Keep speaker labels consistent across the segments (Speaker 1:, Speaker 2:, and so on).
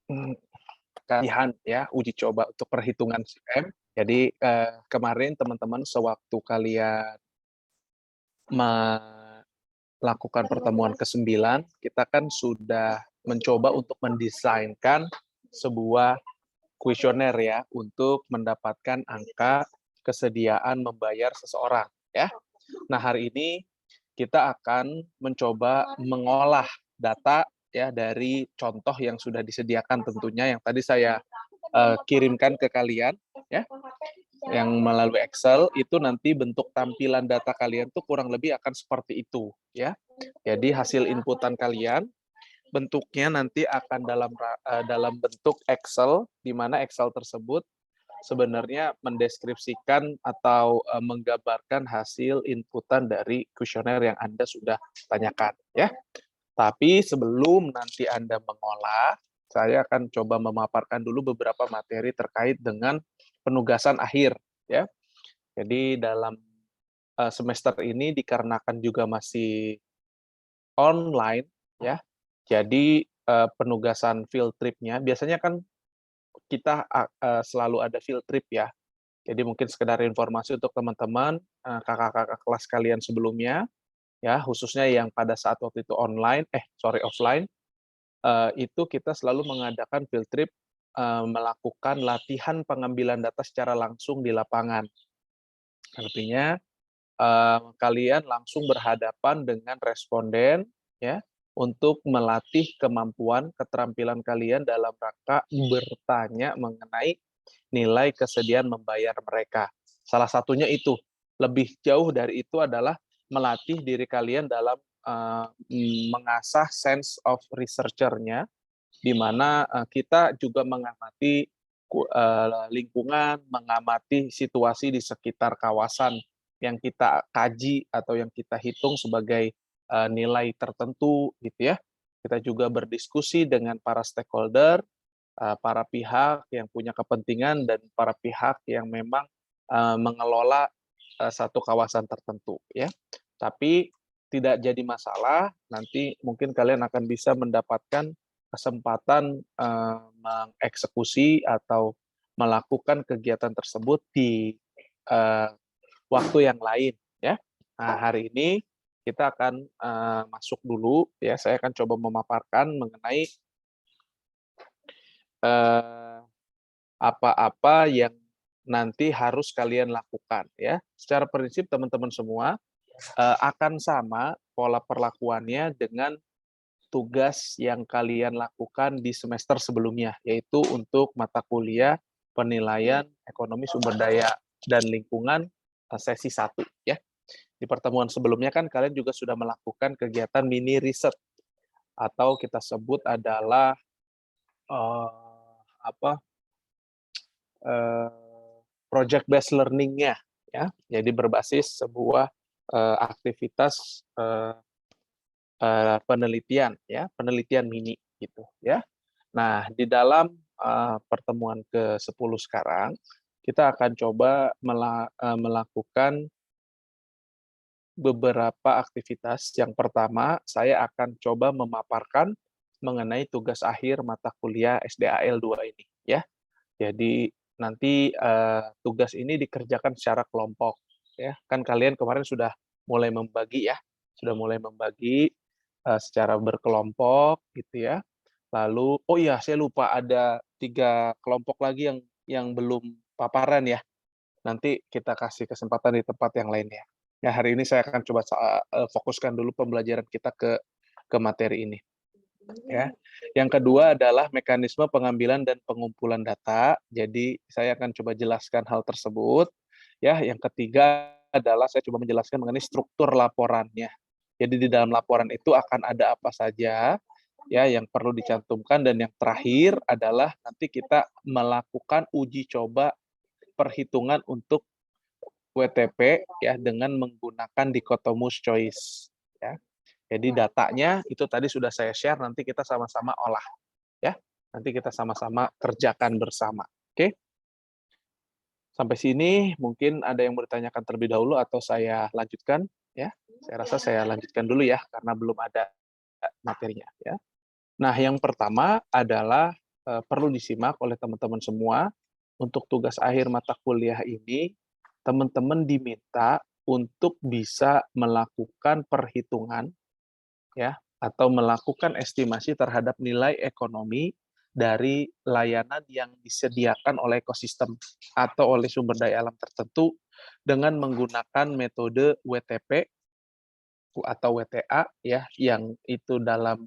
Speaker 1: Mmm, Latihan ya, uji coba untuk perhitungan CM. Jadi, kemarin teman-teman sewaktu kalian melakukan pertemuan ke-9, kita kan sudah mencoba untuk mendesainkan sebuah kuesioner ya, untuk mendapatkan angka kesediaan membayar seseorang, ya. Nah, hari ini kita akan mencoba mengolah data ya dari contoh yang sudah disediakan tentunya yang tadi saya kirimkan ke kalian ya, yang melalui Excel itu nanti bentuk tampilan data kalian tuh kurang lebih akan seperti itu ya. Jadi hasil inputan kalian bentuknya nanti akan dalam bentuk Excel, di mana Excel tersebut sebenarnya mendeskripsikan atau menggambarkan hasil inputan dari kuesioner yang Anda sudah tanyakan ya. Tapi sebelum nanti Anda mengolah, saya akan coba memaparkan dulu beberapa materi terkait dengan penugasan akhir ya. Jadi dalam semester ini dikarenakan juga masih online ya. Jadi penugasan field trip-nya biasanya kan kita selalu ada field trip ya. Jadi mungkin sekedar informasi untuk teman-teman, kakak-kakak kelas kalian sebelumnya, ya khususnya yang pada saat waktu itu offline, itu kita selalu mengadakan field trip, melakukan latihan pengambilan data secara langsung di lapangan. Artinya, kalian langsung berhadapan dengan responden, ya, untuk melatih kemampuan, keterampilan kalian dalam rangka bertanya mengenai nilai kesediaan membayar mereka. Salah satunya itu, lebih jauh dari itu adalah melatih diri kalian dalam, mengasah sense of researcher-nya, di mana, kita juga mengamati lingkungan, mengamati situasi di sekitar kawasan yang kita kaji atau yang kita hitung sebagai, nilai tertentu gitu ya. Kita juga berdiskusi dengan para stakeholder, para pihak yang punya kepentingan dan para pihak yang memang, mengelola, satu kawasan tertentu ya. Tapi tidak jadi masalah, nanti mungkin kalian akan bisa mendapatkan kesempatan, mengeksekusi atau melakukan kegiatan tersebut di, eee, waktu yang lain ya. Nah, hari ini kita akan, masuk dulu ya, saya akan coba memaparkan mengenai, eee apa-apa yang nanti harus kalian lakukan ya. Secara prinsip teman-teman semua, akan sama pola perlakuannya dengan tugas yang kalian lakukan di semester sebelumnya, yaitu untuk mata kuliah penilaian ekonomi sumber daya dan lingkungan, sesi 1 ya. Di pertemuan sebelumnya kan kalian juga sudah melakukan kegiatan mini riset atau kita sebut adalah, apa, eee, project based learning-nya ya. Jadi berbasis sebuah, aktivitas, penelitian ya, penelitian mini gitu ya. Nah, di dalam, pertemuan ke-10 sekarang, kita akan coba melakukan beberapa aktivitas. Yang pertama, saya akan coba memaparkan mengenai tugas akhir mata kuliah SDAL 2 ini ya. Jadi nanti, tugas ini dikerjakan secara kelompok ya. Kan kalian kemarin sudah mulai membagi ya, sudah mulai membagi, secara berkelompok gitu ya. Lalu oh iya saya lupa ada 3 kelompok lagi yang belum paparan ya, nanti kita kasih kesempatan di tempat yang lainnya. Ya hari ini saya akan coba fokuskan dulu pembelajaran kita ke materi ini. Ya. Yang kedua adalah mekanisme pengambilan dan pengumpulan data. Jadi saya akan coba jelaskan hal tersebut. Ya, yang ketiga adalah saya coba menjelaskan mengenai struktur laporannya. Jadi di dalam laporan itu akan ada apa saja ya yang perlu dicantumkan dan yang terakhir adalah nanti kita melakukan uji coba perhitungan untuk WTP ya dengan menggunakan dikotomus choice ya. Jadi datanya itu tadi sudah saya share, nanti kita sama-sama olah, ya. Nanti kita sama-sama kerjakan bersama, oke? Sampai sini mungkin ada yang mau ditanyakan terlebih dahulu atau saya lanjutkan, ya? Saya rasa saya lanjutkan dulu ya, karena belum ada materinya, ya. Nah, yang pertama adalah perlu disimak oleh teman-teman semua. Untuk tugas akhir mata kuliah ini, teman-teman diminta untuk bisa melakukan perhitungan ya atau melakukan estimasi terhadap nilai ekonomi dari layanan yang disediakan oleh ekosistem atau oleh sumber daya alam tertentu dengan menggunakan metode WTP atau WTA ya yang itu dalam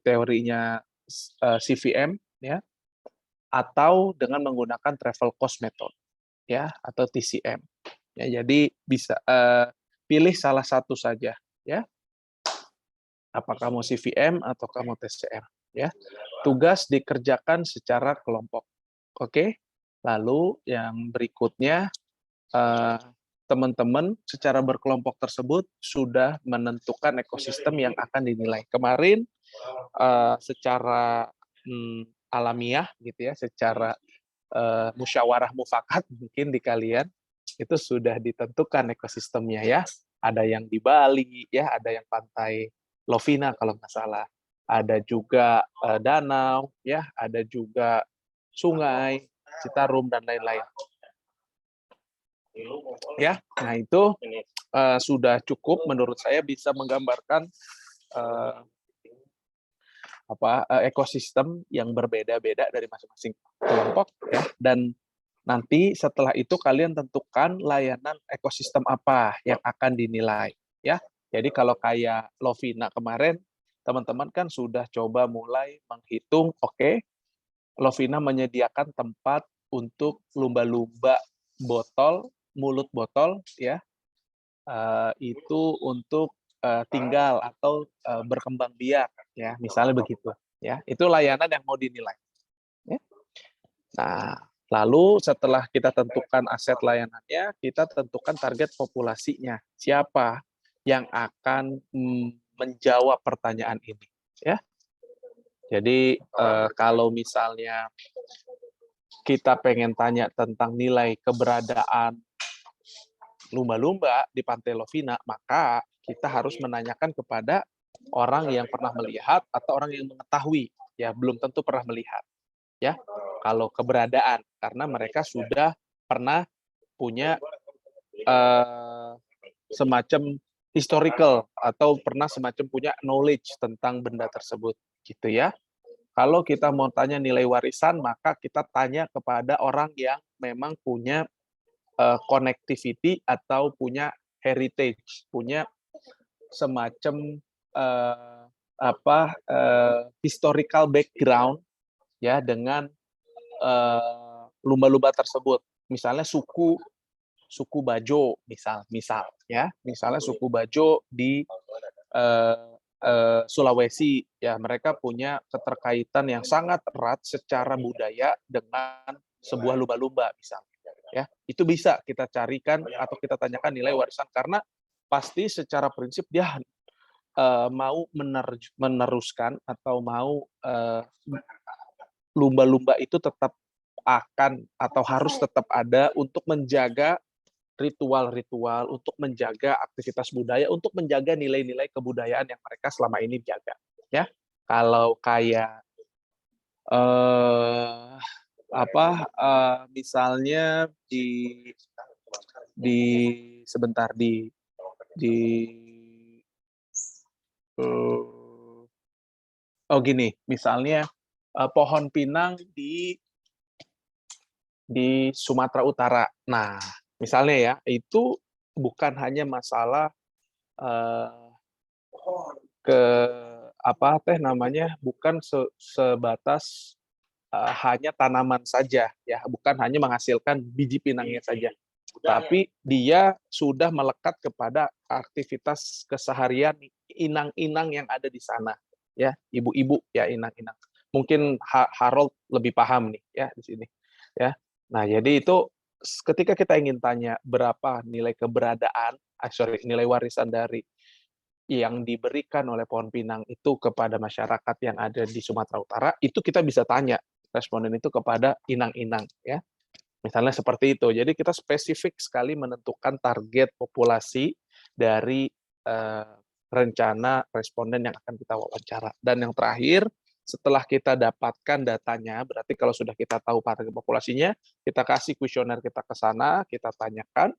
Speaker 1: teorinya CVM ya atau dengan menggunakan travel cost method ya atau TCM. Ya, jadi bisa pilih salah satu saja ya. Apakah mau CVM atau kamu TCM ya. Tugas dikerjakan secara kelompok. Oke. Lalu yang berikutnya teman-teman secara berkelompok tersebut sudah menentukan ekosistem yang akan dinilai. Kemarin secara alamiah gitu ya, secara musyawarah mufakat mungkin di kalian itu sudah ditentukan ekosistemnya ya. Ada yang di Bali ya, ada yang pantai Lovina kalau nggak salah. Ada juga danau ya, ada juga sungai, Citarum dan lain-lain. Ya, nah itu sudah cukup menurut saya bisa menggambarkan ekosistem yang berbeda-beda dari masing-masing kelompok ya. Dan nanti setelah itu kalian tentukan layanan ekosistem apa yang akan dinilai ya. Jadi kalau kayak Lovina kemarin teman-teman kan sudah coba mulai menghitung, oke, Lovina menyediakan tempat untuk lumba-lumba botol, mulut botol ya. Itu untuk tinggal atau berkembang biak ya, misalnya begitu ya. Itu layanan yang mau dinilai ya. Nah, lalu setelah kita tentukan aset layanannya, kita tentukan target populasinya. Siapa yang akan menjawab pertanyaan ini ya. Jadi kalau misalnya kita pengen tanya tentang nilai keberadaan lumba-lumba di Pantai Lovina, maka kita harus menanyakan kepada orang yang pernah melihat atau orang yang mengetahui, ya belum tentu pernah melihat, ya. Kalau keberadaan, karena mereka sudah pernah punya semacam historical atau pernah semacam punya knowledge tentang benda tersebut, gitu ya. Kalau kita mau tanya nilai warisan, maka kita tanya kepada orang yang memang punya connectivity atau punya heritage, punya semacam historical background ya dengan lumba-lumba tersebut. Misalnya suku Bajo misal ya, misalnya suku Bajo di Sulawesi ya, mereka punya keterkaitan yang sangat erat secara budaya dengan sebuah lumba-lumba misalnya ya. Itu bisa kita carikan atau kita tanyakan nilai warisan karena pasti secara prinsip dia mau meneruskan atau mau lumba-lumba itu tetap akan atau harus tetap ada untuk menjaga ritual-ritual, untuk menjaga aktivitas budaya, untuk menjaga nilai-nilai kebudayaan yang mereka selama ini jaga. Ya, kalau kayak misalnya di sebentar di gini, misalnya pohon pinang di Sumatera Utara. Nah, misalnya ya, itu bukan hanya masalah bukan sebatas hanya tanaman saja ya, bukan hanya menghasilkan biji pinangnya saja, tapi dia sudah melekat kepada aktivitas keseharian inang-inang yang ada di sana ya, ibu-ibu ya, inang-inang. Mungkin Harold lebih paham nih ya di sini ya. Nah, jadi itu ketika kita ingin tanya berapa nilai keberadaan, nilai warisan dari yang diberikan oleh pohon pinang itu kepada masyarakat yang ada di Sumatera Utara, itu kita bisa tanya responden itu kepada inang-inang ya. Misalnya seperti itu. Jadi kita spesifik sekali menentukan target populasi dari rencana responden yang akan kita wawancara. Dan yang terakhir, setelah kita dapatkan datanya, berarti kalau sudah kita tahu target populasinya, kita kasih kuesioner kita ke sana, kita tanyakan.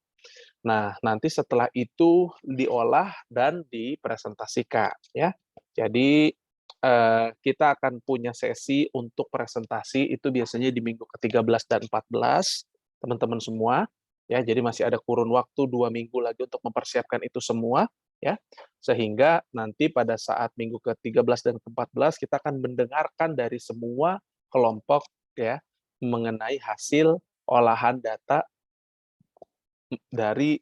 Speaker 1: Nah, nanti setelah itu diolah dan dipresentasikan, ya. Jadi kita akan punya sesi untuk presentasi itu biasanya di minggu ke-13 dan 14, teman-teman semua, ya. Jadi masih ada kurun waktu 2 minggu lagi untuk mempersiapkan itu semua, ya. Sehingga nanti pada saat minggu ke-13 dan ke-14 kita akan mendengarkan dari semua kelompok, ya, mengenai hasil olahan data dari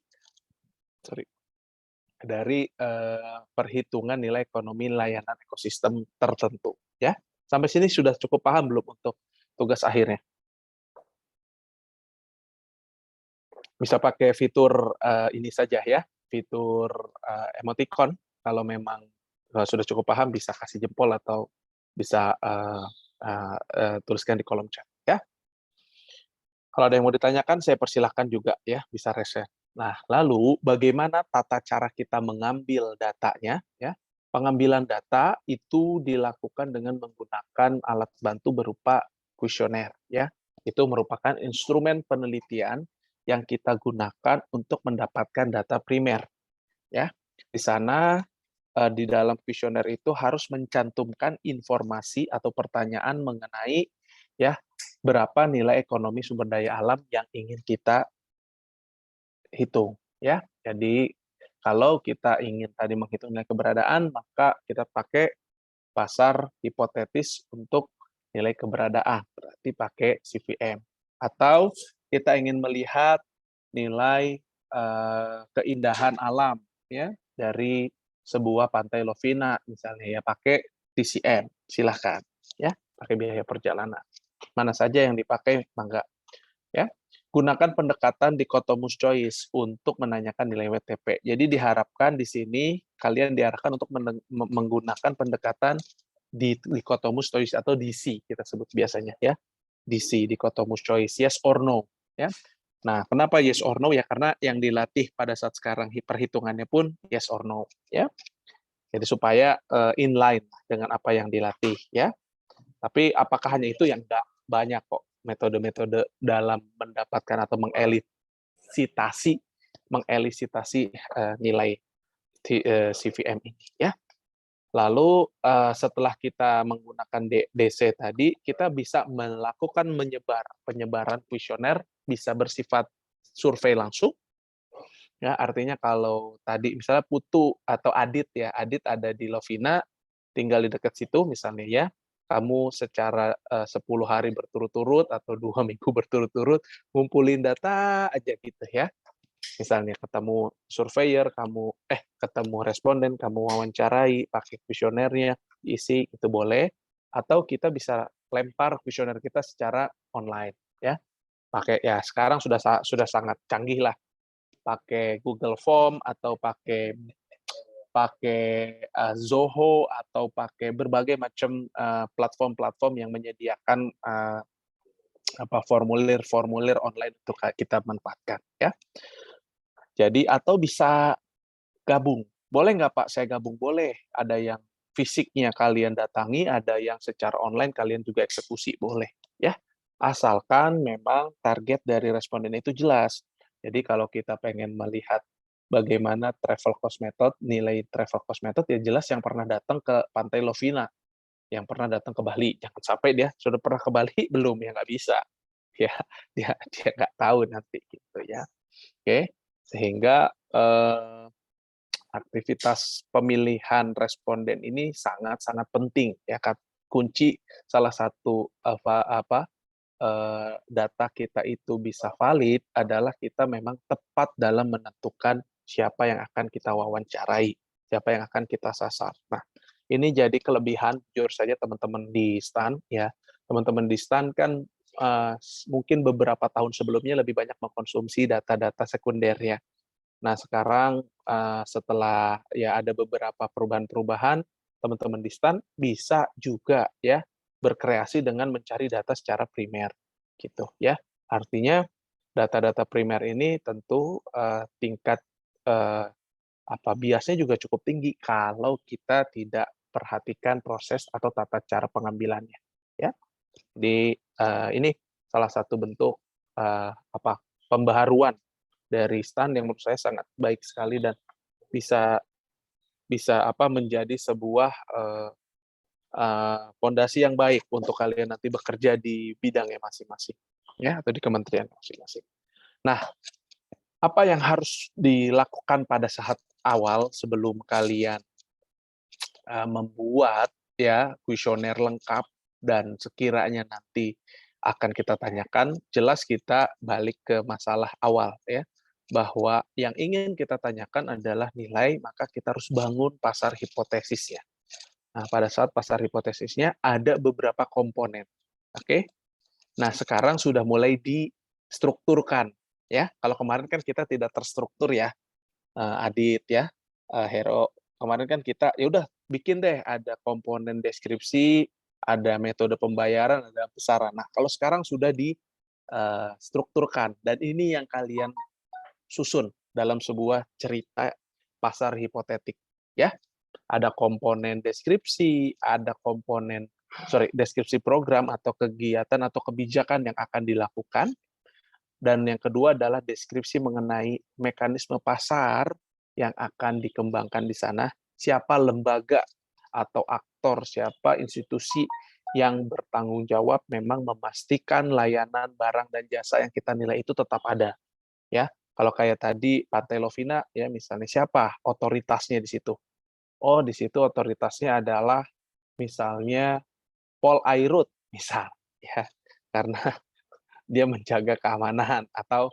Speaker 1: perhitungan nilai ekonomi layanan ekosistem tertentu, ya. Sampai sini sudah cukup paham belum untuk tugas akhirnya? Bisa pakai fitur, ini saja ya, fitur, emoticon, kalau memang, sudah cukup paham bisa kasih jempol atau bisa, tuliskan di kolom chat, ya. Kalau ada yang mau ditanyakan, saya persilahkan juga ya, bisa reset. Nah, lalu bagaimana tata cara kita mengambil datanya, ya? Pengambilan data itu dilakukan dengan menggunakan alat bantu berupa kuesioner, ya. Itu merupakan instrumen penelitian yang kita gunakan untuk mendapatkan data primer, ya. Di sana, di dalam kuesioner itu harus mencantumkan informasi atau pertanyaan mengenai, ya, berapa nilai ekonomi sumber daya alam yang ingin kita hitung, ya. Jadi kalau kita ingin tadi menghitung nilai keberadaan, maka kita pakai pasar hipotetis untuk nilai keberadaan, berarti pakai CVM. Atau kita ingin melihat nilai keindahan alam, ya, dari sebuah pantai Lovina misalnya, ya pakai TCM, silahkan, ya, pakai biaya perjalanan. Mana saja yang dipakai, mangga, ya. Gunakan pendekatan dichotomous choice untuk menanyakan nilai WTP. Jadi diharapkan di sini kalian diarahkan untuk menggunakan pendekatan dichotomous choice atau DC kita sebut biasanya, ya. DC, dichotomous choice, yes or no, ya. Nah, kenapa yes or no? Ya karena yang dilatih pada saat sekarang perhitungannya pun yes or no, ya. Jadi supaya inline dengan apa yang dilatih, ya. Tapi apakah hanya itu? Yang enggak, banyak kok metode-metode dalam mendapatkan atau mengelisitasi nilai CVM ini, ya. Lalu setelah kita menggunakan DC tadi, kita bisa melakukan penyebaran kuesioner, bisa bersifat survei langsung, ya. Artinya kalau tadi misalnya Putu atau Adit, ya, Adit ada di Lovina, tinggal di dekat situ misalnya, ya, kamu secara 10 hari berturut-turut atau 2 minggu berturut-turut ngumpulin data aja gitu, ya. Misalnya ketemu surveyor, ketemu responden, kamu wawancarai, pakai kuesionernya, isi, itu boleh. Atau kita bisa lempar kuesioner kita secara online, ya. Pakai, ya sekarang sudah sangat canggih lah, pakai Google Form atau pakai pakai Zoho atau pakai berbagai macam platform-platform yang menyediakan formulir-formulir online untuk kita manfaatkan, ya. Jadi atau bisa gabung. Boleh nggak Pak saya gabung? Boleh. Ada yang fisiknya kalian datangi, ada yang secara online kalian juga eksekusi, boleh, ya. Asalkan memang target dari responden itu jelas. Jadi kalau kita pengen melihat bagaimana travel cost method, nilai travel cost method, ya jelas yang pernah datang ke Pantai Lovina, yang pernah datang ke Bali. Jangan sampai dia sudah pernah ke Bali, belum, ya nggak bisa. Ya, dia nggak tahu nanti gitu, ya. Oke, sehingga aktivitas pemilihan responden ini sangat-sangat penting, ya kan. Kunci salah satu data kita itu bisa valid adalah kita memang tepat dalam menentukan siapa yang akan kita wawancarai, siapa yang akan kita sasar. Nah, ini jadi kelebihan jujur saja teman-teman di STAN, ya. Teman-teman di STAN kan mungkin beberapa tahun sebelumnya lebih banyak mengkonsumsi data-data sekunder, ya. Nah, sekarang setelah ya ada beberapa perubahan-perubahan, teman-teman di STAN bisa juga ya berkreasi dengan mencari data secara primer, gitu ya. Artinya data-data primer ini tentu tingkat biasnya juga cukup tinggi kalau kita tidak perhatikan proses atau tata cara pengambilannya, ya. Jadi ini salah satu bentuk pembaharuan dari STAN yang menurut saya sangat baik sekali dan bisa bisa menjadi sebuah pondasi yang baik untuk kalian nanti bekerja di bidangnya masing-masing, ya, atau di kementerian masing-masing. Nah, apa yang harus dilakukan pada saat awal sebelum kalian membuat ya kuesioner lengkap dan sekiranya nanti akan kita tanyakan, jelas kita balik ke masalah awal ya, bahwa yang ingin kita tanyakan adalah nilai, maka kita harus bangun pasar hipotesisnya. Nah, pada saat pasar hipotesisnya ada beberapa komponen. Oke. Nah, sekarang sudah mulai distrukturkan ya. Kalau kemarin kan kita tidak terstruktur ya, Adit ya, Hero. Kemarin kan kita ya udah bikin deh ada komponen deskripsi, ada metode pembayaran, ada besaran. Nah, kalau sekarang sudah distrukturkan dan ini yang kalian susun dalam sebuah cerita pasar hipotetik ya. Ada komponen deskripsi, ada komponen deskripsi program atau kegiatan atau kebijakan yang akan dilakukan, dan yang kedua adalah deskripsi mengenai mekanisme pasar yang akan dikembangkan di sana, siapa lembaga atau aktor, siapa institusi yang bertanggung jawab memang memastikan layanan barang dan jasa yang kita nilai itu tetap ada. Ya, kalau kayak tadi Pantai Lovina, ya misalnya siapa otoritasnya di situ? Oh, di situ otoritasnya adalah misalnya Pol Airut, misal, ya, karena dia menjaga keamanan atau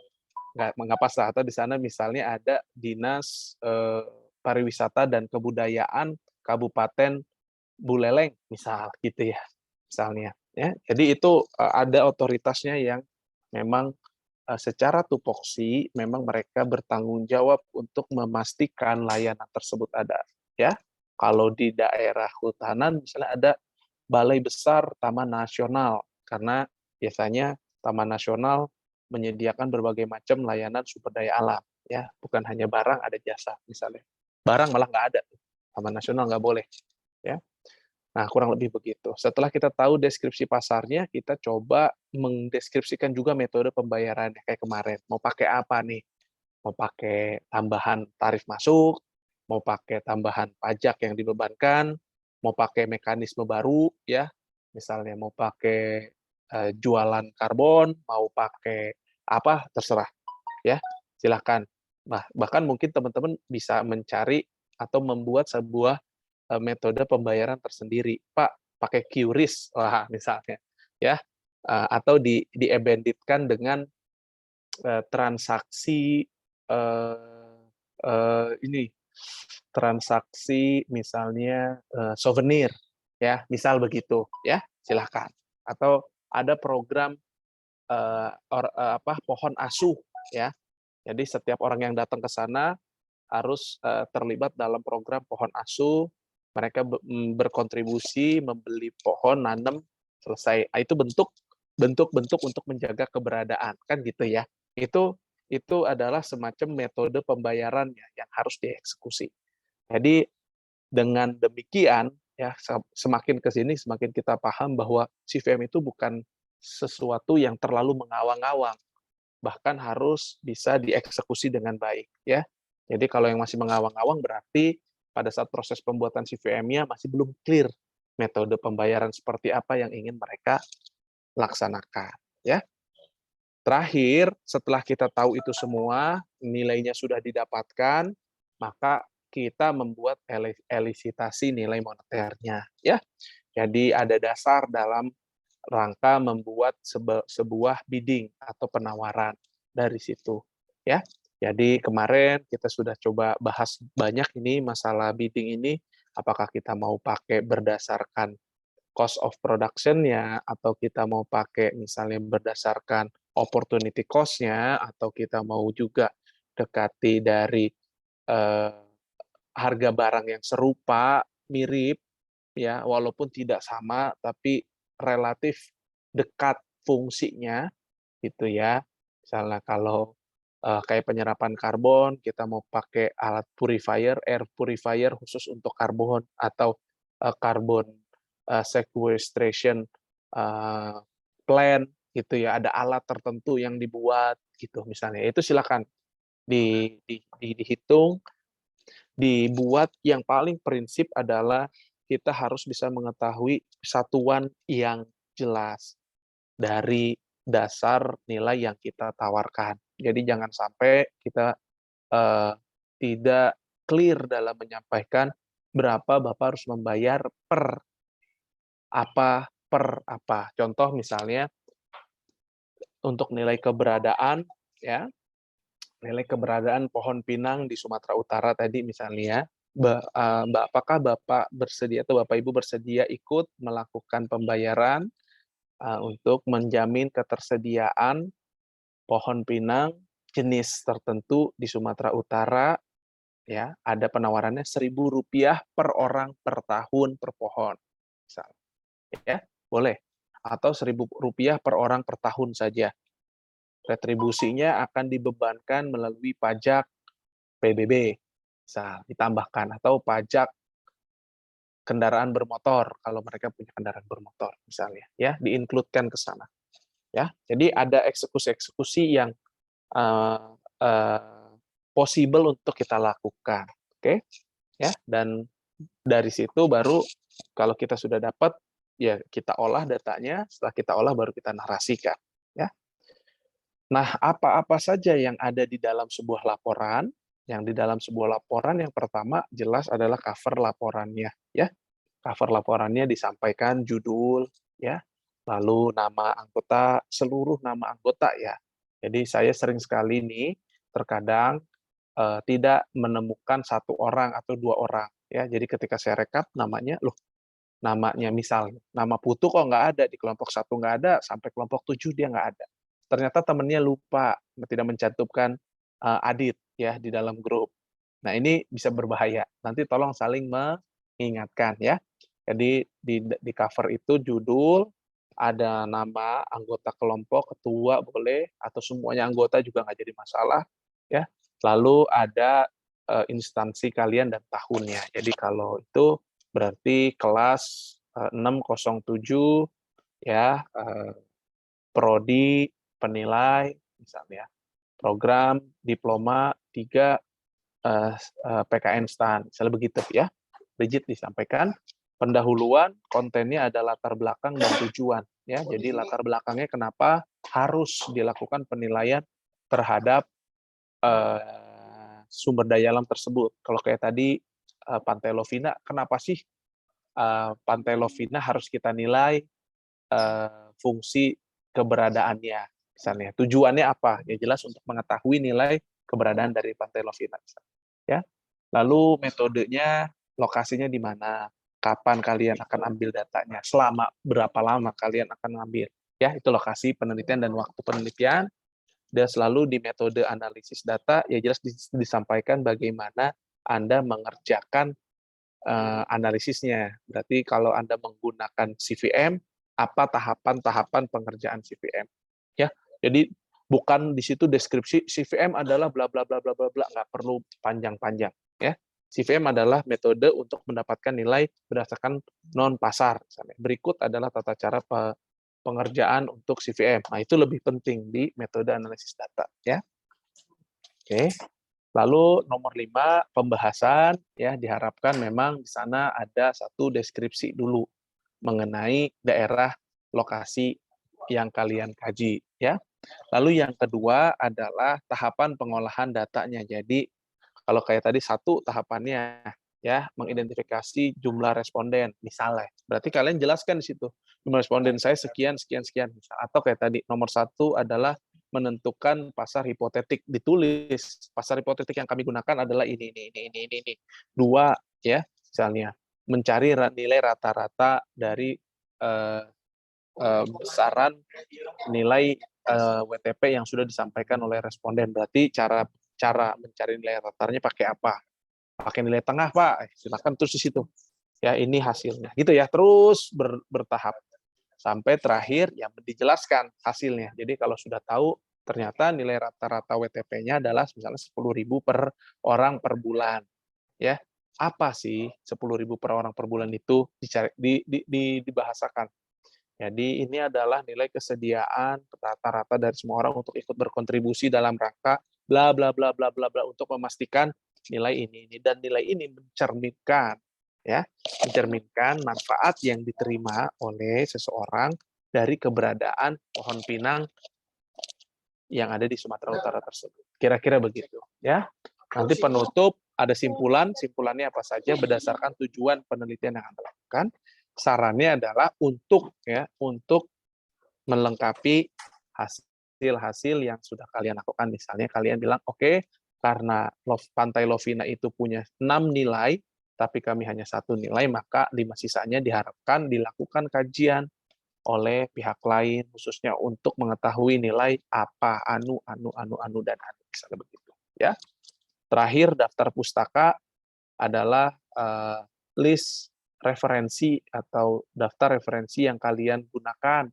Speaker 1: nggak mengapa atau di sana misalnya ada dinas pariwisata dan kebudayaan Kabupaten Buleleng, misal gitu ya, misalnya. Ya, jadi itu ada otoritasnya yang memang secara tupoksi memang mereka bertanggung jawab untuk memastikan layanan tersebut ada. Ya, kalau di daerah hutanan misalnya ada Balai Besar Taman Nasional, karena biasanya Taman Nasional menyediakan berbagai macam layanan sumber daya alam, ya, bukan hanya barang, ada jasa misalnya. Barang malah nggak ada, Taman Nasional nggak boleh, ya. Nah, kurang lebih begitu. Setelah kita tahu deskripsi pasarnya, kita coba mendeskripsikan juga metode pembayarannya kayak kemarin. Mau pakai apa nih? Mau pakai tambahan tarif masuk, mau pakai tambahan pajak yang dibebankan, mau pakai mekanisme baru ya, misalnya mau pakai jualan karbon, mau pakai apa terserah ya, silahkan. Nah, bahkan mungkin teman-teman bisa mencari atau membuat sebuah metode pembayaran tersendiri. Pak, pakai QRIS, wah misalnya, ya, atau diebanditkan dengan transaksi ini transaksi misalnya souvenir, ya, misal begitu, ya, silahkan. Atau ada program pohon asuh, ya. Jadi setiap orang yang datang ke sana harus terlibat dalam program pohon asuh, mereka berkontribusi membeli pohon, nanam, selesai. Itu bentuk-bentuk untuk menjaga keberadaan, kan gitu ya. Itu adalah semacam metode pembayarannya yang harus dieksekusi. Jadi dengan demikian ya semakin ke sini semakin kita paham bahwa CVM itu bukan sesuatu yang terlalu mengawang-awang, bahkan harus bisa dieksekusi dengan baik ya. Jadi kalau yang masih mengawang-awang berarti pada saat proses pembuatan CVM-nya masih belum clear metode pembayaran seperti apa yang ingin mereka laksanakan ya. Terakhir, setelah kita tahu itu semua, nilainya sudah didapatkan, maka kita membuat elisitasi nilai moneternya ya. Jadi ada dasar dalam rangka membuat sebuah bidding atau penawaran dari situ ya. Jadi kemarin kita sudah coba bahas banyak ini masalah bidding ini, apakah kita mau pakai berdasarkan cost of production-nya, atau kita mau pakai misalnya berdasarkan opportunity cost-nya, atau kita mau juga dekati dari harga barang yang serupa, mirip, ya, walaupun tidak sama, tapi relatif dekat fungsinya, gitu ya. Misalnya kalau kayak penyerapan karbon, kita mau pakai alat purifier, air purifier khusus untuk karbon, atau carbon sequestration plan gitu ya, ada alat tertentu yang dibuat gitu misalnya. Itu silakan dihitung, dibuat. Yang paling prinsip adalah kita harus bisa mengetahui satuan yang jelas dari dasar nilai yang kita tawarkan. Jadi jangan sampai kita tidak clear dalam menyampaikan berapa Bapak harus membayar per apa. Contoh misalnya untuk nilai keberadaan, ya, nilai keberadaan pohon pinang di Sumatera Utara tadi misalnya, apakah Bapak bersedia atau Bapak Ibu bersedia ikut melakukan pembayaran untuk menjamin ketersediaan pohon pinang jenis tertentu di Sumatera Utara, ya, ada penawarannya Rp1.000 per orang per tahun per pohon, misal, ya, boleh. Atau Rp1.000 per orang per tahun saja. Retribusinya akan dibebankan melalui pajak PBB, misal, ditambahkan, atau pajak kendaraan bermotor, kalau mereka punya kendaraan bermotor, misalnya, ya, di-include-kan ke sana. Ya, jadi ada eksekusi-eksekusi yang uh, uh, possible untuk kita lakukan, oke? Ya, dan dari situ baru kalau kita sudah dapat, ya kita olah datanya. Setelah kita olah baru kita narasikan, ya. Nah, apa-apa saja yang ada di dalam sebuah laporan? Yang di dalam sebuah laporan yang pertama jelas adalah cover laporannya, ya. Cover laporannya disampaikan judul, ya, lalu nama anggota, seluruh nama anggota, ya. Jadi saya sering sekali nih terkadang tidak menemukan satu orang atau dua orang, ya. Jadi ketika saya rekap namanya, loh, namanya misal nama Putu kok nggak ada di kelompok 1, nggak ada, sampai kelompok 7 dia nggak ada. Ternyata temannya lupa, tidak mencantumkan Adit ya di dalam grup. Nah, ini bisa berbahaya. Nanti tolong saling mengingatkan, ya. Jadi di cover itu judul, ada nama anggota kelompok, ketua boleh, atau semuanya anggota juga nggak jadi masalah, ya. Lalu ada instansi kalian dan tahunnya. Jadi kalau itu berarti kelas 607, ya, prodi penilai misalnya, program diploma 3 PKN STAN, misalnya begitu, ya. Rigid disampaikan. Pendahuluan kontennya ada latar belakang dan tujuan, ya. Jadi latar belakangnya kenapa harus dilakukan penilaian terhadap sumber daya alam tersebut. Kalau kayak tadi Pantai Lovina, kenapa sih Pantai Lovina harus kita nilai fungsi keberadaannya, misalnya. Tujuannya apa? Ya jelas untuk mengetahui nilai keberadaan dari Pantai Lovina, ya. Lalu metodenya, lokasinya di mana, kapan kalian akan ambil datanya, selama berapa lama kalian akan ngambil, ya. Itu lokasi penelitian dan waktu penelitian. Dan selalu di metode analisis data, ya jelas disampaikan bagaimana Anda mengerjakan analisisnya. Berarti kalau Anda menggunakan CVM, apa tahapan-tahapan pengerjaan CVM, ya. Jadi bukan di situ deskripsi CVM adalah bla bla bla bla bla bla, nggak perlu panjang-panjang, ya. CVM adalah metode untuk mendapatkan nilai berdasarkan non pasar. Berikut adalah tata cara pengerjaan untuk CVM. Nah, itu lebih penting di metode analisis data, ya. Oke. Lalu nomor 5, pembahasan, ya, diharapkan memang di sana ada satu deskripsi dulu mengenai daerah lokasi yang kalian kaji, ya. Lalu yang kedua adalah tahapan pengolahan datanya. Jadi kalau kayak tadi 1 tahapannya, ya, mengidentifikasi jumlah responden misalnya. Berarti kalian jelaskan di situ, jumlah responden saya sekian sekian sekian, atau kayak tadi nomor 1 adalah menentukan pasar hipotetik, ditulis pasar hipotetik yang kami gunakan adalah ini. 2, ya, misalnya mencari nilai rata-rata dari besaran nilai WTP yang sudah disampaikan oleh responden. Berarti cara mencari nilai ratanya pakai apa? Pakai nilai tengah, Pak. Silakan terus di situ. Ya, ini hasilnya. Gitu ya, terus bertahap sampai terakhir yang dijelaskan hasilnya. Jadi kalau sudah tahu ternyata nilai rata-rata WTP-nya adalah misalnya 10.000 per orang per bulan, ya. apa sih 10.000 per orang per bulan itu dicari, dibahasakan. Jadi ini adalah nilai kesediaan rata-rata dari semua orang untuk ikut berkontribusi dalam rangka bla bla bla bla bla bla untuk memastikan nilai ini dan nilai ini mencerminkan ya, mencerminkan manfaat yang diterima oleh seseorang dari keberadaan pohon pinang yang ada di Sumatera Utara tersebut. Kira-kira begitu ya. Nanti penutup ada simpulan, simpulannya apa saja berdasarkan tujuan penelitian yang Anda lakukan. Sarannya adalah untuk melengkapi hasil-hasil yang sudah kalian lakukan. Misalnya kalian bilang, oke, karena Pantai Lovina itu punya 6 nilai, tapi kami hanya 1 nilai, maka 5 sisanya diharapkan dilakukan kajian oleh pihak lain, khususnya untuk mengetahui nilai apa, dan anu, misalnya begitu. Ya. Terakhir, daftar pustaka adalah list referensi atau daftar referensi yang kalian gunakan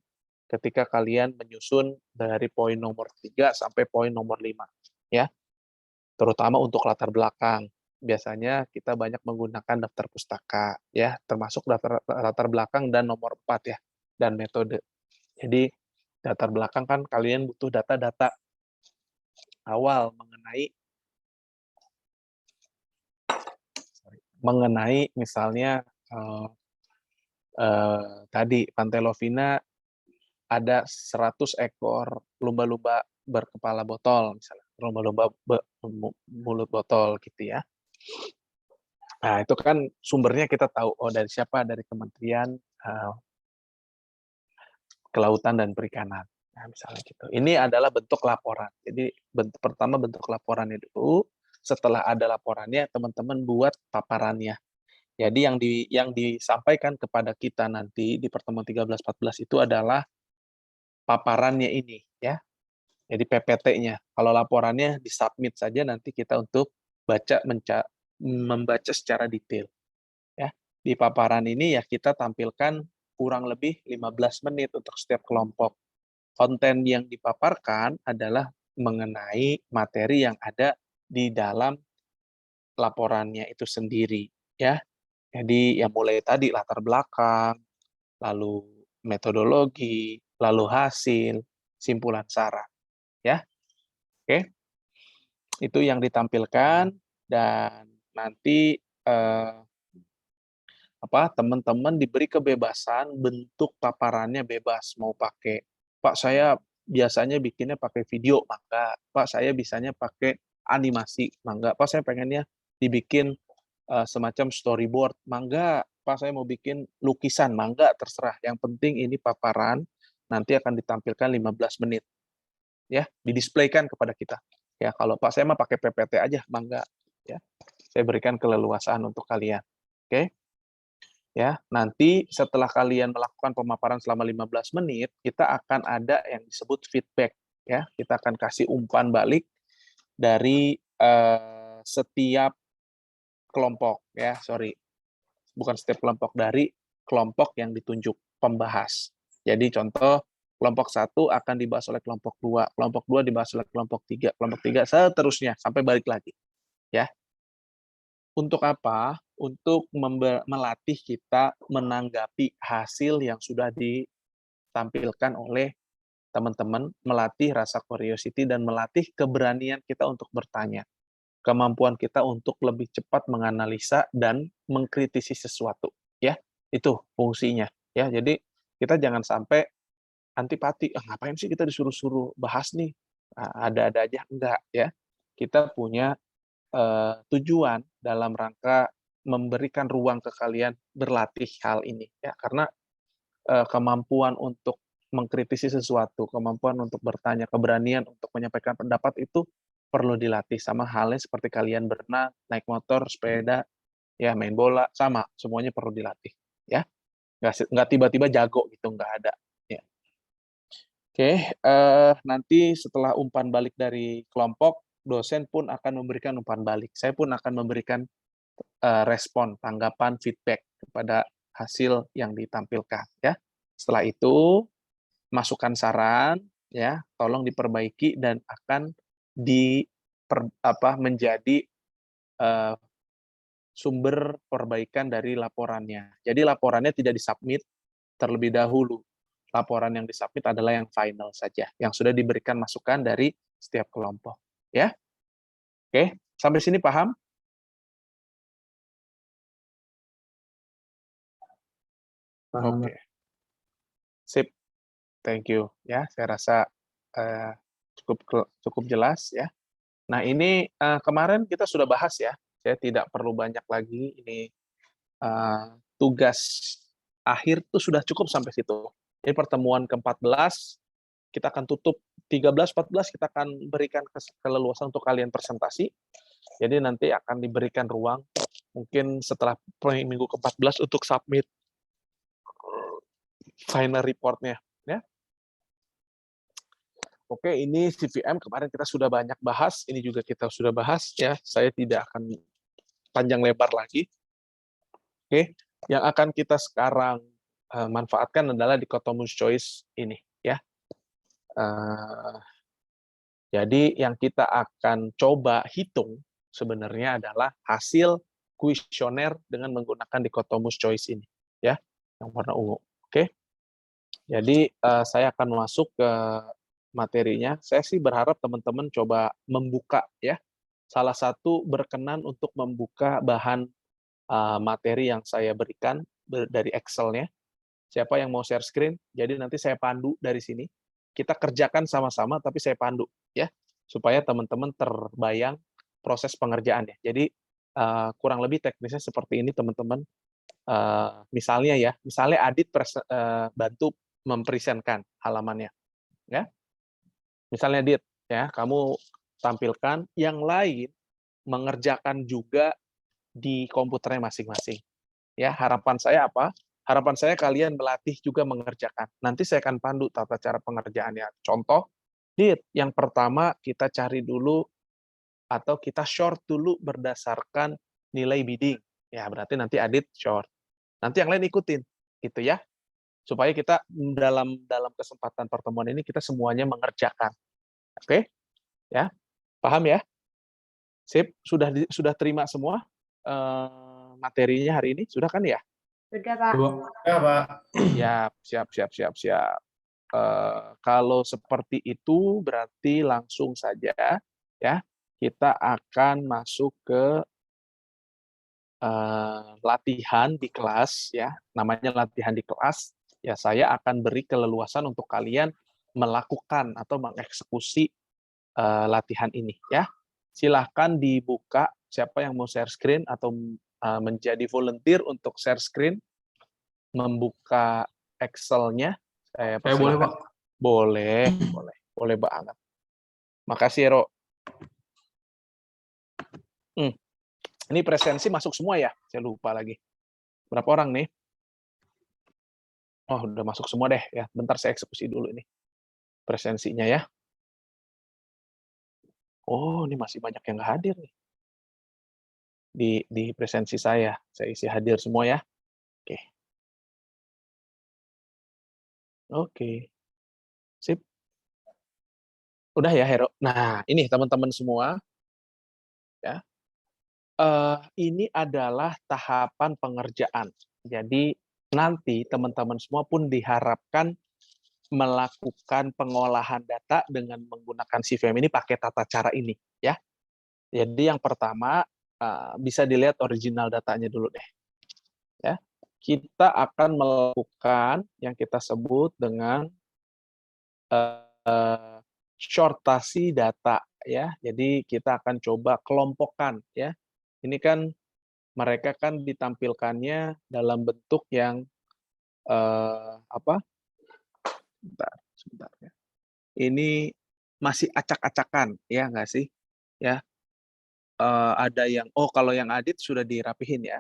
Speaker 1: ketika kalian menyusun dari poin nomor 3 sampai poin nomor 5. Ya. Terutama untuk latar belakang. Biasanya kita banyak menggunakan daftar pustaka, ya, termasuk daftar latar belakang dan nomor 4 ya, dan metode. Jadi latar belakang kan kalian butuh data-data awal mengenai misalnya tadi Pantai Lovina ada 100 ekor lumba-lumba berkepala botol misalnya, lumba-lumba mulut botol gitu ya. Nah, itu kan sumbernya kita tahu, oh dari siapa, dari Kementerian Kelautan dan Perikanan. Nah, misalnya gitu. Ini adalah bentuk laporan. Jadi pertama bentuk laporannya dulu, setelah ada laporannya teman-teman buat paparannya. Jadi yang disampaikan kepada kita nanti di pertemuan 13-14 itu adalah paparannya ini ya. Jadi PPT-nya. Kalau laporannya disubmit saja nanti kita untuk membaca secara detail ya. Di paparan ini ya kita tampilkan kurang lebih 15 menit untuk setiap kelompok. Konten yang dipaparkan adalah mengenai materi yang ada di dalam laporannya itu sendiri ya. Jadi ya mulai tadi latar belakang, lalu metodologi, lalu hasil, simpulan saran ya. Oke. Itu yang ditampilkan dan nanti teman-teman diberi kebebasan bentuk paparannya bebas mau pakai, Pak saya biasanya bikinnya pakai video, mangga. Pak saya bisanya pakai animasi, mangga. Pak saya pengennya dibikin semacam storyboard, mangga. Pak saya mau bikin lukisan, mangga, terserah. Yang penting ini paparan nanti akan ditampilkan 15 menit. Ya, didisplaykan kepada kita. Ya, kalau Pak saya mah pakai PPT aja, mangga. Ya. Saya berikan keleluasaan untuk kalian. Oke. Ya, nanti setelah kalian melakukan pemaparan selama 15 menit, kita akan ada yang disebut feedback ya. Kita akan kasih umpan balik dari setiap kelompok ya, sorry. Bukan setiap kelompok, dari kelompok yang ditunjuk pembahas. Jadi contoh kelompok 1 akan dibahas oleh kelompok 2, kelompok 2 dibahas oleh kelompok 3, kelompok 3 seterusnya sampai balik lagi ya. Untuk apa? Untuk melatih kita menanggapi hasil yang sudah ditampilkan oleh teman-teman, melatih rasa curiosity dan melatih keberanian kita untuk bertanya. Kemampuan kita untuk lebih cepat menganalisa dan mengkritisi sesuatu, ya. Itu fungsinya, ya. Jadi kita jangan sampai antipati, "Ah, ngapain sih kita disuruh-suruh bahas nih? Ada-ada aja." Enggak, ya. Kita punya tujuan dalam rangka memberikan ruang ke kalian berlatih hal ini ya, karena kemampuan untuk mengkritisi sesuatu, kemampuan untuk bertanya, keberanian untuk menyampaikan pendapat itu perlu dilatih, sama halnya seperti kalian berenang, naik motor, sepeda, ya main bola, sama semuanya perlu dilatih ya. Nggak tiba-tiba jago gitu, nggak ada ya. Oke, nanti setelah umpan balik dari kelompok, dosen pun akan memberikan umpan balik. Saya pun akan memberikan respon, tanggapan, feedback kepada hasil yang ditampilkan ya. Setelah itu, masukan saran ya, tolong diperbaiki dan akan menjadi sumber perbaikan dari laporannya. Jadi laporannya tidak disubmit terlebih dahulu. Laporan yang disubmit adalah yang final saja, yang sudah diberikan masukan dari setiap kelompok. Ya, oke, sampai sini paham?
Speaker 2: Paham.
Speaker 1: Oke, sip, thank you. Ya, saya rasa cukup jelas ya. Nah, ini kemarin kita sudah bahas ya. Saya tidak perlu banyak lagi. Ini tugas akhir itu sudah cukup sampai situ. Ini pertemuan ke-14 kita akan tutup 13, 14 kita akan berikan keleluasan untuk kalian presentasi. Jadi nanti akan diberikan ruang mungkin setelah minggu ke-14 untuk submit final report-nya ya. Oke, ini CVM kemarin kita sudah banyak bahas, ini juga kita sudah bahas ya. Saya tidak akan panjang lebar lagi. Oke, yang akan kita sekarang manfaatkan adalah dichotomous choice ini ya. Jadi yang kita akan coba hitung sebenarnya adalah hasil kuesioner dengan menggunakan dichotomous choice ini ya, yang warna ungu. Oke. Jadi saya akan masuk ke materinya. Saya sih berharap teman-teman coba membuka ya. Salah satu berkenan untuk membuka bahan materi yang saya berikan dari Excel-nya. Siapa yang mau share screen? Jadi nanti saya pandu dari sini. Kita kerjakan sama-sama, tapi saya pandu ya, supaya teman-teman terbayang proses pengerjaannya. Jadi kurang lebih teknisnya seperti ini teman-teman. Misalnya ya, misalnya Adit bantu mempresentkan halamannya, ya. Misalnya Adit, ya, kamu tampilkan, yang lain mengerjakan juga di komputernya masing-masing. Ya, harapan saya apa? Harapan saya kalian melatih juga mengerjakan. Nanti saya akan pandu tata cara pengerjaannya. Contoh, Dit, yang pertama kita cari dulu atau kita short dulu berdasarkan nilai bidding. Ya, berarti nanti Adit short. Nanti yang lain ikutin, gitu ya. Supaya kita dalam kesempatan pertemuan ini kita semuanya mengerjakan. Oke? Ya. Paham ya? Sip, sudah terima semua materinya hari ini? Sudah kan ya?
Speaker 3: Sudah, Pak.
Speaker 2: Ya, Pak.
Speaker 1: Siap. Kalau seperti itu berarti langsung saja ya kita akan masuk ke latihan di kelas ya, namanya latihan di kelas. Ya saya akan beri keleluasan untuk kalian melakukan atau mengeksekusi latihan ini ya. Silahkan dibuka siapa yang mau share screen atau menjadi volunteer untuk share screen, membuka Excel-nya. Saya
Speaker 2: boleh, Pak.
Speaker 1: Boleh banget. Makasih, Ero. Ini presensi masuk semua ya? Saya lupa lagi. Berapa orang nih? Oh, udah masuk semua deh ya. Bentar saya eksekusi dulu ini presensinya ya. Oh, ini masih banyak yang nggak hadir nih. Di presensi saya isi hadir semua ya. Oke. Oke. Sip. Udah ya, Hero. Nah, ini teman-teman semua ya. Ini adalah tahapan pengerjaan. Jadi nanti teman-teman semua pun diharapkan melakukan pengolahan data dengan menggunakan CVM ini pakai tata cara ini ya. Jadi yang pertama bisa dilihat original datanya dulu deh. Ya. Kita akan melakukan yang kita sebut dengan shortasi data ya. Jadi kita akan coba kelompokkan ya. Ini kan mereka kan ditampilkannya dalam bentuk yang sebentar ya. Ini masih acak-acakan ya nggak sih? Ya. Ada yang kalau yang Adit sudah dirapihin ya.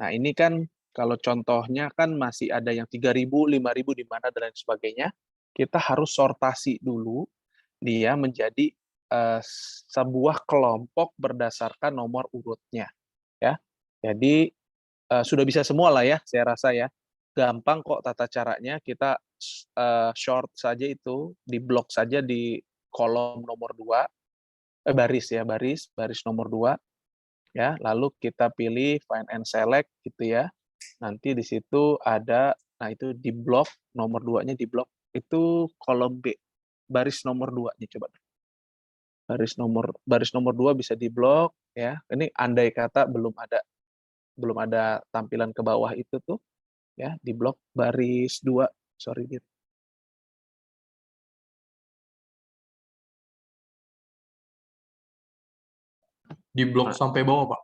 Speaker 1: Nah, ini kan kalau contohnya kan masih ada yang 3.000, 5.000 di mana dan lain sebagainya. Kita harus sortasi dulu dia menjadi sebuah kelompok berdasarkan nomor urutnya ya. Jadi sudah bisa semua lah ya, saya rasa ya. Gampang kok tata caranya, kita short saja itu, di blok saja di kolom nomor 2, baris ya, baris nomor 2. Ya, lalu kita pilih find and select gitu ya. Nanti di situ ada, nah itu di blok, nomor 2-nya di blok, itu kolom B, baris nomor 2-nya coba. Baris nomor 2 bisa di blok ya. Ini andai kata belum ada tampilan ke bawah itu tuh ya, di blok baris 2, sorry Dit.
Speaker 2: Di blok sampai bawah, Pak.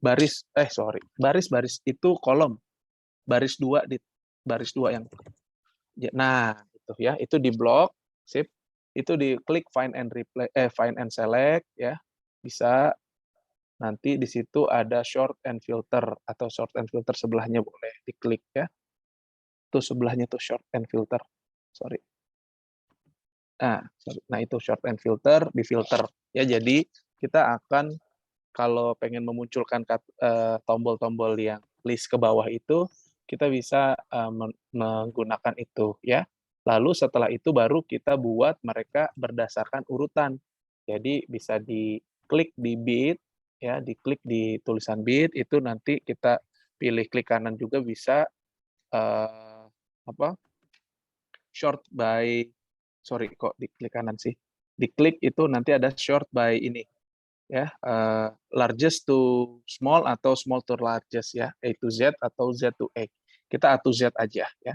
Speaker 1: Baris itu kolom, baris 2 Dit. Baris 2 yang nah, itu ya, itu di blok, sip. Itu di klik find and select ya. Bisa nanti di situ ada short and filter atau short and filter sebelahnya boleh diklik ya. Tuh sebelahnya tuh short and filter. Sorry. Nah, itu short and filter, di filter ya. Jadi kita akan kalau pengen memunculkan tombol-tombol yang list ke bawah itu, kita bisa menggunakan itu ya. Lalu setelah itu baru kita buat mereka berdasarkan urutan. Jadi bisa diklik di bit ya, diklik di tulisan bit itu nanti kita pilih klik kanan juga bisa apa? Short by sorry kok diklik kanan sih. Diklik itu nanti ada short by ini ya, largest to small atau small to largest ya, A to Z atau Z to A. Kita A to Z aja ya,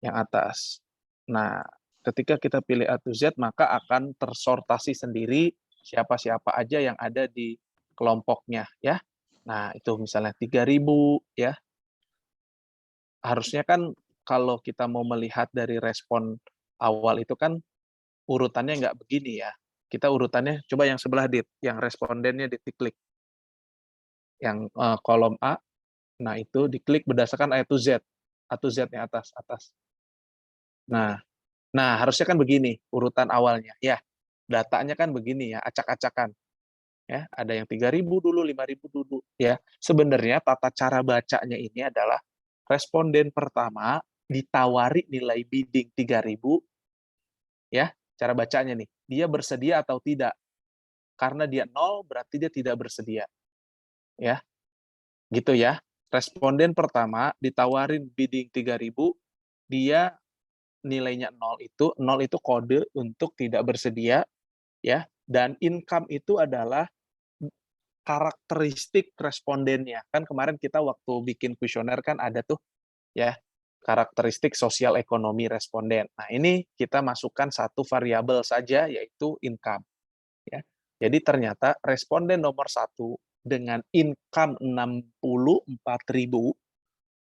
Speaker 1: yang atas. Nah, ketika kita pilih A to Z, maka akan tersortasi sendiri siapa-siapa aja yang ada di kelompoknya ya. Nah, itu misalnya 3.000 ya. Harusnya kan kalau kita mau melihat dari respon awal itu kan urutannya nggak begini ya. Kita urutannya coba yang sebelah Dit, yang respondennya diklik. Yang kolom A, nah itu diklik berdasarkan A to Z. A to Z-nya atas. Nah, harusnya kan begini urutan awalnya. Ya, datanya kan begini ya, acak-acakan. Ya, ada yang 3.000 dulu, 5.000 dulu. Ya, sebenarnya tata cara bacanya ini adalah responden pertama ditawari nilai bidding 3.000, ya, cara bacanya nih, dia bersedia atau tidak. Karena dia 0 berarti dia tidak bersedia. Ya, gitu ya. Responden pertama ditawarin bidding 3.000, dia nilainya 0 itu kode untuk tidak bersedia ya, dan income itu adalah karakteristik respondennya. Kan kemarin kita waktu bikin kuesioner kan ada tuh ya, karakteristik sosial ekonomi responden. Nah, ini kita masukkan satu variabel saja yaitu income ya. Jadi ternyata responden nomor 1 dengan income 64.000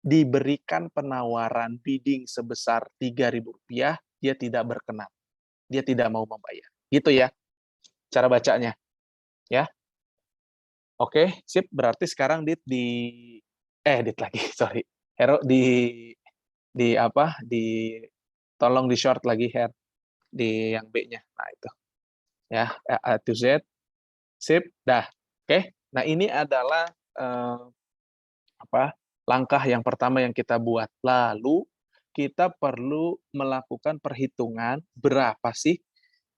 Speaker 1: diberikan penawaran bidding sebesar Rp3.000, dia tidak berkenan. Dia tidak mau membayar. Gitu ya cara bacanya. Ya. Oke, sip. Berarti sekarang Dit lagi, sorry. Hero di apa? Tolong di short lagi Her di yang B-nya. Nah, itu. Ya, A to Z. Sip. Dah. Oke. Nah, ini adalah langkah yang pertama yang kita buat. Lalu kita perlu melakukan perhitungan berapa sih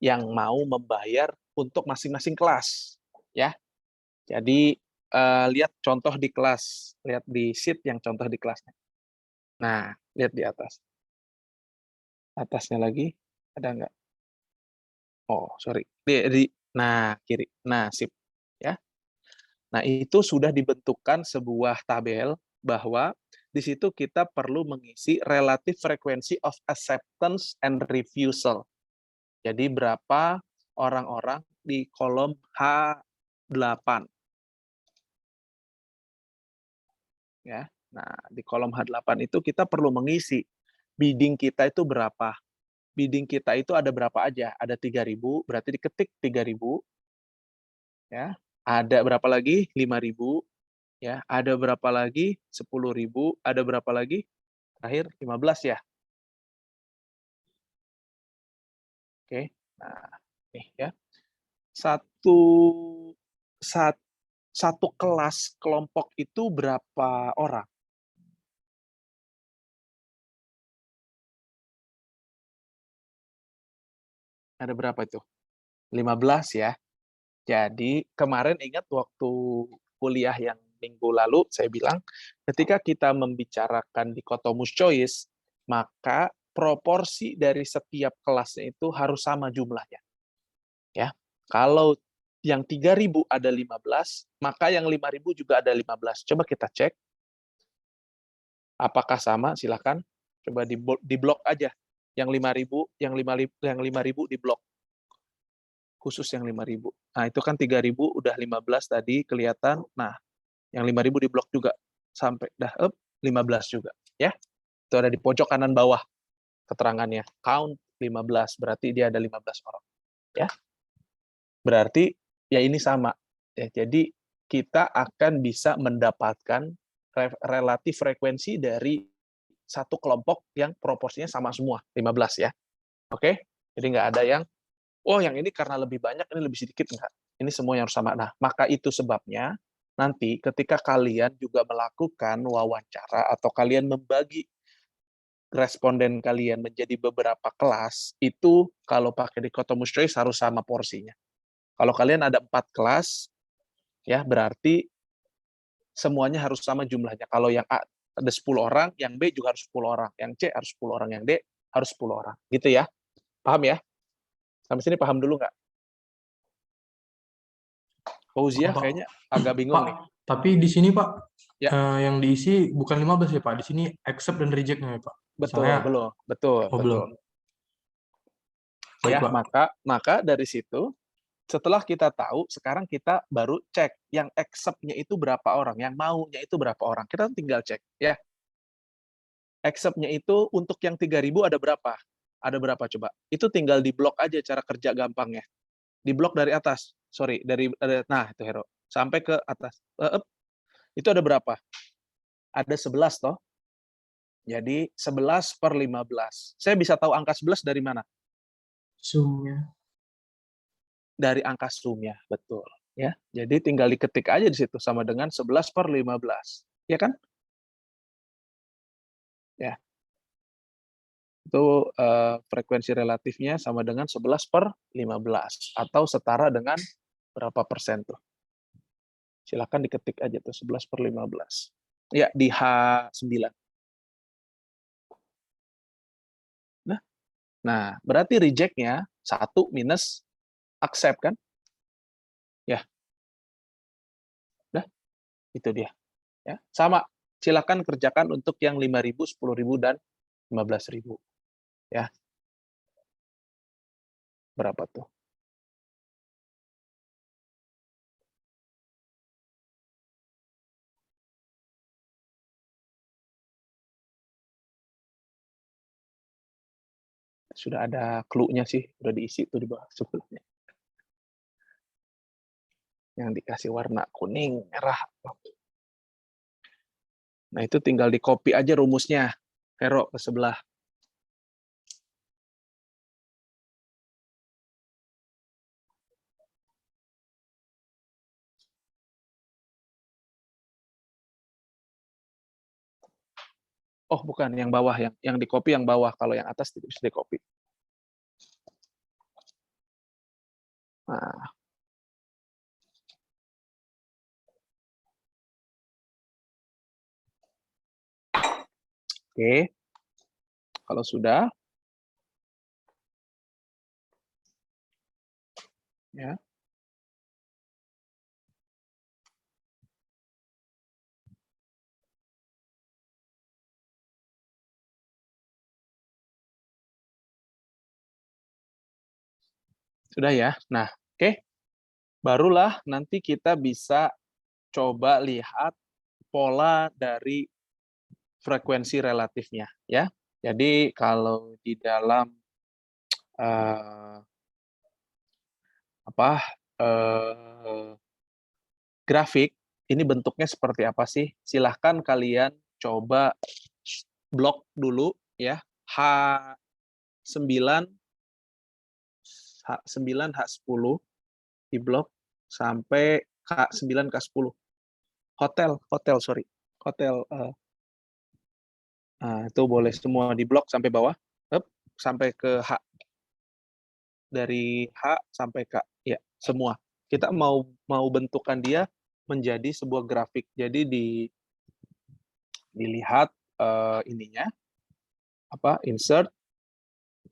Speaker 1: yang mau membayar untuk masing-masing kelas, ya. Jadi lihat contoh di kelas, lihat di sheet yang contoh di kelasnya. Nah, lihat di atas. Atasnya lagi ada nggak? Oh, sorry. Nah, kiri. Nah, sip, ya. Nah, itu sudah dibentukkan sebuah tabel bahwa di situ kita perlu mengisi relative frequency of acceptance and refusal. Jadi berapa orang-orang di kolom H8. Ya. Nah, di kolom H8 itu kita perlu mengisi bidding kita itu berapa. Bidding kita itu ada berapa aja? Ada 3.000, berarti diketik 3.000. Ya. Ada berapa lagi? 5.000. Ya, ada berapa lagi? 10.000, ada berapa lagi? Terakhir 15 ya. Oke. Nah, nih ya. Satu sat- satu kelas kelompok itu berapa orang? Ada berapa itu? 15 ya. Jadi kemarin ingat waktu kuliah yang minggu lalu saya bilang ketika kita membicarakan dikotomus choice, maka proporsi dari setiap kelasnya itu harus sama jumlahnya. Ya. Kalau yang 3.000 ada 15, maka yang 5.000 juga ada 15. Coba kita cek. Apakah sama? Silakan. Coba di blok aja. Yang 5.000, yang 5.000 di blok. Khusus yang 5.000. Nah, itu kan 3.000 udah 15 tadi kelihatan. Nah, yang 5.000 di blok juga sampai dah 15 juga, ya. Itu ada di pojok kanan bawah keterangannya. Count 15, berarti dia ada 15 orang, ya. Berarti ya ini sama. Ya, jadi kita akan bisa mendapatkan relatif frekuensi dari satu kelompok yang proporsinya sama semua, 15 ya. Oke? Jadi nggak ada yang oh yang ini karena lebih banyak, ini lebih sedikit, enggak. Ini semua yang harus sama. Nah, maka itu sebabnya nanti ketika kalian juga melakukan wawancara atau kalian membagi responden kalian menjadi beberapa kelas, itu kalau pakai dichotomous choice harus sama porsinya. Kalau kalian ada 4 kelas, ya berarti semuanya harus sama jumlahnya. Kalau yang A ada 10 orang, yang B juga harus 10 orang, yang C harus 10 orang, yang D harus 10 orang. Gitu ya. Paham ya? Sampai sini paham dulu nggak? Fauziah
Speaker 2: Pak.
Speaker 1: kayaknya agak bingung
Speaker 2: Pak,
Speaker 1: nih.
Speaker 2: tapi di sini Pak,
Speaker 1: Ya,
Speaker 2: yang diisi bukan 15 ya Pak. Di sini accept dan reject-nya ya Pak.
Speaker 1: betul,
Speaker 2: Misalnya,
Speaker 1: belum, betul,
Speaker 2: oh belum.
Speaker 1: betul.
Speaker 2: Baik
Speaker 1: Ya,
Speaker 2: Pak.
Speaker 1: maka dari situ setelah kita tahu, sekarang kita baru cek yang accept-nya itu berapa orang, yang maunya itu berapa orang. Kita tinggal cek, ya. Accept-nya itu untuk yang 3.000 ada berapa? Ada berapa coba? Itu tinggal di blok aja cara kerja gampangnya. Di blok dari atas. Sorry, nah itu Hero. Sampai ke atas. Itu ada berapa? Ada 11 toh. Jadi 11 per 15. Saya bisa tahu angka 11 dari mana?
Speaker 2: Zoom-nya.
Speaker 1: Dari angka sumnya, betul. Ya, jadi tinggal diketik aja di situ sama dengan 11 per 15. Ya kan? Ya. Itu frekuensi relatifnya sama dengan 11 per 15 atau setara dengan berapa persen tuh? Silakan diketik aja tuh 11 per 15. Ya, di H9. Nah, berarti reject-nya 1 minus accept kan? Ya, udah, itu dia. Ya, sama. Silakan kerjakan untuk yang 5.000, 10.000 dan 15.000. Ya. Berapa tuh? Sudah ada clue-nya sih, udah diisi tuh di bawah sebelumnya. Yang dikasih warna kuning, merah. Nah, itu tinggal di-copy aja rumusnya. Vero ke sebelah. Oh, bukan, yang bawah. Yang di-copy yang bawah. Kalau yang atas tidak bisa di-copy. Nah. Oke. Kalau sudah, ya. Sudah ya. Nah, oke. Barulah nanti kita bisa coba lihat pola dari frekuensi relatifnya, ya. Jadi kalau di dalam apa grafik ini bentuknya seperti apa sih? Silahkan kalian coba blok dulu ya. H9 H9 H10 di blok sampai K9 K10. Hotel sorry. Hotel itu boleh semua di blok sampai bawah. Sampai ke H. Dari H sampai K. Ya, semua. kita mau bentukkan dia menjadi sebuah grafik. Jadi dilihat ininya insert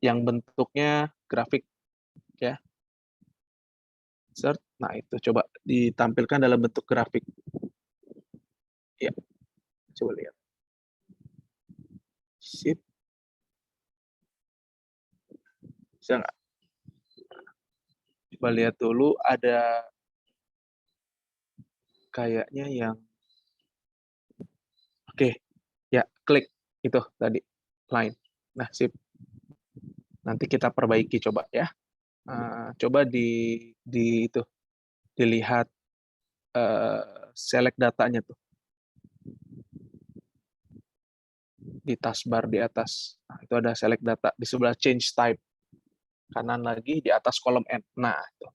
Speaker 1: yang bentuknya grafik ya. Insert. Nah, itu coba ditampilkan dalam bentuk grafik. Ya, coba lihat. Sip. Bisa nggak? Coba lihat dulu, ada kayaknya yang oke. Ya, klik itu tadi line. Nah, sip. Nanti kita perbaiki coba ya. Coba di itu dilihat select datanya tuh di taskbar di atas. Nah, itu ada select data di sebelah change type kanan lagi di atas kolom N. Nah, itu.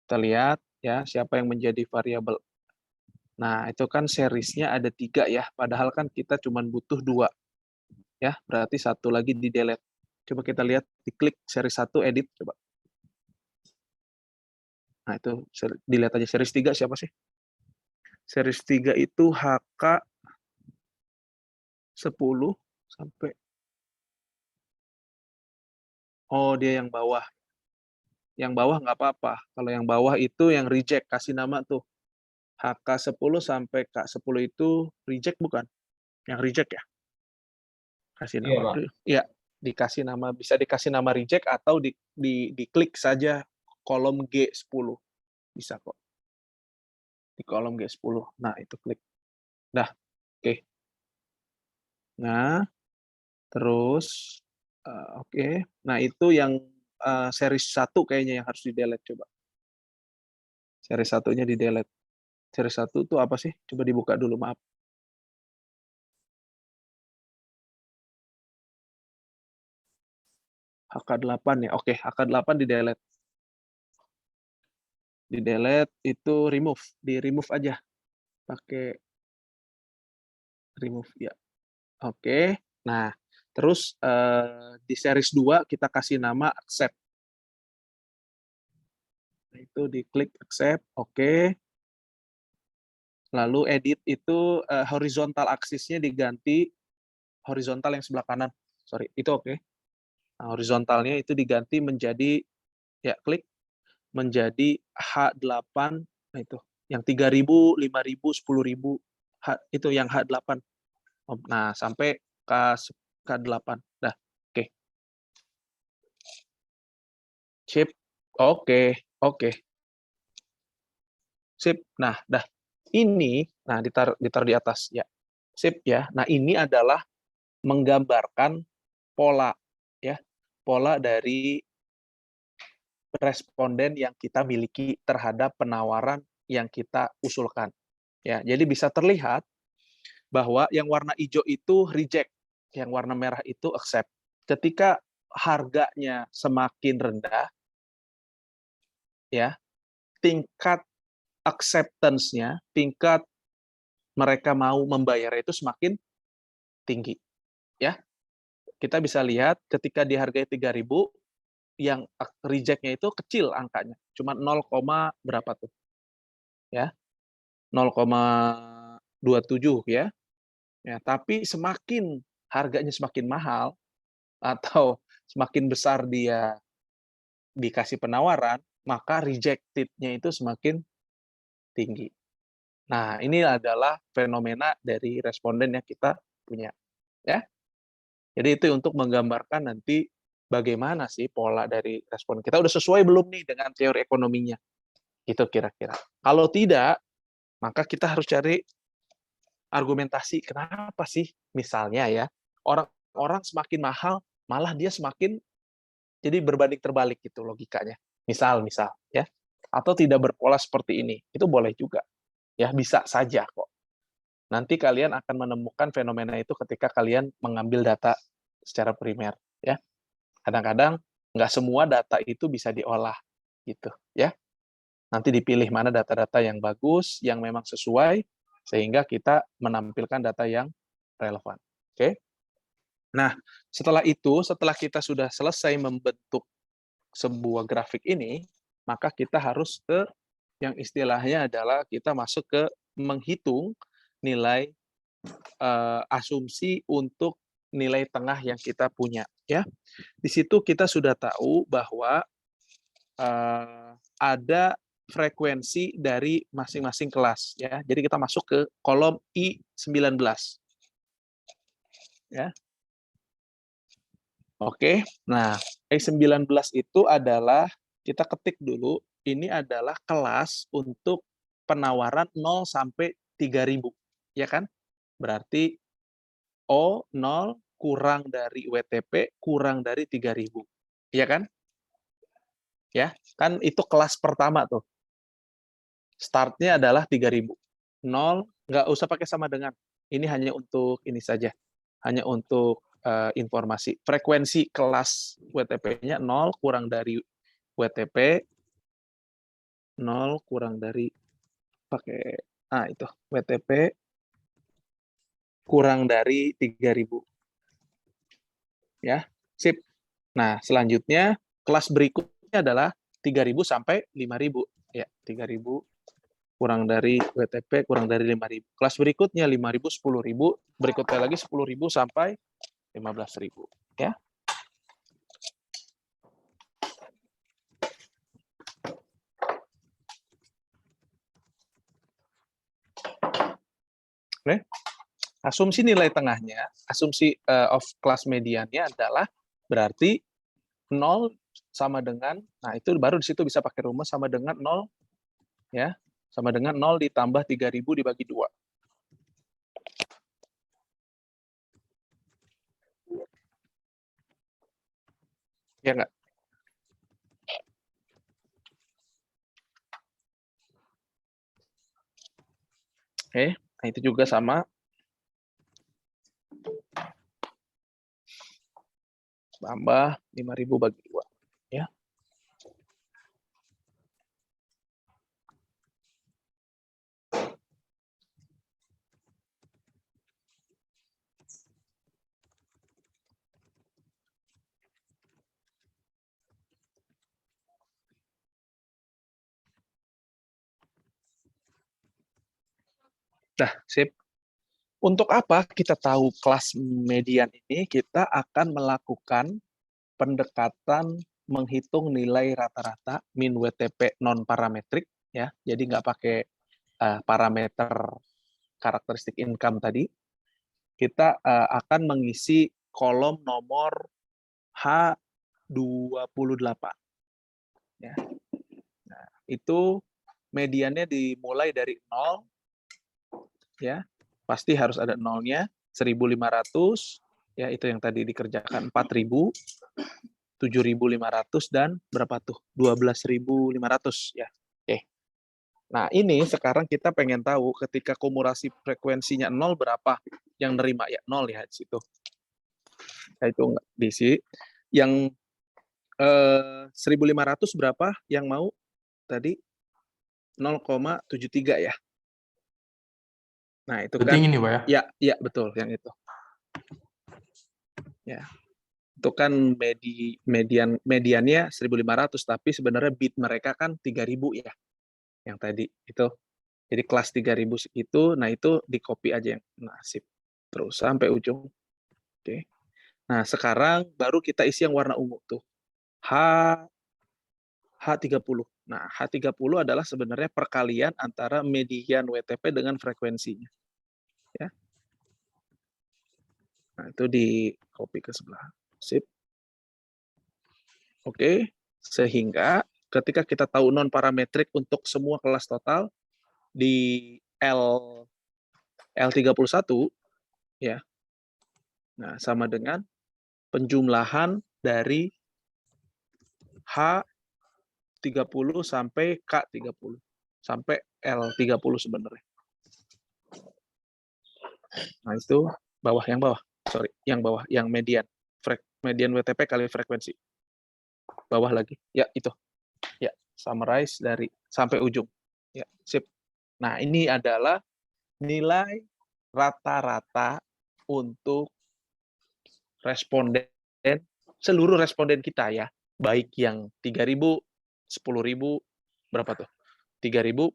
Speaker 1: Kita lihat ya siapa yang menjadi variabel. Nah, itu kan seriesnya ada 3 ya, padahal kan kita cuma butuh 2 ya, berarti 1 lagi di delete. Coba kita lihat, diklik seri 1 edit coba. Nah, itu dilihat aja series 3 siapa sih? Series 3 itu HK 10 sampai dia yang bawah. Yang bawah nggak apa-apa. Kalau yang bawah itu yang reject, kasih nama tuh. HK 10 sampai K10 itu reject bukan? Yang reject ya? Kasih
Speaker 3: Iya,
Speaker 1: nama.
Speaker 3: Pak.
Speaker 1: Ya, dikasih nama, bisa dikasih nama reject atau diklik saja kolom G10. Bisa kok. Di kolom G10. Nah, itu klik. Dah, oke. Nah, terus oke. Nah, itu yang series 1 kayaknya yang harus di-delete coba. Series 1-nya di-delete. Series 1 itu apa sih? Coba dibuka dulu, maaf. HK8 ya. Oke, HK8 di-delete. Di-delete itu remove, di-remove aja. Pakai remove ya. Oke. Nah, terus di series 2 kita kasih nama accept. Nah, itu diklik accept, oke. Lalu edit itu horizontal aksisnya diganti horizontal yang sebelah kanan. Sorry, itu oke. Nah, horizontalnya itu diganti menjadi ya klik menjadi H8. Nah, itu yang 3.000, 5.000, 10.000 itu yang H8. Nah, sampai K8. Dah, oke. Sip. Oke, oke. Sip. Nah, dah. Ini, nah ditaruh di atas ya. Sip ya. Nah, ini adalah menggambarkan pola ya. Pola dari responden yang kita miliki terhadap penawaran yang kita usulkan. Ya, jadi bisa terlihat bahwa yang warna hijau itu reject, yang warna merah itu accept. Ketika harganya semakin rendah, ya, tingkat acceptance-nya, tingkat mereka mau membayar itu semakin tinggi. Ya, kita bisa lihat ketika dihargai 3.000, yang reject-nya itu kecil angkanya, cuma 0, berapa tuh? Ya, 0,27 ya. Ya, tapi semakin harganya semakin mahal atau semakin besar dia dikasih penawaran, maka rejected-nya itu semakin tinggi. Nah, ini adalah fenomena dari responden yang kita punya, ya. Jadi itu untuk menggambarkan nanti bagaimana sih pola dari respon kita, udah sesuai belum nih dengan teori ekonominya, itu kira-kira. Kalau tidak, maka kita harus cari argumentasi kenapa sih misalnya ya, orang semakin mahal, malah dia semakin jadi berbanding terbalik gitu logikanya. Misal ya. Atau tidak berpola seperti ini. Itu boleh juga. Ya, bisa saja kok. Nanti kalian akan menemukan fenomena itu ketika kalian mengambil data secara primer ya. Kadang-kadang nggak semua data itu bisa diolah gitu ya. Nanti dipilih mana data-data yang bagus, yang memang sesuai sehingga kita menampilkan data yang relevan. Oke. Nah, setelah itu, setelah kita sudah selesai membentuk sebuah grafik ini, maka kita harus ke yang istilahnya adalah kita masuk ke menghitung nilai asumsi untuk nilai tengah yang kita punya, ya. Di situ kita sudah tahu bahwa ada frekuensi dari masing-masing kelas, ya. Jadi kita masuk ke kolom I19, ya. Oke. Nah, I19 itu adalah kita ketik dulu, ini adalah kelas untuk penawaran 0 sampai 3.000, ya kan? Berarti O 0 kurang dari WTP kurang dari 3.000, ya kan? Ya, kan itu kelas pertama tuh. Startnya adalah 3.000. 0, nggak usah pakai sama dengan. Ini hanya untuk ini saja. Hanya untuk informasi. Frekuensi kelas WTP-nya 0 kurang dari WTP, 0 kurang dari pakai itu WTP kurang dari 3.000. Ya, sip. Nah, selanjutnya kelas berikutnya adalah 3.000 sampai 5.000. Ya, 3.000 kurang dari WTP kurang dari 5.000. Kelas berikutnya 5.000, 10.000, berikutnya lagi 10.000 sampai 15.000, ya. Oke. Asumsi nilai tengahnya, asumsi of class mediannya adalah berarti 0 sama dengan, nah itu baru di situ bisa pakai rumus sama dengan 0, ya, sama dengan 0 ditambah 3.000 dibagi 2. Ya nggak? Oke, nah itu juga sama. Tambah 5.000 bagi 2, ya. Nah, sip. Untuk apa kita tahu kelas median ini? Kita akan melakukan pendekatan menghitung nilai rata-rata min WTP non parametrik, ya. Jadi nggak pakai parameter karakteristik income tadi. Kita akan mengisi kolom nomor H28. Ya. Nah, itu mediannya dimulai dari 0, ya. Pasti harus ada nolnya, 1.500, ya itu yang tadi dikerjakan 4.000, 7.500 dan berapa tuh? 12.500, ya. Oke. Nah, ini sekarang kita pengen tahu ketika kumulasi frekuensinya 0 berapa yang nerima, ya 0 ya di situ. Nah, itu enggak diisi. Yang 1.500 berapa yang mau tadi? 0,73 ya. Nah, itu
Speaker 2: Berarti
Speaker 1: kan
Speaker 2: ini Pak ya?
Speaker 1: ya, ya betul yang itu. Ya. Itu kan mediannya 1.500, tapi sebenarnya bid mereka kan 3.000 ya. Yang tadi itu. Jadi kelas 3.000 itu, nah itu di copy aja yang nasib. Terus sampai ujung. Oke. Nah, sekarang baru kita isi yang warna ungu tuh. H30. Nah, H30 adalah sebenarnya perkalian antara median WTP dengan frekuensinya. Ya. Nah, itu di copy ke sebelah. Sip. Oke, sehingga ketika kita tahu non parametrik untuk semua kelas total di L31, ya. Nah, sama dengan penjumlahan dari H30 sampai K30 sampai L30 sebenarnya. Nah, itu yang bawah, yang median. Median WTP kali frekuensi. Bawah lagi. Ya, itu. Ya, summarize dari sampai ujung. Ya, sip. Nah, ini adalah nilai rata-rata untuk responden, seluruh responden kita ya. Baik yang 3.000, 10.000, berapa tuh? 3.000,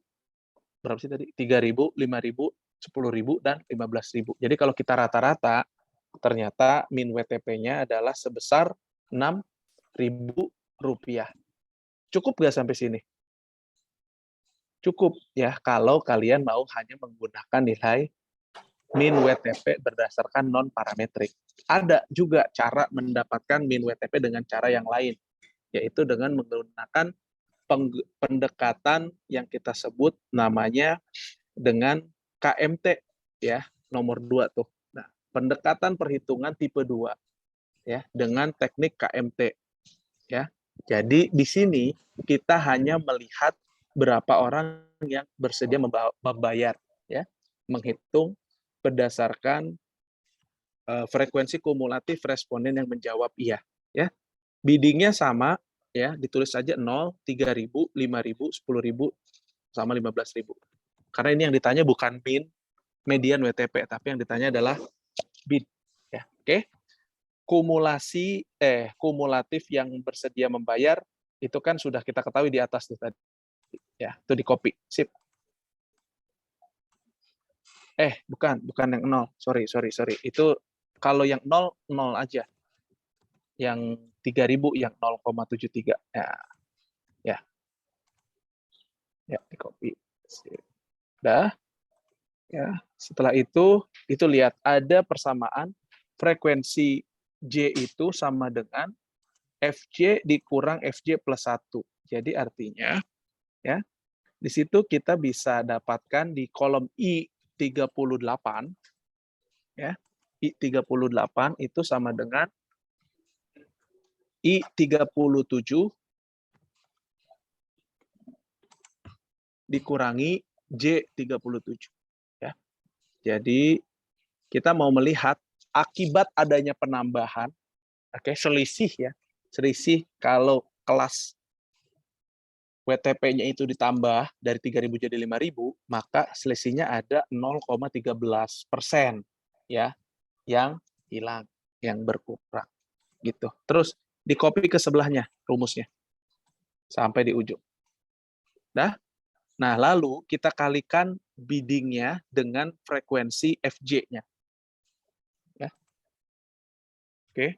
Speaker 1: berapa sih tadi? 3.000, 5.000, 10.000, dan 15.000. Jadi kalau kita rata-rata, ternyata min WTP-nya adalah sebesar Rp6.000. Cukup nggak sampai sini? Cukup ya, kalau kalian mau hanya menggunakan nilai min WTP berdasarkan non-parametrik. Ada juga cara mendapatkan min WTP dengan cara yang lain, yaitu dengan menggunakan pendekatan yang kita sebut namanya dengan KMT, ya, nomor 2 tuh. Nah, pendekatan perhitungan tipe 2 ya, dengan teknik KMT ya. Jadi di sini kita hanya melihat berapa orang yang bersedia membayar ya, menghitung berdasarkan frekuensi kumulatif responden yang menjawab iya ya. Biddingnya sama ya, ditulis saja 0, 3.000, 5.000, 10.000 sama 15.000. Karena ini yang ditanya bukan min, median WTP, tapi yang ditanya adalah bid ya. Oke. Kumulatif yang bersedia membayar itu kan sudah kita ketahui di atas tuh tadi. Ya, itu di copy. Sip. Bukan yang 0. Sorry. Itu kalau yang 0 aja. Yang 3.000 yang 0,73. Ya. Ya, di copy. Sip. Dah. Ya, setelah itu lihat ada persamaan frekuensi J itu sama dengan Fj dikurang Fj plus 1. Jadi artinya ya, di situ kita bisa dapatkan di kolom I38 ya. I38 itu sama dengan I37 dikurangi J37 ya. Jadi kita mau melihat akibat adanya penambahan, selisih ya. Selisih kalau kelas WTP-nya itu ditambah dari 3.000 jadi 5.000, maka selisihnya ada 0,13% ya, yang hilang, yang berkurang gitu. Terus di copy ke sebelahnya rumusnya sampai di ujung. Nah, lalu kita kalikan bidding-nya dengan frekuensi FJ-nya. Ya. Oke.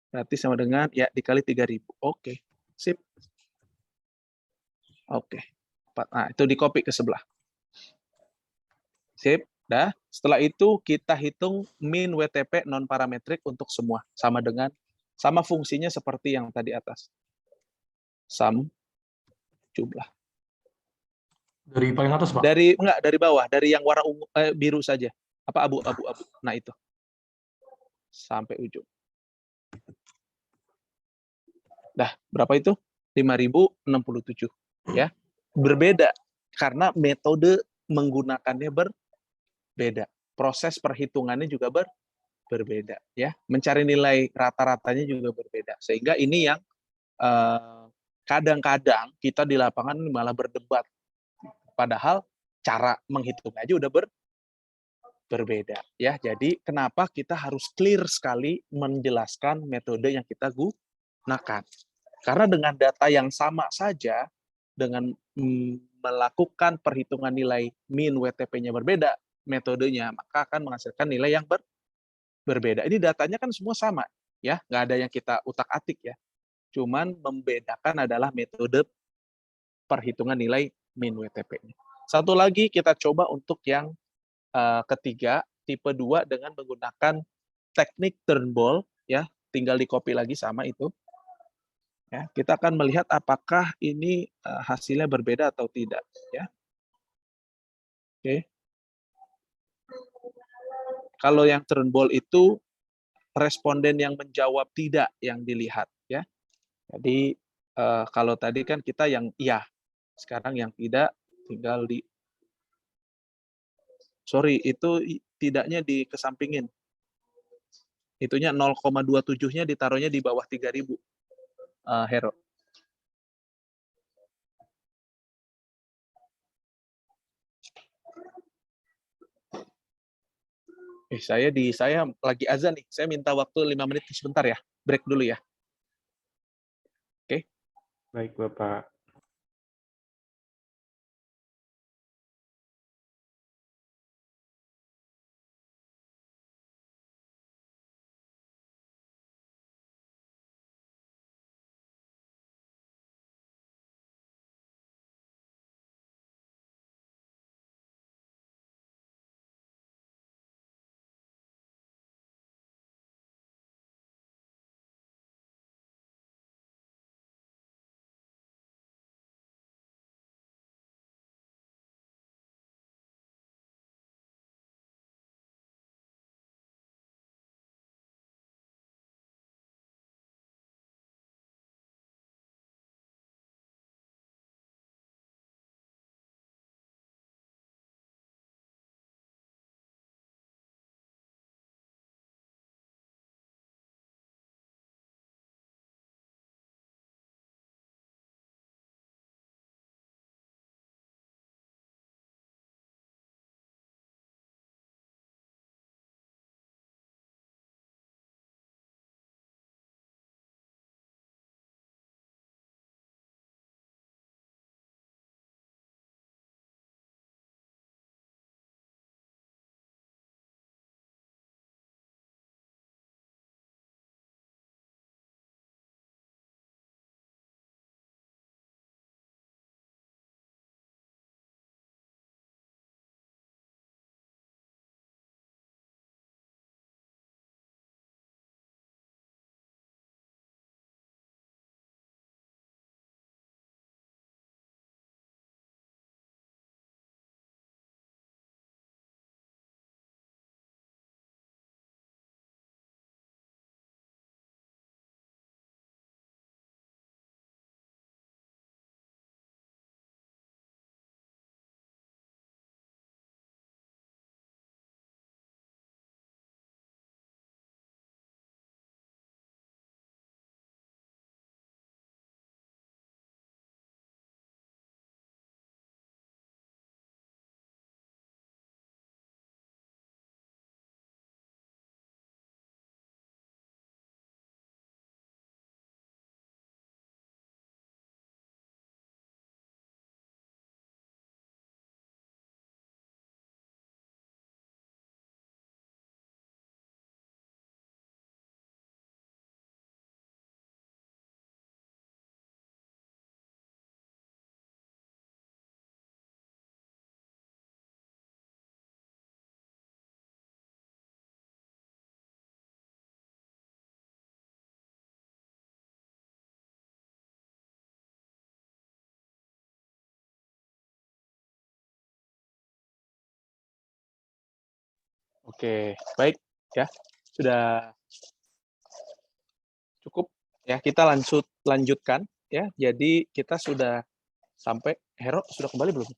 Speaker 1: Berarti sama dengan ya dikali 3.000. Oke. Sip. Oke. Nah, itu di copy ke sebelah. Sip. Dah. Setelah itu kita hitung min WTP non parametrik untuk semua sama fungsinya seperti yang tadi atas. Sum jumlah.
Speaker 2: Dari paling atas, Pak?
Speaker 1: Dari bawah, dari yang warna ungu, biru saja. Apa abu-abu. Nah, itu. Sampai ujung. Dah, berapa itu? 5.067 ya. Berbeda karena metode menggunakannya berbeda. Proses perhitungannya juga berbeda ya. Mencari nilai rata-ratanya juga berbeda. Sehingga ini yang kadang-kadang kita di lapangan malah berdebat. Padahal cara menghitungnya aja udah berbeda ya. Jadi kenapa kita harus clear sekali menjelaskan metode yang kita gunakan. Karena dengan data yang sama saja, dengan melakukan perhitungan nilai min WTP-nya berbeda, metodenya, maka akan menghasilkan nilai yang berbeda. Ini datanya kan semua sama, ya, nggak ada yang kita utak-atik ya. Cuman membedakan adalah metode perhitungan nilai min WTP-nya. Satu lagi kita coba untuk yang ketiga, tipe 2 dengan menggunakan teknik Turnbull, ya, tinggal di copy lagi sama itu. Ya, kita akan melihat apakah ini hasilnya berbeda atau tidak. Ya. Oke. Kalau yang Turnbull itu responden yang menjawab tidak yang dilihat. Ya. Jadi kalau tadi kan kita yang iya, sekarang yang tidak tinggal di. Sorry, itu tidaknya dikesampingin. Itunya 0,27-nya ditaruhnya di bawah 3.000. Hero. Saya lagi azan nih. Saya minta waktu 5 menit sebentar ya. Break dulu ya.
Speaker 2: Baik, Bapak.
Speaker 1: Oke, baik ya. Sudah cukup ya. Kita lanjutkan ya. Jadi kita sudah sampai Hero sudah kembali belum?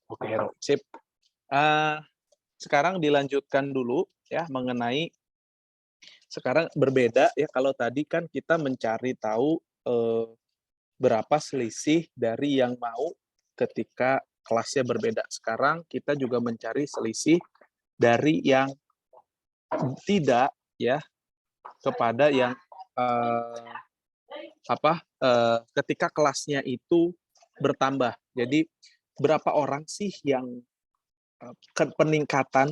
Speaker 1: Oke, Hero. Sip. Eh, sekarang dilanjutkan dulu ya mengenai sekarang berbeda ya kalau tadi kan kita mencari tahu berapa selisih dari yang mau ketika kelasnya berbeda. Sekarang kita juga mencari selisih dari yang tidak ya kepada yang eh, ketika kelasnya itu bertambah. Jadi berapa orang sih yang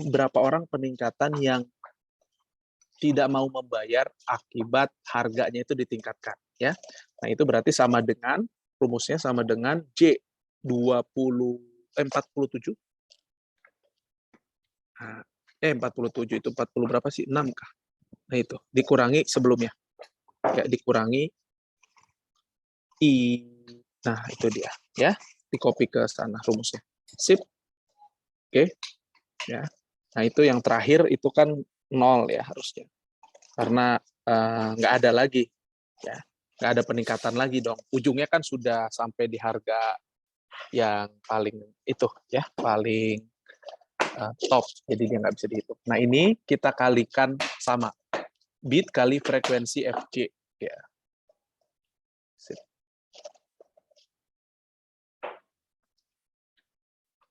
Speaker 1: berapa orang peningkatan yang tidak mau membayar akibat harganya itu ditingkatkan ya. Nah, itu berarti sama dengan rumusnya sama dengan J 47 nah, 47 itu 40 berapa sih? 6 kah? Nah, itu dikurangi sebelumnya. Ya, dikurangi I. Nah, itu dia ya. Di copy ke sana rumusnya. Sip. Oke. Ya. Nah, itu yang terakhir itu kan 0 ya harusnya. Karena nggak ada lagi ya. Nggak ada peningkatan lagi dong. Ujungnya kan sudah sampai di harga yang paling itu ya, paling top. Jadi dia nggak bisa dihitung. Nah, ini kita kalikan sama bit kali frekuensi Fc ya. Sip.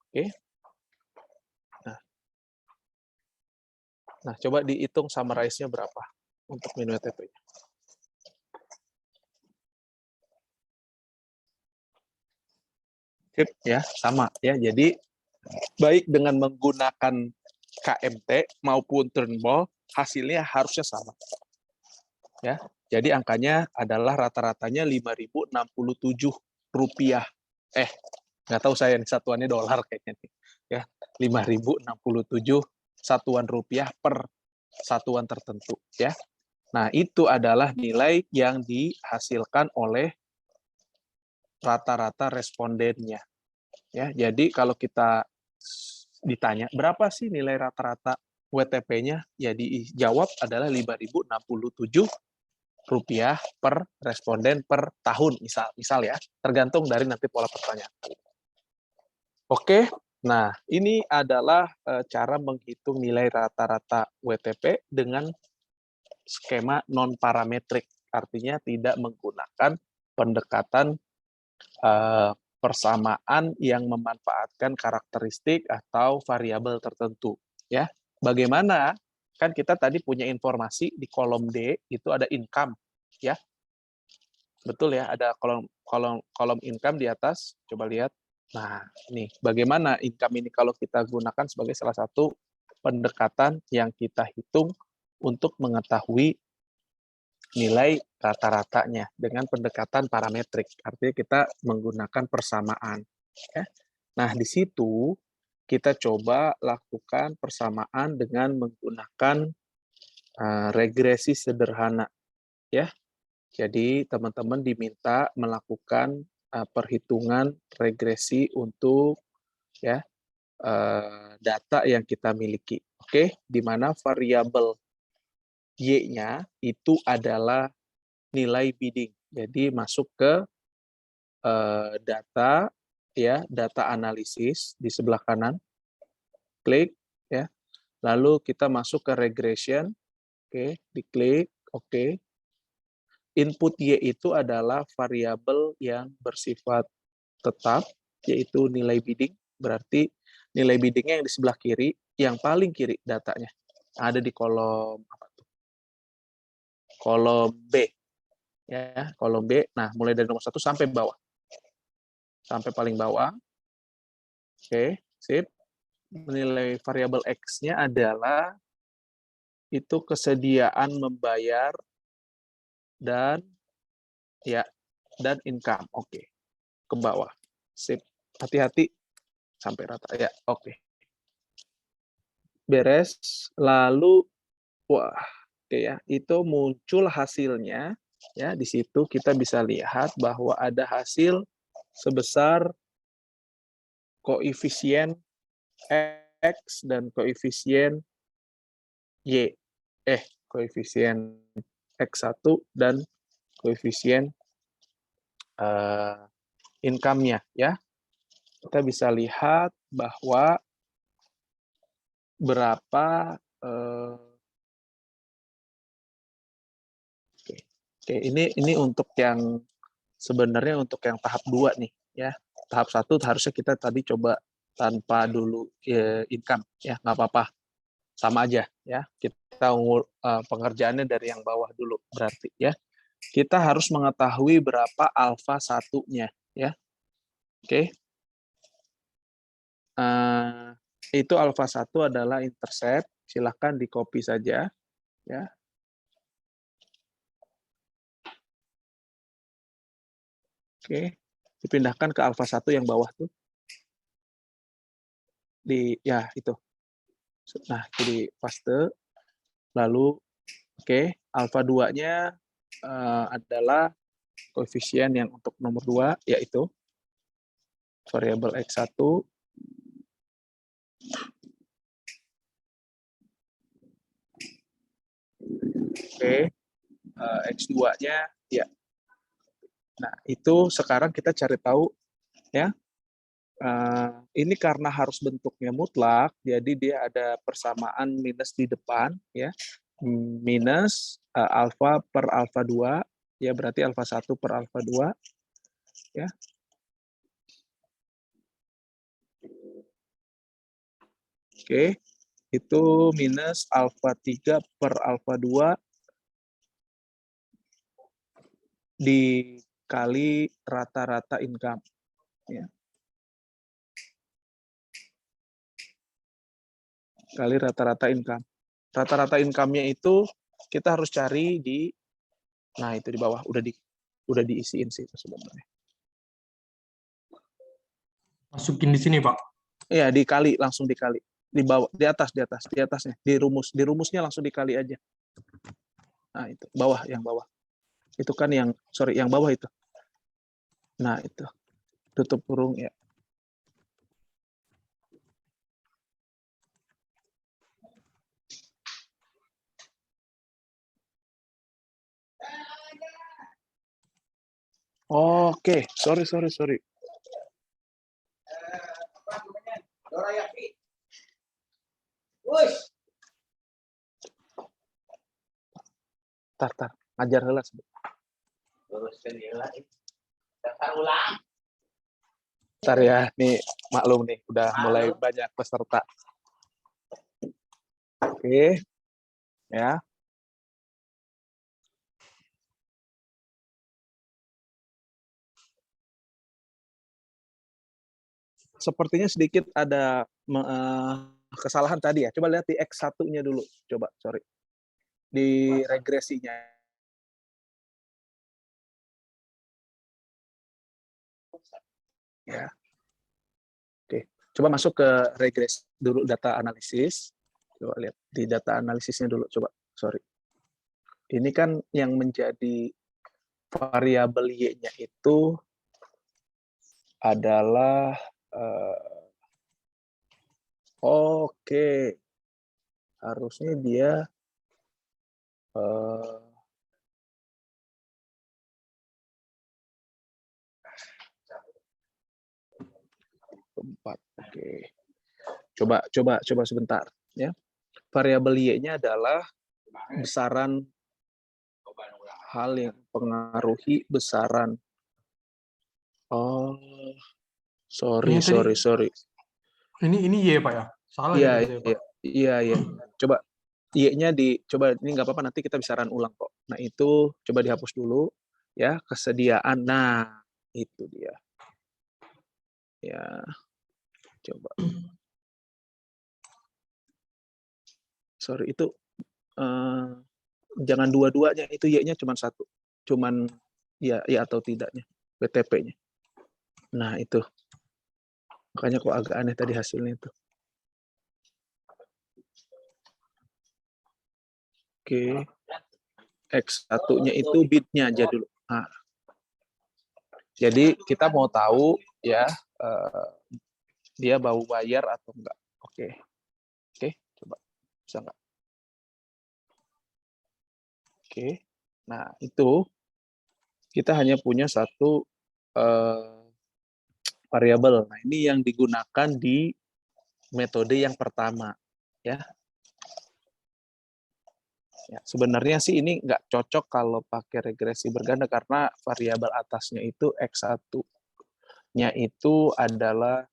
Speaker 1: Oke. Nah, coba dihitung summarize-nya berapa untuk min WTP. Sip, ya, sama ya. Jadi baik dengan menggunakan KMT maupun Turnbull, hasilnya harusnya sama. Ya. Jadi angkanya adalah rata-ratanya Rp5.067. Nggak tahu saya nih, satuannya dolar kayaknya nih. Ya, 5.067 satuan rupiah per satuan tertentu ya. Nah, itu adalah nilai yang dihasilkan oleh rata-rata respondennya. Ya, jadi kalau kita ditanya berapa sih nilai rata-rata WTP-nya, ya dijawab adalah Rp5.067 per responden per tahun, misal ya, tergantung dari nanti pola pertanyaan. Oke, nah ini adalah cara menghitung nilai rata-rata WTP dengan skema non-parametrik, artinya tidak menggunakan pendekatan persamaan yang memanfaatkan karakteristik atau variabel tertentu. Ya, bagaimana? Kan kita tadi punya informasi di kolom D itu ada income, ya. Betul ya, ada kolom income di atas. Coba lihat. Nah, nih bagaimana income ini kalau kita gunakan sebagai salah satu pendekatan yang kita hitung untuk mengetahui nilai rata-ratanya dengan pendekatan parametrik. Artinya kita menggunakan persamaan. Ya. Nah, di situ kita coba lakukan persamaan dengan menggunakan regresi sederhana. Ya. Jadi teman-teman diminta melakukan perhitungan regresi untuk ya data yang kita miliki. Oke, di mana variabel Y-nya itu adalah nilai bidding. Jadi masuk ke data ya, data analisis di sebelah kanan. Klik ya. Lalu kita masuk ke regression. Oke, diklik, oke. Input Y itu adalah variabel yang bersifat tetap, yaitu nilai bidding. Berarti nilai biddingnya yang di sebelah kiri, yang paling kiri datanya. Ada di kolom apa tuh? Kolom B. Ya, kolom B. Nah, mulai dari nomor 1 sampai bawah. Sampai paling bawah. Oke, sip. Nilai variabel X-nya adalah itu kesediaan membayar dan ya dan income. Oke. Ke bawah. Sip. Hati-hati sampai rata ya. Oke. Beres. Lalu wah, oke ya, itu muncul hasilnya ya. Di situ kita bisa lihat bahwa ada hasil sebesar koefisien X dan koefisien Y. Koefisien X1 dan koefisien income-nya ya. Kita bisa lihat bahwa berapa ini untuk yang sebenarnya untuk yang tahap 2 nih ya. Tahap 1 harusnya kita tadi coba tanpa dulu income ya, nggak apa-apa. Sama aja ya. Kita pengerjaannya dari yang bawah dulu berarti ya. Kita harus mengetahui berapa alfa satunya ya. Oke. Itu alfa 1 adalah intercept, silahkan di copy saja ya. Oke, dipindahkan ke alfa 1 yang bawah tuh. Ya itu. Nah, jadi paste. Lalu oke, alfa 2-nya adalah koefisien yang untuk nomor 2 yaitu variabel X1. Oke, X2-nya ya. Nah, itu sekarang kita cari tahu ya. Ini karena harus bentuknya mutlak, jadi dia ada persamaan minus di depan ya. Minus alfa per alfa 2 ya, berarti alfa 1 per alfa 2 ya. Oke, itu minus alfa 3 per alfa 2 dikali rata-rata income. Ya. kali rata-rata income. Rata-rata income-nya itu kita harus cari di, nah itu di bawah, udah diisiin sih itu sebenarnya.
Speaker 2: Masukin di sini, Pak.
Speaker 1: Iya, dikali, langsung dikali. Di bawah, di atasnya, di rumusnya langsung dikali aja. Nah, itu, yang bawah. Itu kan yang bawah itu. Nah, itu. Tutup kurung ya. Oke, sorry. Tar, ngajar heula. Bentar ya, nih maklum nih, udah mulai banyak peserta. Oke, ya. Sepertinya sedikit ada kesalahan tadi ya. Coba lihat di X1-nya dulu. Coba, sorry. Di regresinya. Ya. Oke, coba masuk ke regresi dulu, data analisis. Coba lihat di data analisisnya dulu, coba. Sorry. Ini kan yang menjadi variabel Y-nya itu adalah oke. Harusnya dia keempat. Oke. Coba sebentar ya. Variabel Y-nya adalah besaran hal yang mempengaruhi besaran. Oh,
Speaker 2: Ini tadi,
Speaker 1: sorry.
Speaker 2: ini Y, Pak ya? Salah ya
Speaker 1: Iya,
Speaker 2: tadi saya, Pak.
Speaker 1: iya. Coba Y-nya coba ini nggak apa-apa, nanti kita bisa run ulang kok. Nah, itu coba dihapus dulu ya, kesediaan. Nah, itu dia. Ya, coba. Sorry, itu jangan dua-duanya, itu Y-nya cuma satu. Cuman ya atau tidaknya, BTP-nya. Nah, itu. Makanya kok agak aneh tadi hasilnya itu. Oke. X1-nya itu bit-nya aja dulu. Nah, jadi kita mau tahu ya dia mau bayar atau enggak. Oke, coba bisa enggak? Oke. Nah, itu kita hanya punya satu variabel. Nah, ini yang digunakan di metode yang pertama, ya. Ya, sebenarnya sih ini nggak cocok kalau pakai regresi berganda karena variabel atasnya itu X1-nya itu adalah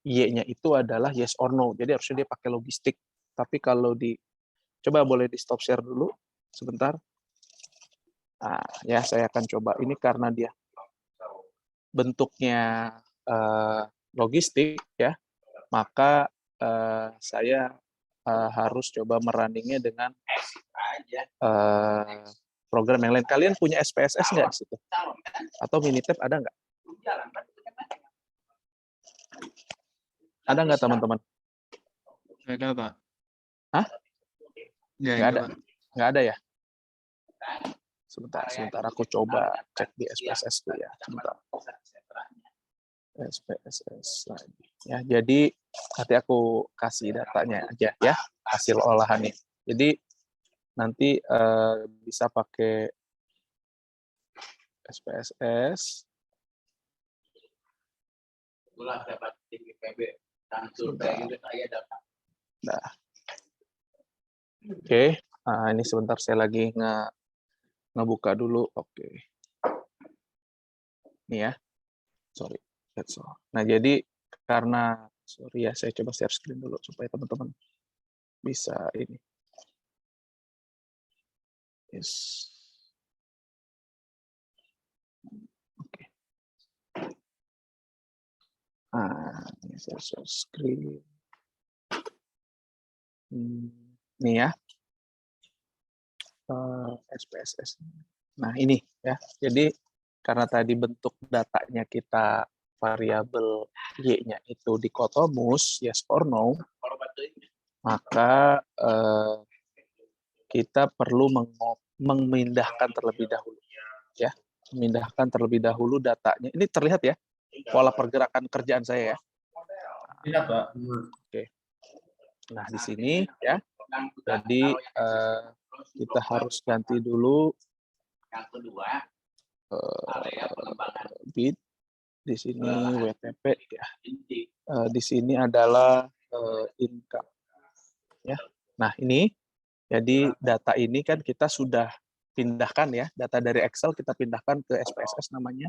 Speaker 1: Y-nya itu adalah yes or no. Jadi harusnya dia pakai logistik. Tapi kalau coba boleh di stop share dulu sebentar. Nah, ya saya akan coba ini karena dia bentuknya logistik ya, maka saya harus coba merunningnya dengan program yang lain. Kalian punya SPSS nggak di situ? Atau Minitab ada nggak? Ada nggak teman-teman?
Speaker 3: Nggak ada, Pak.
Speaker 1: Hah? Nggak ada?
Speaker 3: Pak.
Speaker 1: Nggak ada ya? Sebentar aku coba cek di SPSS dulu ya. Sebentar. SPSS lagi. Ya, jadi nanti aku kasih datanya aja ya, hasil olahannya. Jadi nanti bisa pakai SPSS. Itulah dapat PB langsung kayak gitu saya dapat. Nah. Oke, nah, ini sebentar saya lagi ngebuka dulu. Oke. Ini ya. Sorry. That's all. Nah, jadi karena sorry ya, saya coba share screen dulu supaya teman-teman bisa ini. Yes. Oke. Ini saya share screen. Nih ya, SPSS. Nah ini ya, jadi karena tadi bentuk datanya kita variabel y-nya itu dikotomus, yes or no, maka kita perlu memindahkan terlebih dahulu, ya, memindahkan terlebih dahulu datanya. Ini terlihat ya, pola pergerakan kerjaan saya ya.
Speaker 4: Tidak, Pak.
Speaker 1: Oke. Nah di sini ya, jadi kita harus ganti dulu bit, di sini WTP ya, di sini adalah income ya. Nah ini jadi data ini kan kita sudah pindahkan ya, data dari Excel kita pindahkan ke SPSS namanya.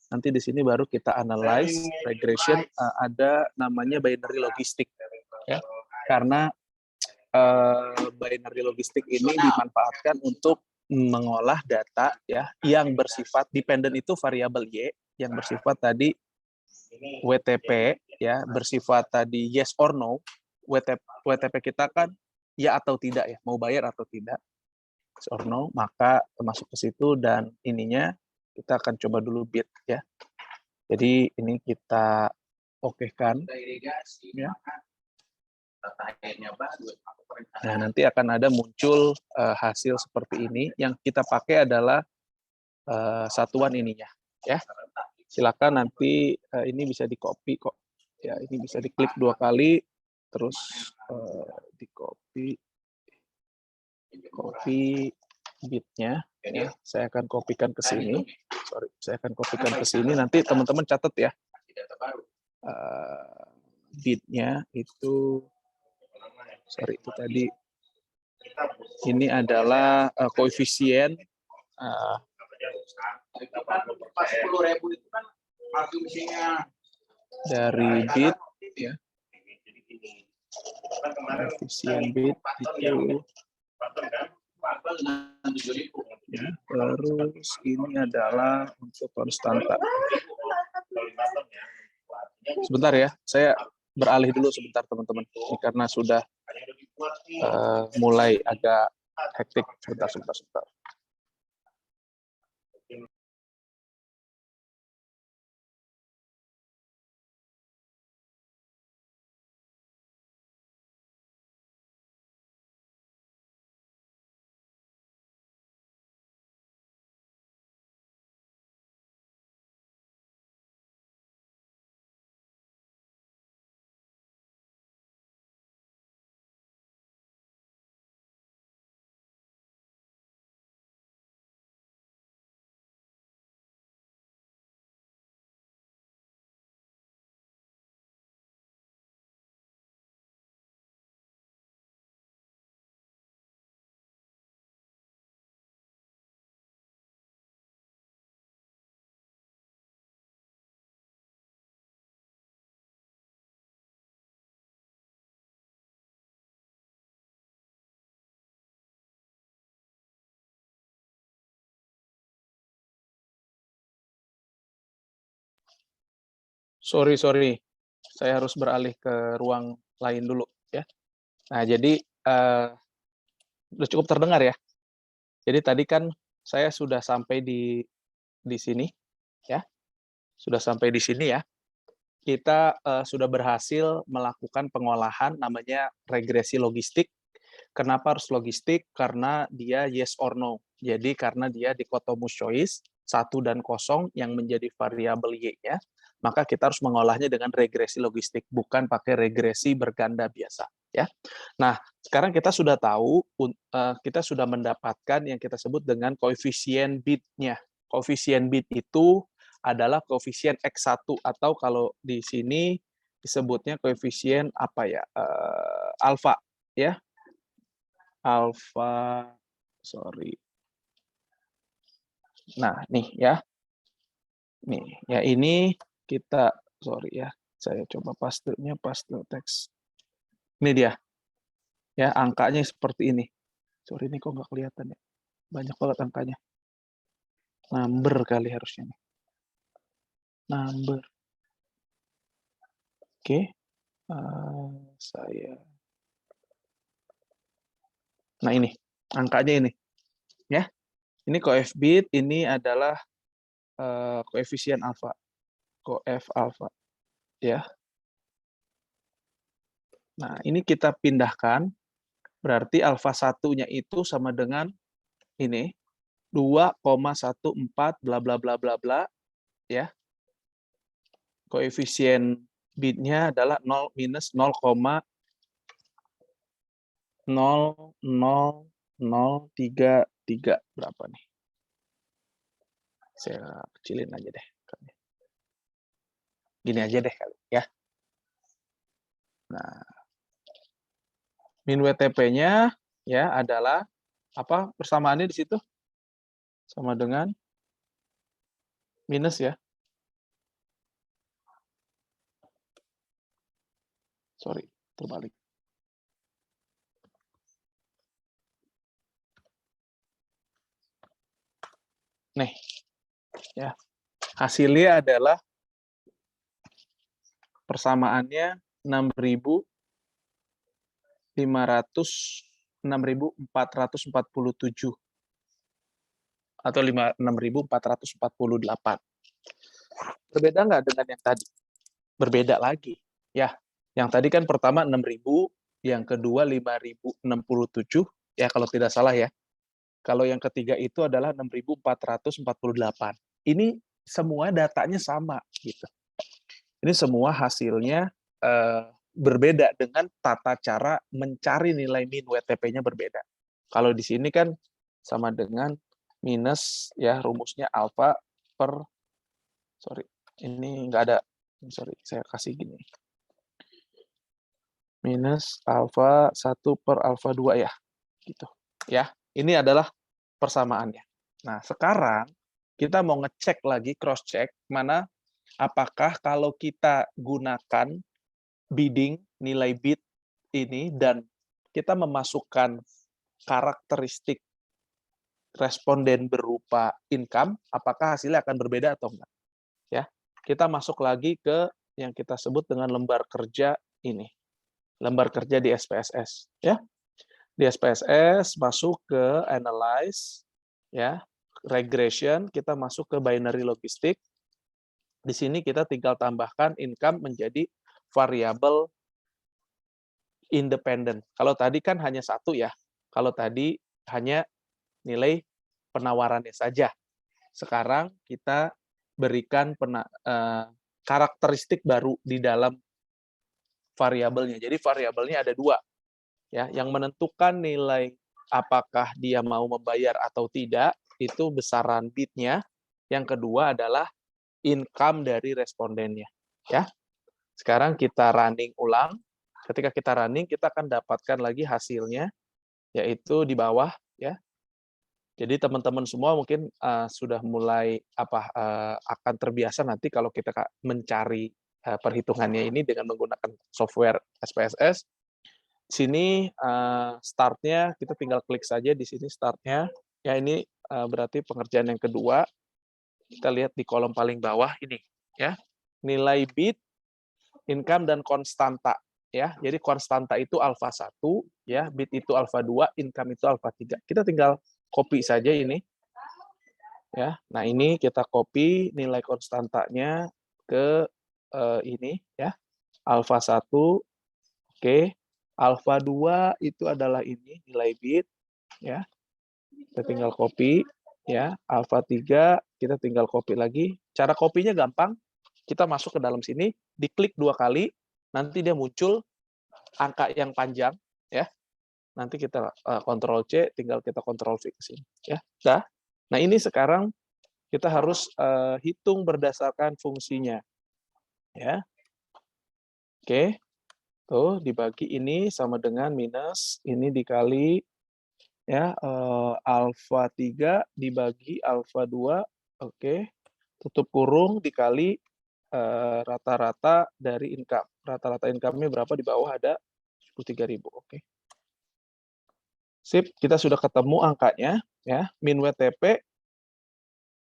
Speaker 1: Nanti di sini baru kita analyze regression, ada namanya binary logistik ya, karena binary logistik ini dimanfaatkan untuk mengolah data ya yang bersifat dependent, itu variabel y yang bersifat tadi WTP ya, bersifat tadi yes or no. WTP kita kan ya atau tidak ya, mau bayar atau tidak, yes or no, maka masuk ke situ dan ininya kita akan coba dulu bid ya. Jadi ini kita okekan ya. Nah, nanti akan ada muncul hasil seperti ini. Yang kita pakai adalah satuan ininya, ya. Silakan nanti ini bisa di-copy kok. Ya, ini bisa diklik 2 kali, terus di-copy bitnya. Ya. Saya akan kopikan ke sini. Saya akan kopikan ke sini. Nanti teman-teman catat ya. Bitnya itu itu tadi, ini adalah koefisien dari bit ya, koefisien bit itu ya, terus ini adalah untuk konstanta. Sebentar ya, saya beralih dulu sebentar teman-teman, karena sudah mulai agak hektik. Sebentar. Sorry, saya harus beralih ke ruang lain dulu ya. Nah, jadi udah cukup terdengar ya. Jadi tadi kan saya sudah sampai di sini ya. Sudah sampai di sini ya. Kita sudah berhasil melakukan pengolahan namanya regresi logistik. Kenapa harus logistik? Karena dia yes or no. Jadi karena dia dikotomus choice 1 dan 0 yang menjadi variabel y-nya, maka kita harus mengolahnya dengan regresi logistik, bukan pakai regresi berganda biasa ya. Nah, sekarang kita sudah tahu, kita sudah mendapatkan yang kita sebut dengan koefisien bitnya. Koefisien bit itu adalah koefisien X1, atau kalau di sini disebutnya koefisien apa ya? Alfa ya. Alfa, Nah, nih ya. Nih, ya ini kita, ya. Saya coba paste teks. Ini dia. Ya, angkanya seperti ini. Ini kok nggak kelihatan ya. Banyak banget angkanya. Number kali harusnya nih. Number. Oke. Saya Nah ini, angkanya ini. Ya, ini coef bit, ini adalah koefisien alfa. Coef alfa. Ya. Nah, ini kita pindahkan, berarti alfa satunya itu sama dengan ini, 2,14 bla bla bla bla bla, ya. Koefisien bitnya adalah 0 minus 0,00033 berapa nih? Saya kecilin aja deh. Gini aja deh kali ya. Nah, min WTP-nya ya adalah apa persamaannya di situ? Sama dengan minus ya. Sorry, terbalik. Nih, ya. Hasilnya adalah persamaannya 6.447 atau 6.448. Berbeda nggak dengan yang tadi? Berbeda lagi. Ya, yang tadi kan pertama 6.000, yang kedua 5.067, ya kalau tidak salah ya. Kalau yang ketiga itu adalah 6.448. Ini semua datanya sama gitu. Ini semua hasilnya berbeda dengan tata cara mencari nilai min WTP-nya berbeda. Kalau di sini kan sama dengan minus ya rumusnya alfa per ini nggak ada, saya kasih gini. Minus alfa 1 per alfa 2 ya. Gitu. Ya, ini adalah persamaannya. Nah, sekarang kita mau ngecek lagi, cross check mana apakah kalau kita gunakan bidding nilai bid ini dan kita memasukkan karakteristik responden berupa income, apakah hasilnya akan berbeda atau enggak? Ya, kita masuk lagi ke yang kita sebut dengan lembar kerja ini, lembar kerja di SPSS. Ya, di SPSS masuk ke analyze, ya, regression, kita masuk ke binary logistik. Di sini kita tinggal tambahkan income menjadi variabel independen. Kalau tadi kan hanya satu ya. Kalau tadi hanya nilai penawarannya saja. Sekarang kita berikan karakteristik baru di dalam variabelnya. Jadi variabelnya ada dua. Ya, yang menentukan nilai apakah dia mau membayar atau tidak itu besaran bidnya. Yang kedua adalah income dari respondennya. Ya. Sekarang kita running ulang. Ketika kita running, kita akan dapatkan lagi hasilnya, yaitu di bawah. Ya. Jadi teman-teman semua mungkin sudah mulai akan terbiasa nanti kalau kita mencari perhitungannya ini dengan menggunakan software SPSS. Sini startnya kita tinggal klik saja di sini startnya. Ya ini berarti pengerjaan yang kedua. Kita lihat di kolom paling bawah ini ya. Nilai bid, income dan konstanta ya. Jadi konstanta itu alfa 1 ya, bid itu alfa 2, income itu alfa 3. Kita tinggal copy saja ini. Ya. Nah, ini kita copy nilai konstantanya ke ini ya. Alfa 1. Oke. Alfa 2 itu adalah ini nilai bit ya. Kita tinggal copy ya. Alfa 3 kita tinggal copy lagi. Cara copy-nya gampang. Kita masuk ke dalam sini, diklik 2 kali, nanti dia muncul angka yang panjang ya. Nanti kita Ctrl C, tinggal kita Ctrl V ke sini ya. Dah. Nah, ini sekarang kita harus hitung berdasarkan fungsinya ya. Oke. Tuh dibagi ini sama dengan minus ini dikali ya alfa 3 dibagi alfa 2. Oke. Tutup kurung dikali rata-rata dari income. Rata-rata income-nya berapa di bawah ada 73.000. Oke. Sip, kita sudah ketemu angkanya ya. Min WTP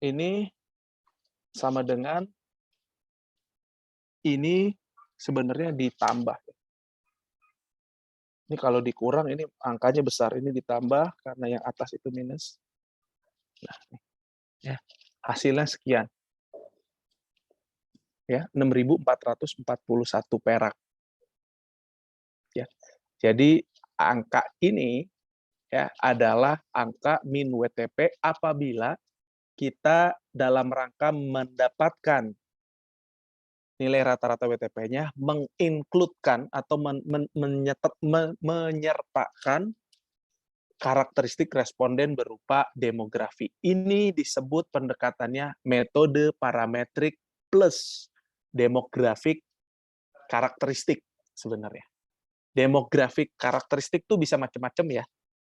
Speaker 1: ini sama dengan ini sebenarnya ditambah. Ini kalau dikurang, ini angkanya besar. Ini ditambah karena yang atas itu minus. Nah, ya, hasilnya sekian. Ya, 6.441 perak. Ya. Jadi angka ini ya adalah angka min WTP apabila kita dalam rangka mendapatkan nilai rata-rata WTP-nya mengincludekan atau menyertakan karakteristik responden berupa demografi. Ini disebut pendekatannya metode parametrik plus demografik karakteristik sebenarnya. Demografik karakteristik itu bisa macam-macam ya,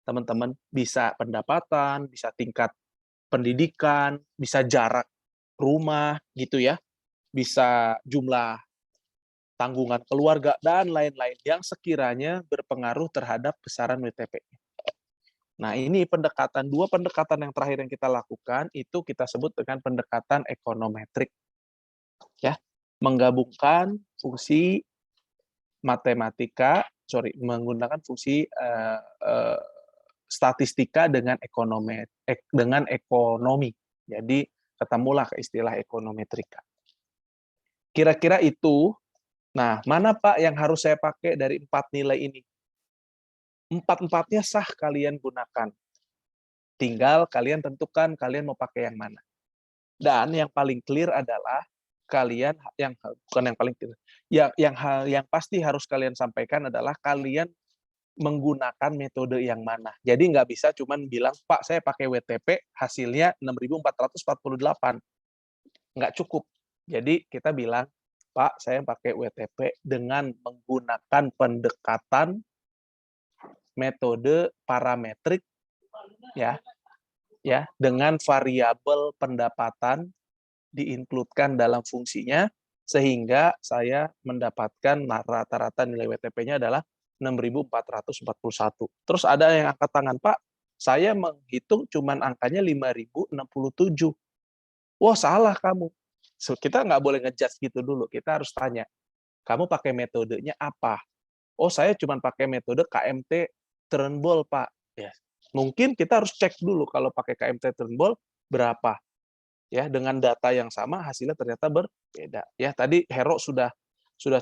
Speaker 1: teman-teman. Bisa pendapatan, bisa tingkat pendidikan, bisa jarak rumah gitu ya, bisa jumlah tanggungan keluarga, dan lain-lain yang sekiranya berpengaruh terhadap besaran WTP. Nah, ini dua pendekatan yang terakhir yang kita lakukan, itu kita sebut dengan pendekatan ekonometrik. Ya, menggabungkan fungsi menggunakan fungsi statistika dengan ekonomi. Jadi, ketemulah istilah ekonometrika. Kira-kira itu. Nah, mana Pak yang harus saya pakai dari 4 nilai ini? 4-4-nya sah kalian gunakan. Tinggal kalian tentukan kalian mau pakai yang mana. Dan yang paling clear adalah kalian yang pasti harus kalian sampaikan adalah kalian menggunakan metode yang mana. Jadi nggak bisa cuman bilang, Pak, saya pakai WTP, hasilnya 6.448. Nggak cukup. Jadi kita bilang, Pak, saya pakai WTP dengan menggunakan pendekatan metode parametrik ya dengan variabel pendapatan diinkludkan dalam fungsinya sehingga saya mendapatkan rata-rata nilai WTP-nya adalah 6.441. Terus ada yang angkat tangan, Pak, saya menghitung cuman angkanya 5.067. Wah, salah kamu. So, kita nggak boleh ngejudge gitu dulu. Kita harus tanya, kamu pakai metodenya apa? Oh, saya cuma pakai metode KMT Turnbull, Pak. Ya, mungkin kita harus cek dulu kalau pakai KMT Turnbull berapa. Ya, dengan data yang sama hasilnya ternyata berbeda. Ya, tadi Hero sudah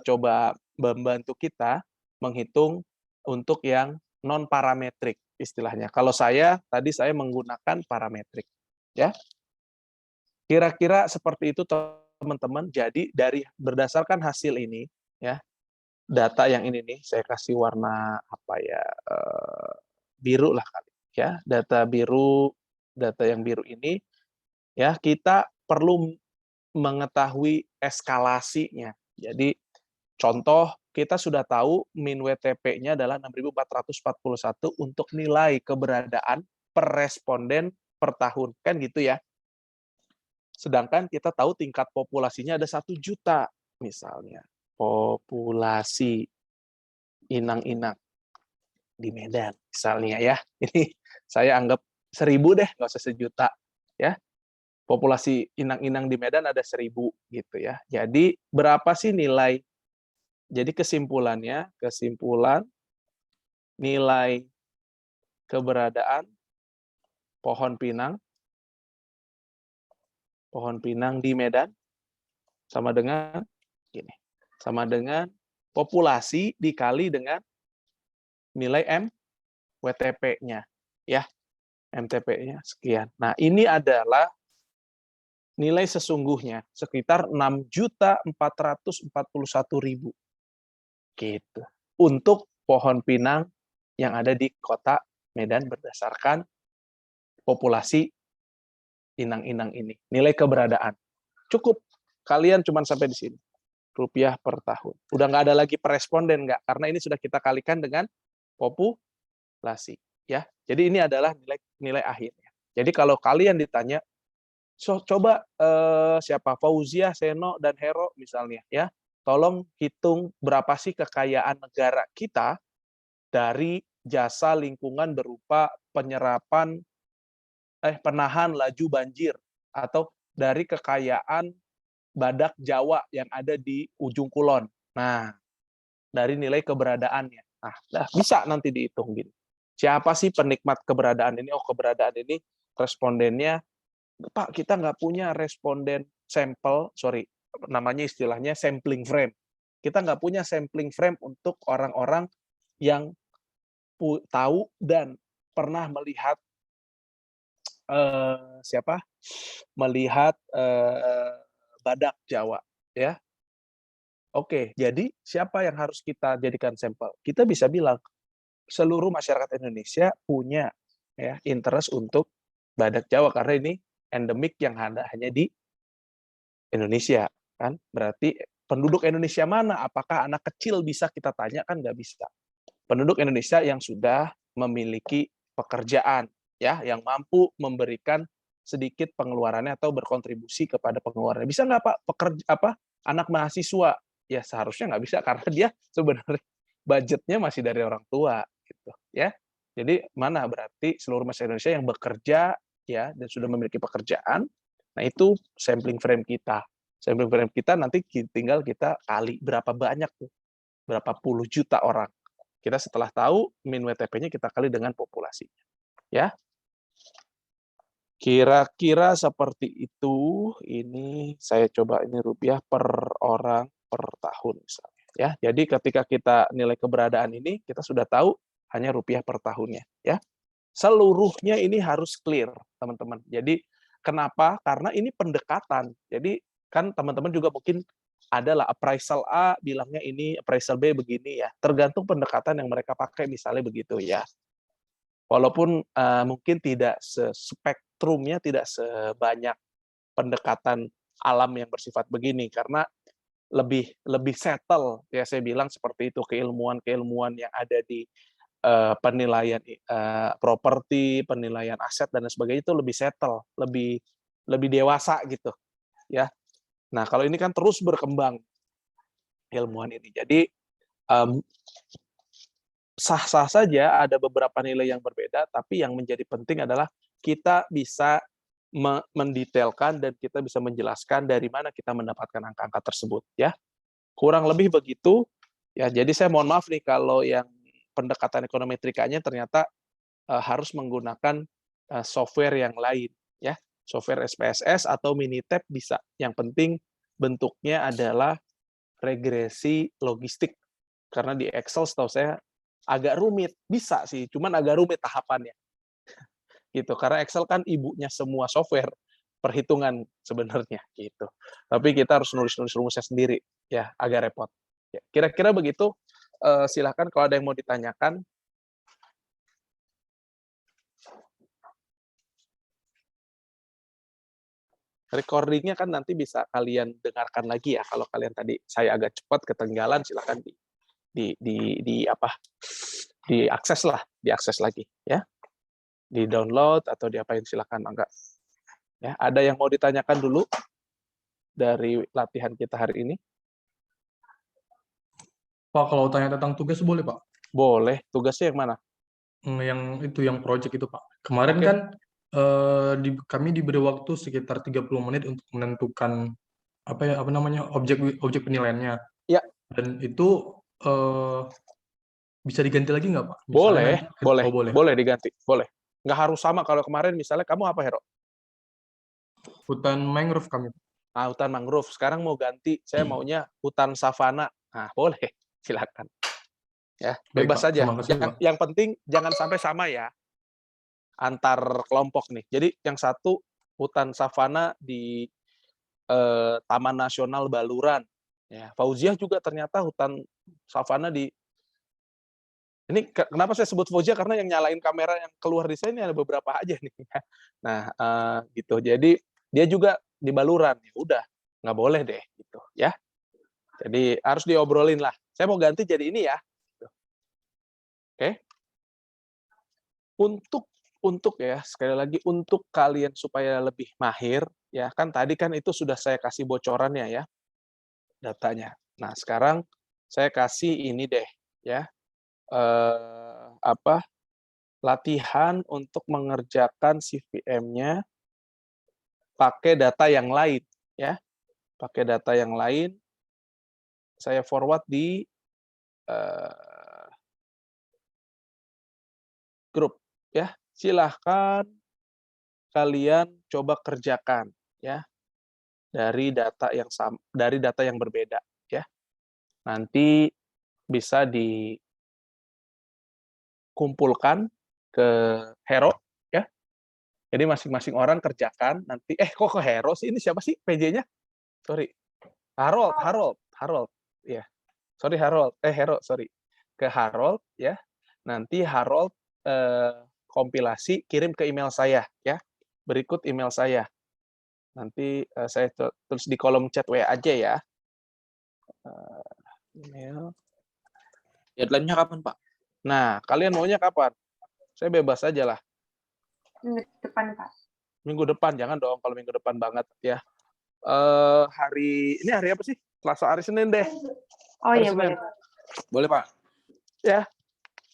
Speaker 1: coba membantu kita menghitung untuk yang non parametrik istilahnya. Kalau tadi saya menggunakan parametrik. Ya. Kira-kira seperti itu teman-teman. Jadi berdasarkan hasil ini ya, data yang ini nih saya kasih warna apa ya, biru lah kali ya, data yang biru ini ya, kita perlu mengetahui eskalasinya. Jadi contoh, kita sudah tahu min WTP-nya adalah 6.441 untuk nilai keberadaan per responden per tahun, kan gitu ya. Sedangkan kita tahu tingkat populasinya ada 1 juta misalnya. Populasi inang-inang di Medan misalnya ya. Ini saya anggap 1.000 deh, nggak usah 1 juta ya. Populasi inang-inang di Medan ada 1.000 gitu ya. Jadi berapa sih nilai? Jadi kesimpulan nilai keberadaan pohon pinang di Medan sama dengan gini. Sama dengan populasi dikali dengan nilai WTP-nya ya. MTP-nya sekian. Nah, ini adalah nilai sesungguhnya sekitar 6.441.000 gitu. Untuk pohon pinang yang ada di kota Medan berdasarkan populasi inang-inang ini. Nilai keberadaan. Cukup. Kalian cuma sampai di sini. Rupiah per tahun. Udah nggak ada lagi per responden, nggak? Karena ini sudah kita kalikan dengan populasi. Ya. Jadi ini adalah nilai akhirnya. Jadi kalau kalian ditanya, coba siapa? Fauzia, Seno, dan Hero misalnya. Ya, tolong hitung berapa sih kekayaan negara kita dari jasa lingkungan berupa penahan laju banjir, atau dari kekayaan badak Jawa yang ada di ujung kulon. Nah, dari nilai keberadaannya. Nah, bisa nanti dihitung gini. Siapa sih penikmat keberadaan ini? Oh, keberadaan ini respondennya, Pak, kita nggak punya responden sampel, sorry, namanya istilahnya sampling frame. Kita nggak punya sampling frame untuk orang-orang yang tahu dan pernah melihat melihat badak Jawa, ya. Oke, jadi siapa yang harus kita jadikan sampel? Kita bisa bilang seluruh masyarakat Indonesia punya ya interest untuk badak Jawa karena ini endemik yang hanya di Indonesia, kan? Berarti penduduk Indonesia mana? Apakah anak kecil bisa kita tanya? Kan nggak bisa. Penduduk Indonesia yang sudah memiliki pekerjaan, ya, yang mampu memberikan sedikit pengeluarannya atau berkontribusi kepada pengeluarannya. Bisa nggak Pak anak mahasiswa? Ya seharusnya nggak bisa karena dia sebenarnya budgetnya masih dari orang tua, gitu, ya. Jadi mana berarti seluruh masyarakat Indonesia yang bekerja, ya, dan sudah memiliki pekerjaan. Nah itu sampling frame kita. Sampling frame kita nanti tinggal kita kali berapa banyak tuh, berapa puluh juta orang. Kita setelah tahu min WTP-nya kita kali dengan populasinya. Ya. Kira-kira seperti itu. Ini saya coba ini rupiah per orang per tahun misalnya. Ya, jadi ketika kita nilai keberadaan ini kita sudah tahu hanya rupiah per tahunnya. Ya, seluruhnya ini harus clear, teman-teman. Jadi kenapa? Karena ini pendekatan. Jadi kan teman-teman juga mungkin adalah appraisal A bilangnya ini, appraisal B begini ya. Tergantung pendekatan yang mereka pakai misalnya begitu ya. Walaupun mungkin tidak spektrumnya tidak sebanyak pendekatan alam yang bersifat begini karena lebih settle ya saya bilang seperti itu keilmuan yang ada di penilaian properti, penilaian aset dan sebagainya itu lebih settle, lebih dewasa gitu ya. Nah, kalau ini kan terus berkembang ilmuwan ini. Jadi sah-sah saja ada beberapa nilai yang berbeda, tapi yang menjadi penting adalah kita bisa mendetailkan dan kita bisa menjelaskan dari mana kita mendapatkan angka-angka tersebut ya. Kurang lebih begitu ya. Jadi saya mohon maaf nih kalau yang pendekatan ekonometrikanya ternyata harus menggunakan software yang lain ya. Software SPSS atau Minitab bisa. Yang penting bentuknya adalah regresi logistik. Karena di Excel setahu saya agak rumit, bisa sih, cuman agak rumit tahapannya. Gitu. Karena Excel kan ibunya semua software perhitungan sebenarnya gitu. Tapi kita harus nulis-nulis rumusnya sendiri, ya agak repot. Ya, kira-kira begitu. Silahkan kalau ada yang mau ditanyakan. Recordingnya kan nanti bisa kalian dengarkan lagi ya. Kalau kalian tadi saya agak cepat ketinggalan, silahkan diakses lagi ya. Di download atau diapain silahkan enggak. Ya, ada yang mau ditanyakan dulu dari latihan kita hari ini?
Speaker 2: Pak, kalau tanya tentang tugas boleh, Pak?
Speaker 1: Boleh. Tugasnya yang mana?
Speaker 2: Yang itu, yang project itu, Pak. Kemarin
Speaker 1: Oke.
Speaker 2: kan kami diberi waktu sekitar 30 menit untuk menentukan apa namanya objek penilaiannya.
Speaker 1: Ya.
Speaker 2: Dan itu bisa diganti lagi nggak, Pak?
Speaker 1: Boleh,
Speaker 2: Misalnya, boleh.
Speaker 1: boleh diganti, boleh. Nggak harus sama kalau kemarin misalnya kamu apa, Hero?
Speaker 2: Hutan mangrove kami.
Speaker 1: Nah, hutan mangrove. Sekarang mau ganti, saya maunya hutan savana. Nah, boleh, silakan. Ya,
Speaker 2: Baik,
Speaker 1: bebas
Speaker 2: Pak.
Speaker 1: saja.
Speaker 2: Terima kasih, Pak.
Speaker 1: Yang penting jangan sampai sama ya antar kelompok nih. Jadi yang satu hutan savana di Taman Nasional Baluran. Ya, Fauziah juga ternyata hutan savana di ini kenapa saya sebut Fauzia karena yang nyalain kamera yang keluar di saya ini ada beberapa aja nih. Nah, gitu. Jadi dia juga di Baluran. Ya udah, nggak boleh deh gitu ya. Jadi harus diobrolin lah. Saya mau ganti jadi ini ya. Oke. Untuk ya sekali lagi untuk kalian supaya lebih mahir ya kan tadi kan itu sudah saya kasih bocorannya ya datanya. Nah sekarang saya kasih ini deh ya latihan untuk mengerjakan CVM-nya pakai data yang lain ya pakai data yang lain saya forward di grup ya. Silahkan kalian coba kerjakan ya dari data yang sama, dari data yang berbeda ya. Nanti bisa dikumpulkan ke Hero ya. Jadi masing-masing orang kerjakan nanti kok ke Hero sih, ini siapa sih PJ-nya? Sorry. Harold. Ya. Sorry Harold. Hero, sorry. Ke Harold ya. Nanti Harold kompilasi kirim ke email saya ya. Berikut email saya. Nanti saya tulis di kolom chat WA aja ya. Email.
Speaker 3: Deadline-nya kapan, Pak?
Speaker 1: Nah, kalian maunya kapan? Saya bebas aja lah.
Speaker 4: Minggu depan, Pak.
Speaker 1: Minggu depan, jangan dong kalau minggu depan banget ya. Ini hari apa sih? Selasa, hari Senin deh.
Speaker 4: Oh
Speaker 1: Hari
Speaker 4: iya,
Speaker 1: Senin.
Speaker 4: boleh, Pak.
Speaker 3: Boleh, Pak.
Speaker 1: Ya.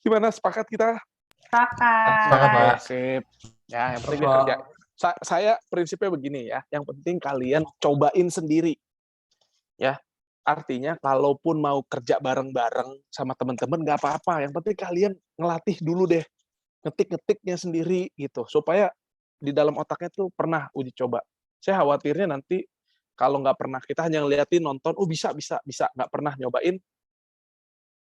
Speaker 1: Gimana, sepakat kita?
Speaker 4: Sepakat.
Speaker 2: Sepakat, Pak.
Speaker 1: Sip. Ya, yang penting
Speaker 2: Sepakat.
Speaker 1: kerja. Saya prinsipnya begini ya, yang penting kalian cobain sendiri. Ya. Artinya kalaupun mau kerja bareng-bareng sama teman-teman nggak apa-apa, yang penting kalian ngelatih dulu deh. Ngetik-ngetiknya sendiri gitu, supaya di dalam otaknya tuh pernah uji coba. Saya khawatirnya nanti kalau nggak pernah, kita hanya ngeliatin, nonton, oh bisa, nggak pernah nyobain,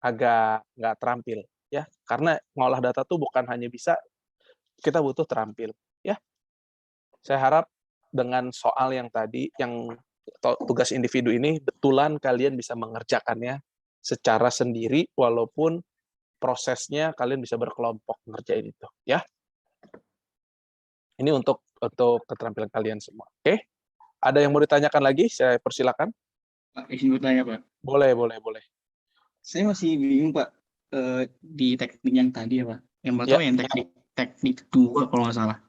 Speaker 1: agak nggak terampil ya. Karena ngolah data tuh bukan hanya bisa, kita butuh terampil ya. Saya harap dengan soal yang tadi, yang tugas individu ini, betulan kalian bisa mengerjakannya secara sendiri, walaupun prosesnya kalian bisa berkelompok ngerjain itu ya. Ini untuk keterampilan kalian semua. Oke? Ada yang mau ditanyakan lagi? Saya persilakan.
Speaker 3: Pak, izin bertanya, Pak.
Speaker 1: Boleh.
Speaker 3: Saya masih bingung, Pak, di teknik yang tadi ya, Pak. Yang pertama yang teknik 2 kalau nggak salah.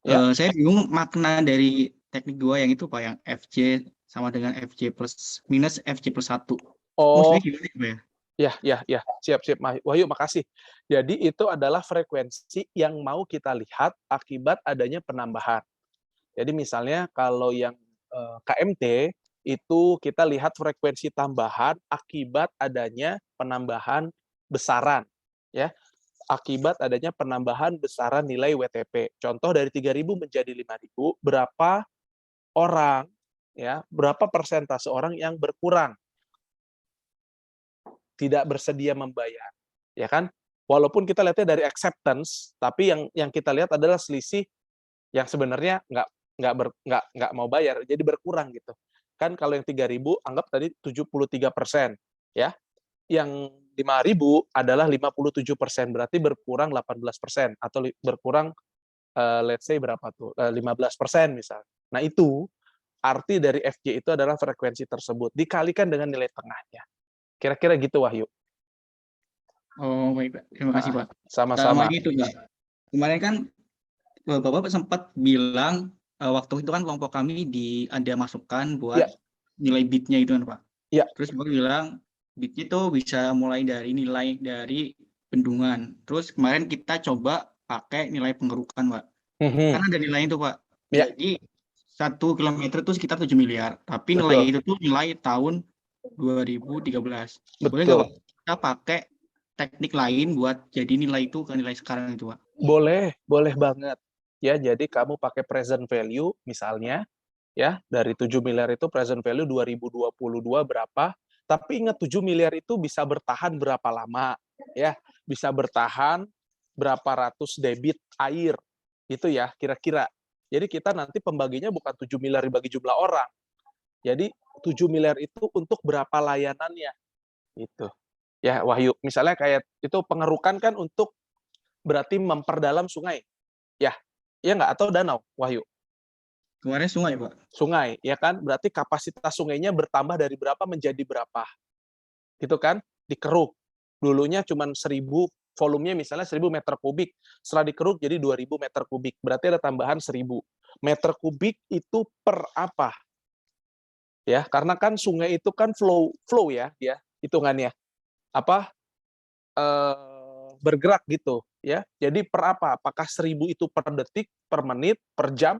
Speaker 1: Ya.
Speaker 3: Saya bingung makna dari teknik 2 yang itu, Pak, yang FJ sama dengan FJ plus minus FJ plus 1.
Speaker 1: Oh,
Speaker 3: Maksudnya gimana, Pak ya?
Speaker 1: ya. Siap. Wahyu, makasih. Jadi itu adalah frekuensi yang mau kita lihat akibat adanya penambahan. Jadi misalnya kalau yang KMT, itu kita lihat frekuensi tambahan akibat adanya penambahan besaran. Ya. Akibat adanya penambahan besaran nilai WTP. Contoh dari 3.000 menjadi 5.000, berapa orang, ya, berapa persentase orang yang berkurang, tidak bersedia membayar, ya kan? Walaupun kita lihatnya dari acceptance, tapi yang kita lihat adalah selisih yang sebenarnya nggak mau bayar, jadi berkurang gitu. Kan kalau yang 3.000 anggap tadi 73%, ya. Yang 5.000 adalah 57%, berarti berkurang 18% atau berkurang let's say berapa tuh? 15% misalnya. Nah, itu arti dari FJ itu adalah frekuensi tersebut dikalikan dengan nilai tengahnya. Kira-kira gitu, Wahyu.
Speaker 3: Oh, baik, Pak. Terima kasih, Pak.
Speaker 1: Sama-sama.
Speaker 3: Sama itu, Pak. Kemarin kan Bapak sempat bilang waktu itu kan kelompok kami ada masukan buat nilai bitnya itu kan, Pak.
Speaker 1: Iya.
Speaker 3: Terus Bapak bilang bitnya itu bisa mulai dari nilai dari bendungan. Terus kemarin kita coba pakai nilai pengerukan, Pak. Kan ada nilai itu, Pak.
Speaker 1: Ya.
Speaker 3: Jadi 1 kilometer itu sekitar 7 miliar. Tapi nilai itu tuh nilai tahun 2013. Boleh nggak, Pak, kita pakai teknik lain buat jadi nilai itu ke nilai sekarang itu, Pak?
Speaker 1: Boleh banget. Ya, jadi kamu pakai present value misalnya, ya, dari 7 miliar itu present value 2022 berapa, tapi ingat 7 miliar itu bisa bertahan berapa lama, ya, bisa bertahan berapa ratus debit air, itu ya, kira-kira. Jadi kita nanti pembaginya bukan 7 miliar dibagi jumlah orang. Jadi 7 miliar itu untuk berapa layanannya, gitu. Ya, Wahyu, misalnya kayak itu pengerukan kan untuk berarti memperdalam sungai, ya nggak, atau danau, Wahyu?
Speaker 3: Kemarin sungai, Pak.
Speaker 1: Sungai, ya kan? Berarti kapasitas sungainya bertambah dari berapa menjadi berapa, gitu kan? Dikeruk. Dulunya cuma 1.000, volumenya misalnya 1.000 meter kubik, setelah dikeruk jadi 2.000 meter kubik, berarti ada tambahan 1.000 meter kubik itu per apa? Ya, karena kan sungai itu kan flow ya, dia hitungannya apa? Bergerak gitu, ya. Jadi per apa? Apakah 1.000 itu per detik, per menit, per jam?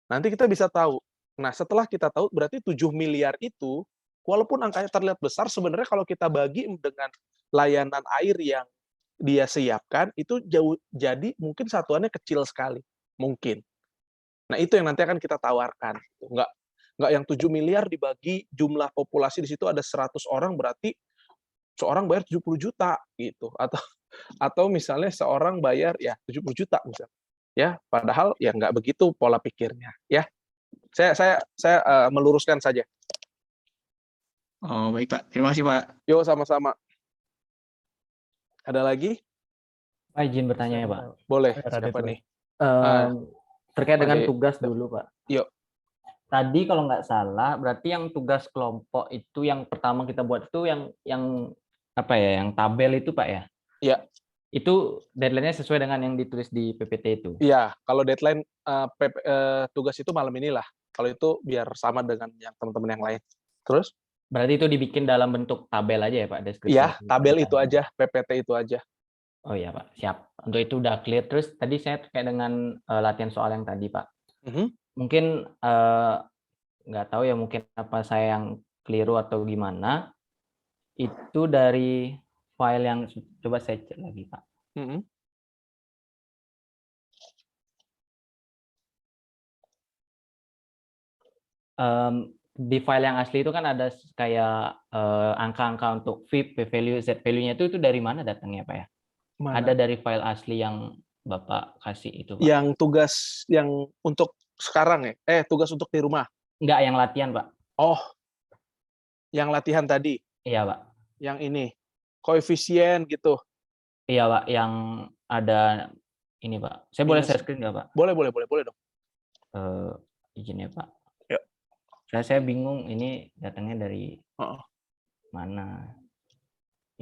Speaker 1: Nanti kita bisa tahu. Nah, setelah kita tahu, berarti 7 miliar itu, walaupun angkanya terlihat besar, sebenarnya kalau kita bagi dengan layanan air yang dia siapkan itu jauh, jadi mungkin satuannya kecil sekali, mungkin. Nah, itu yang nanti akan kita tawarkan. Nggak yang 7 miliar dibagi jumlah populasi di situ ada 100 orang, berarti seorang bayar 70 juta gitu. Atau misalnya seorang bayar ya 70 juta misalnya. Ya, padahal ya nggak begitu pola pikirnya. Ya, saya meluruskan saja.
Speaker 3: Oh, baik, Pak. Terima kasih, Pak.
Speaker 1: Yuk, sama-sama. Ada lagi?
Speaker 5: Pak, izin bertanya ya, Pak.
Speaker 1: Boleh.
Speaker 2: Radit
Speaker 1: Siapa
Speaker 2: dulu.
Speaker 1: nih? Ah,
Speaker 5: Terkait dengan
Speaker 1: Ade.
Speaker 5: tugas dulu, Pak.
Speaker 1: Yuk.
Speaker 5: Tadi kalau nggak salah, berarti yang tugas kelompok itu yang pertama kita buat itu yang apa ya, yang tabel itu, Pak ya?
Speaker 1: Iya.
Speaker 5: Itu deadline-nya sesuai dengan yang ditulis di PPT itu.
Speaker 1: Iya, kalau deadline tugas itu malam inilah. Kalau itu biar sama dengan yang teman-teman yang lain. Terus?
Speaker 5: Berarti itu dibikin dalam bentuk tabel aja ya, Pak, deskripsi.
Speaker 1: Iya, tabel itu aja, PPT itu aja.
Speaker 5: Oh iya, Pak. Siap. Untuk itu udah clear. Terus tadi saya terkait dengan latihan soal yang tadi, Pak. Mungkin nggak tahu ya, mungkin apa saya yang keliru atau gimana. Itu dari file yang coba saya cek lagi, Pak. Di file yang asli itu kan ada kayak angka-angka untuk VIP, P-value, Z-value-nya itu dari mana datangnya, Pak ya?
Speaker 1: Mana?
Speaker 5: Ada dari file asli yang Bapak kasih itu, Pak.
Speaker 1: Yang tugas yang untuk sekarang ya? Tugas untuk di rumah?
Speaker 5: Enggak, yang latihan, Pak.
Speaker 1: Oh, yang latihan tadi?
Speaker 5: Iya, Pak.
Speaker 1: Yang ini, koefisien gitu?
Speaker 5: Iya, Pak. Yang ada ini, Pak. Saya boleh share screen nggak, Pak?
Speaker 1: Boleh dong.
Speaker 5: Izin ya, Pak.
Speaker 1: Yuk.
Speaker 5: Saya bingung ini datangnya dari mana.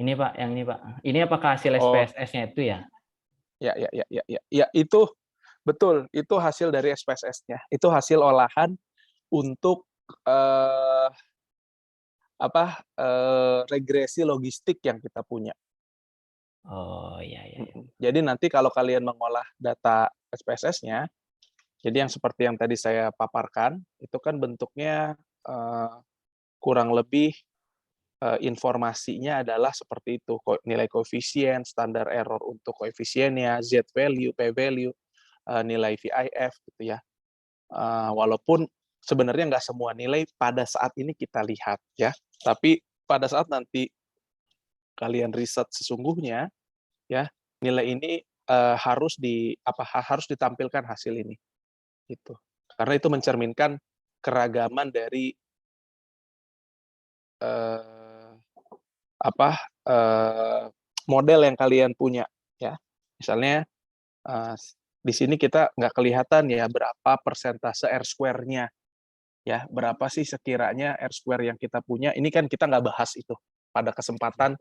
Speaker 5: Ini, Pak, yang ini, Pak. Ini apakah hasil SPSS-nya itu ya?
Speaker 1: Ya, itu betul. Itu hasil dari SPSS-nya. Itu hasil olahan untuk regresi logistik yang kita punya.
Speaker 5: Oh, iya.
Speaker 1: Jadi nanti kalau kalian mengolah data SPSS-nya, jadi yang seperti yang tadi saya paparkan, itu kan bentuknya kurang lebih informasinya adalah seperti itu, nilai koefisien, standar error untuk koefisiennya, Z value, P value, nilai VIF gitu ya. Walaupun sebenarnya nggak semua nilai pada saat ini kita lihat ya, tapi pada saat nanti kalian riset sesungguhnya ya, nilai ini harus ditampilkan hasil ini gitu. Karena itu mencerminkan keragaman dari model yang kalian punya ya. Misalnya di sini kita nggak kelihatan ya berapa persentase R-square-nya ya, berapa sih sekiranya R-square yang kita punya. Ini kan kita nggak bahas itu pada kesempatan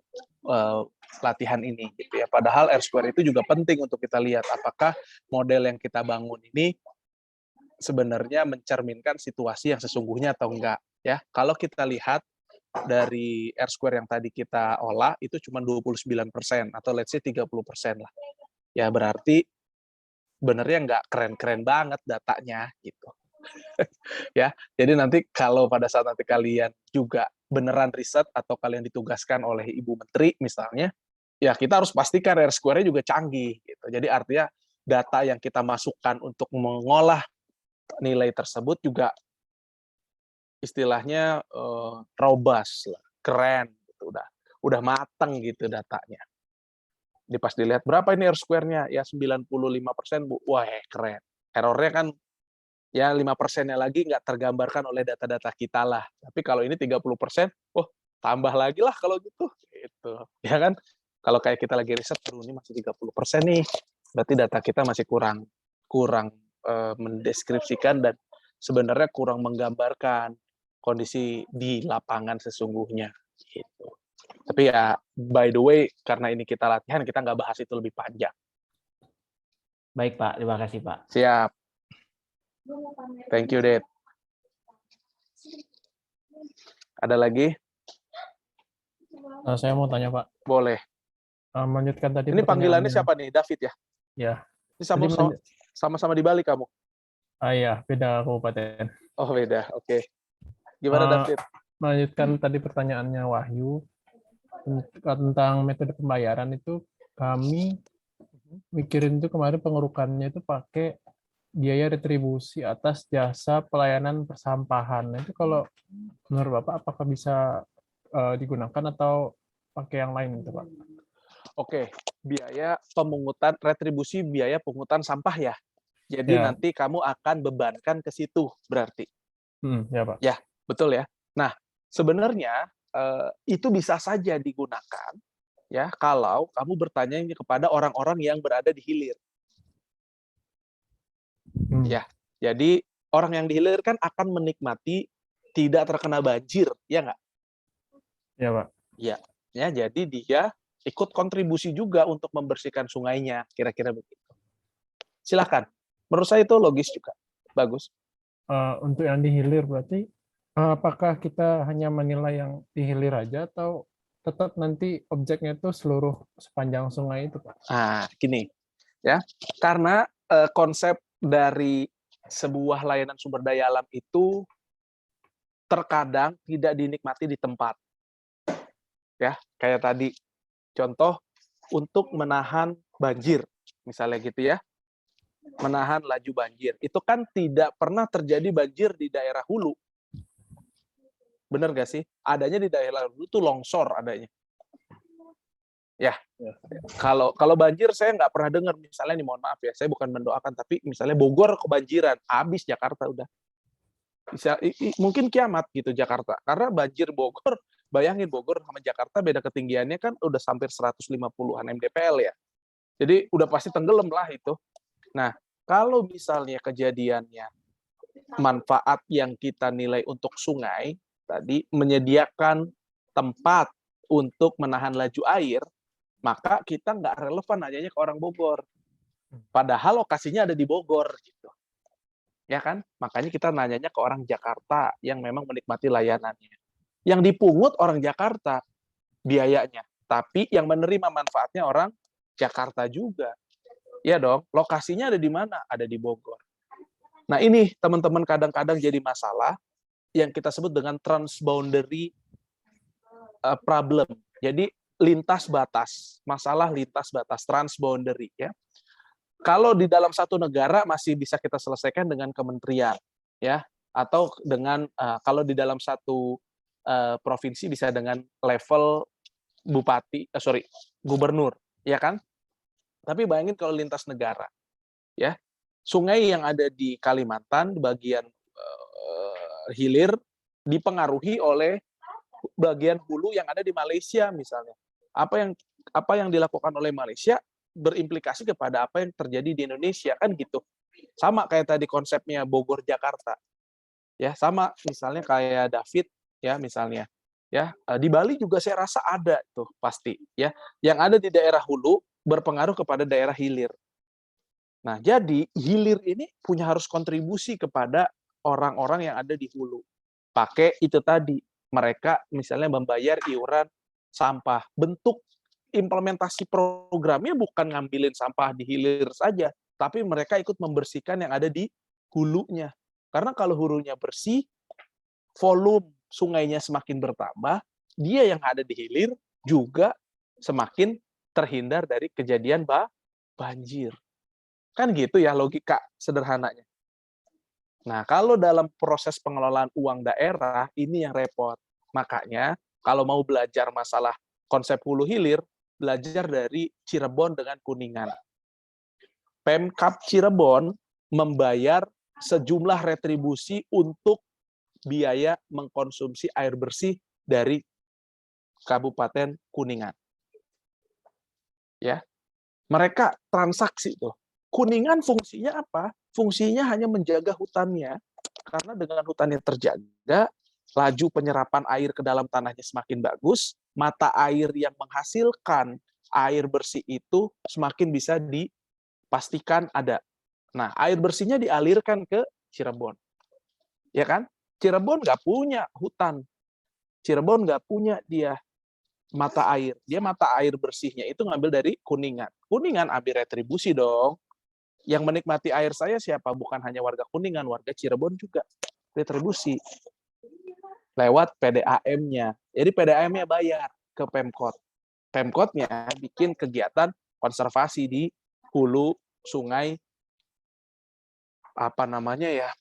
Speaker 1: latihan ini gitu ya. Padahal R-square itu juga penting untuk kita lihat apakah model yang kita bangun ini sebenarnya mencerminkan situasi yang sesungguhnya atau enggak ya. Kalau kita lihat dari R-square yang tadi kita olah itu cuma 29% atau let's say 30% lah. Ya berarti benernya nggak keren-keren banget datanya gitu. Ya, jadi nanti kalau pada saat nanti kalian juga beneran riset atau kalian ditugaskan oleh Ibu Menteri misalnya, ya kita harus pastikan R-square-nya juga canggih gitu. Jadi artinya data yang kita masukkan untuk mengolah nilai tersebut juga istilahnya robust lah, keren gitu, udah mateng gitu datanya. Pas dilihat berapa ini R-square-nya, ya 95%, Bu. Wah, keren. Errornya kan ya 5%-nya lagi nggak tergambarkan oleh data-data kita lah. Tapi kalau ini 30%, tambah lagi lah kalau gitu. Gitu. Ya kan? Kalau kayak kita lagi riset, ini masih 30% nih. Berarti data kita masih kurang mendeskripsikan dan sebenarnya kurang menggambarkan kondisi di lapangan sesungguhnya. Gitu. Tapi ya, by the way, karena ini kita latihan, kita nggak bahas itu lebih panjang.
Speaker 5: Baik, Pak. Terima kasih, Pak.
Speaker 1: Siap. Thank you, Dad. Ada lagi?
Speaker 2: Saya mau tanya, Pak.
Speaker 1: Boleh.
Speaker 2: Melanjutkan tadi.
Speaker 1: Ini panggilannya siapa nih? David ya?
Speaker 2: Ya.
Speaker 1: Ini sama-sama di Bali kamu?
Speaker 2: Iya, beda kabupaten.
Speaker 1: Oh, beda. Oke. Gimana, David?
Speaker 2: Melanjutkan tadi pertanyaannya Wahyu tentang metode pembayaran itu,
Speaker 6: kami mikirin itu kemarin pengurukannya itu pakai biaya retribusi atas jasa pelayanan persampahan. Nah, itu kalau menurut Bapak apakah bisa digunakan atau pakai yang lain gitu, Pak?
Speaker 1: Oke, biaya pemungutan retribusi biaya pungutan sampah ya. Jadi
Speaker 6: Ya.
Speaker 1: nanti kamu akan bebankan ke situ berarti.
Speaker 6: Ya, Pak.
Speaker 1: Ya, betul ya. Nah, sebenarnya itu bisa saja digunakan ya kalau kamu bertanya kepada orang-orang yang berada di hilir. Ya, jadi orang yang di hilir kan akan menikmati tidak terkena banjir, ya nggak?
Speaker 6: Ya, Pak.
Speaker 1: Ya, jadi dia ikut kontribusi juga untuk membersihkan sungainya, kira-kira begitu. Silakan. Menurut saya itu logis juga. Bagus.
Speaker 6: Untuk yang di hilir berarti apakah kita hanya menilai yang di hilir aja atau tetap nanti objeknya itu seluruh sepanjang sungai itu, Pak?
Speaker 1: Gini ya, karena konsep dari sebuah layanan sumber daya alam itu terkadang tidak dinikmati di tempat. Ya, kayak tadi contoh untuk menahan banjir, misalnya gitu ya. Menahan laju banjir. Itu kan tidak pernah terjadi banjir di daerah hulu. Benar nggak sih? Adanya di daerah hulu itu longsor adanya. Ya, kalau banjir saya nggak pernah dengar, misalnya nih, mohon maaf ya, saya bukan mendoakan, tapi misalnya Bogor kebanjiran, habis Jakarta udah. Mungkin kiamat gitu Jakarta, karena banjir Bogor, bayangin Bogor sama Jakarta beda ketinggiannya kan udah hampir 150-an mdpl ya. Jadi udah pasti tenggelam lah itu. Nah, kalau misalnya kejadiannya manfaat yang kita nilai untuk sungai, tadi menyediakan tempat untuk menahan laju air, maka kita nggak relevan nanyanya ke orang Bogor. Padahal lokasinya ada di Bogor, gitu. Ya kan? Makanya kita nanyanya ke orang Jakarta yang memang menikmati layanannya. Yang dipungut orang Jakarta biayanya, tapi yang menerima manfaatnya orang Jakarta juga. Ya dong, lokasinya ada di mana? Ada di Bogor. Nah ini teman-teman kadang-kadang jadi masalah yang kita sebut dengan transboundary problem. Jadi lintas batas, masalah lintas batas, transboundary ya. Kalau di dalam satu negara masih bisa kita selesaikan dengan kementerian ya, atau dengan kalau di dalam satu provinsi bisa dengan level gubernur, ya kan? Tapi bayangin kalau lintas negara, ya, sungai yang ada di Kalimantan bagian hilir dipengaruhi oleh bagian hulu yang ada di Malaysia misalnya. Apa yang dilakukan oleh Malaysia berimplikasi kepada apa yang terjadi di Indonesia kan gitu. Sama kayak tadi konsepnya Bogor Jakarta. Ya, sama misalnya kayak David ya misalnya. Ya, di Bali juga saya rasa ada tuh pasti ya. Yang ada di daerah hulu berpengaruh kepada daerah hilir. Nah, jadi hilir ini harus kontribusi kepada orang-orang yang ada di hulu. Pakai itu tadi, mereka misalnya membayar iuran sampah. Bentuk implementasi programnya bukan ngambilin sampah di hilir saja, tapi mereka ikut membersihkan yang ada di hulunya. Karena kalau hulunya bersih, volume sungainya semakin bertambah, dia yang ada di hilir juga semakin terhindar dari kejadian banjir. Kan gitu ya logika sederhananya. Nah, kalau dalam proses pengelolaan uang daerah, ini yang repot. Makanya, kalau mau belajar masalah konsep hulu hilir, belajar dari Cirebon dengan Kuningan. Pemkab Cirebon membayar sejumlah retribusi untuk biaya mengkonsumsi air bersih dari Kabupaten Kuningan. Ya, mereka transaksi tuh. Kuningan fungsinya apa? Fungsinya hanya menjaga hutannya. Karena dengan hutannya terjaga, laju penyerapan air ke dalam tanahnya semakin bagus, mata air yang menghasilkan air bersih itu semakin bisa dipastikan ada. Nah, air bersihnya dialirkan ke Cirebon. Ya kan? Cirebon nggak punya hutan. Cirebon nggak punya dia mata air. Dia mata air bersihnya itu ngambil dari Kuningan. Kuningan ambil retribusi dong. Yang menikmati air saya siapa? Bukan hanya warga Kuningan, warga Cirebon juga. Retribusi. Lewat PDAM-nya. Jadi PDAM-nya bayar ke Pemkot. Pemkotnya bikin kegiatan konservasi di hulu sungai, apa namanya ya,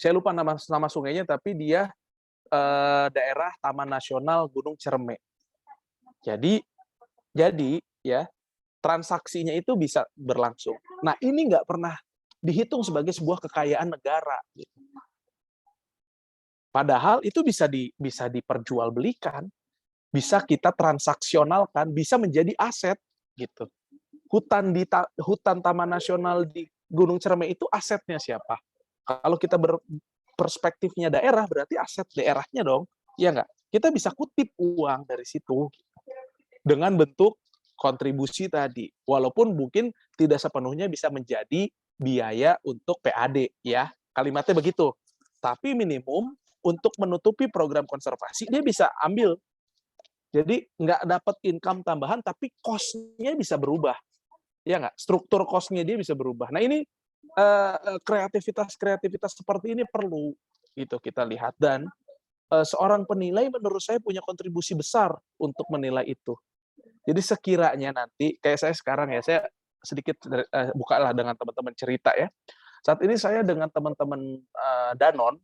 Speaker 1: saya lupa nama sungainya, tapi dia daerah Taman Nasional Gunung Cerme. Jadi ya, transaksinya itu bisa berlangsung. Nah, ini nggak pernah dihitung sebagai sebuah kekayaan negara. Padahal itu bisa diperjualbelikan, bisa kita transaksionalkan, bisa menjadi aset gitu. Hutan Taman Nasional di Gunung Cerme itu asetnya siapa? Kalau kita berperspektifnya daerah, berarti aset daerahnya dong, ya nggak? Kita bisa kutip uang dari situ dengan bentuk kontribusi tadi, walaupun mungkin tidak sepenuhnya bisa menjadi biaya untuk PAD, ya kalimatnya begitu. Tapi minimum untuk menutupi program konservasi dia bisa ambil. Jadi nggak dapat income tambahan, tapi cost-nya bisa berubah, ya nggak? Struktur cost-nya dia bisa berubah. Nah ini kreativitas seperti ini perlu gitu kita lihat, dan seorang penilai menurut saya punya kontribusi besar untuk menilai itu. Jadi sekiranya nanti, kayak saya sekarang ya, saya sedikit bukalah dengan teman-teman cerita ya. Saat ini saya dengan teman-teman Danone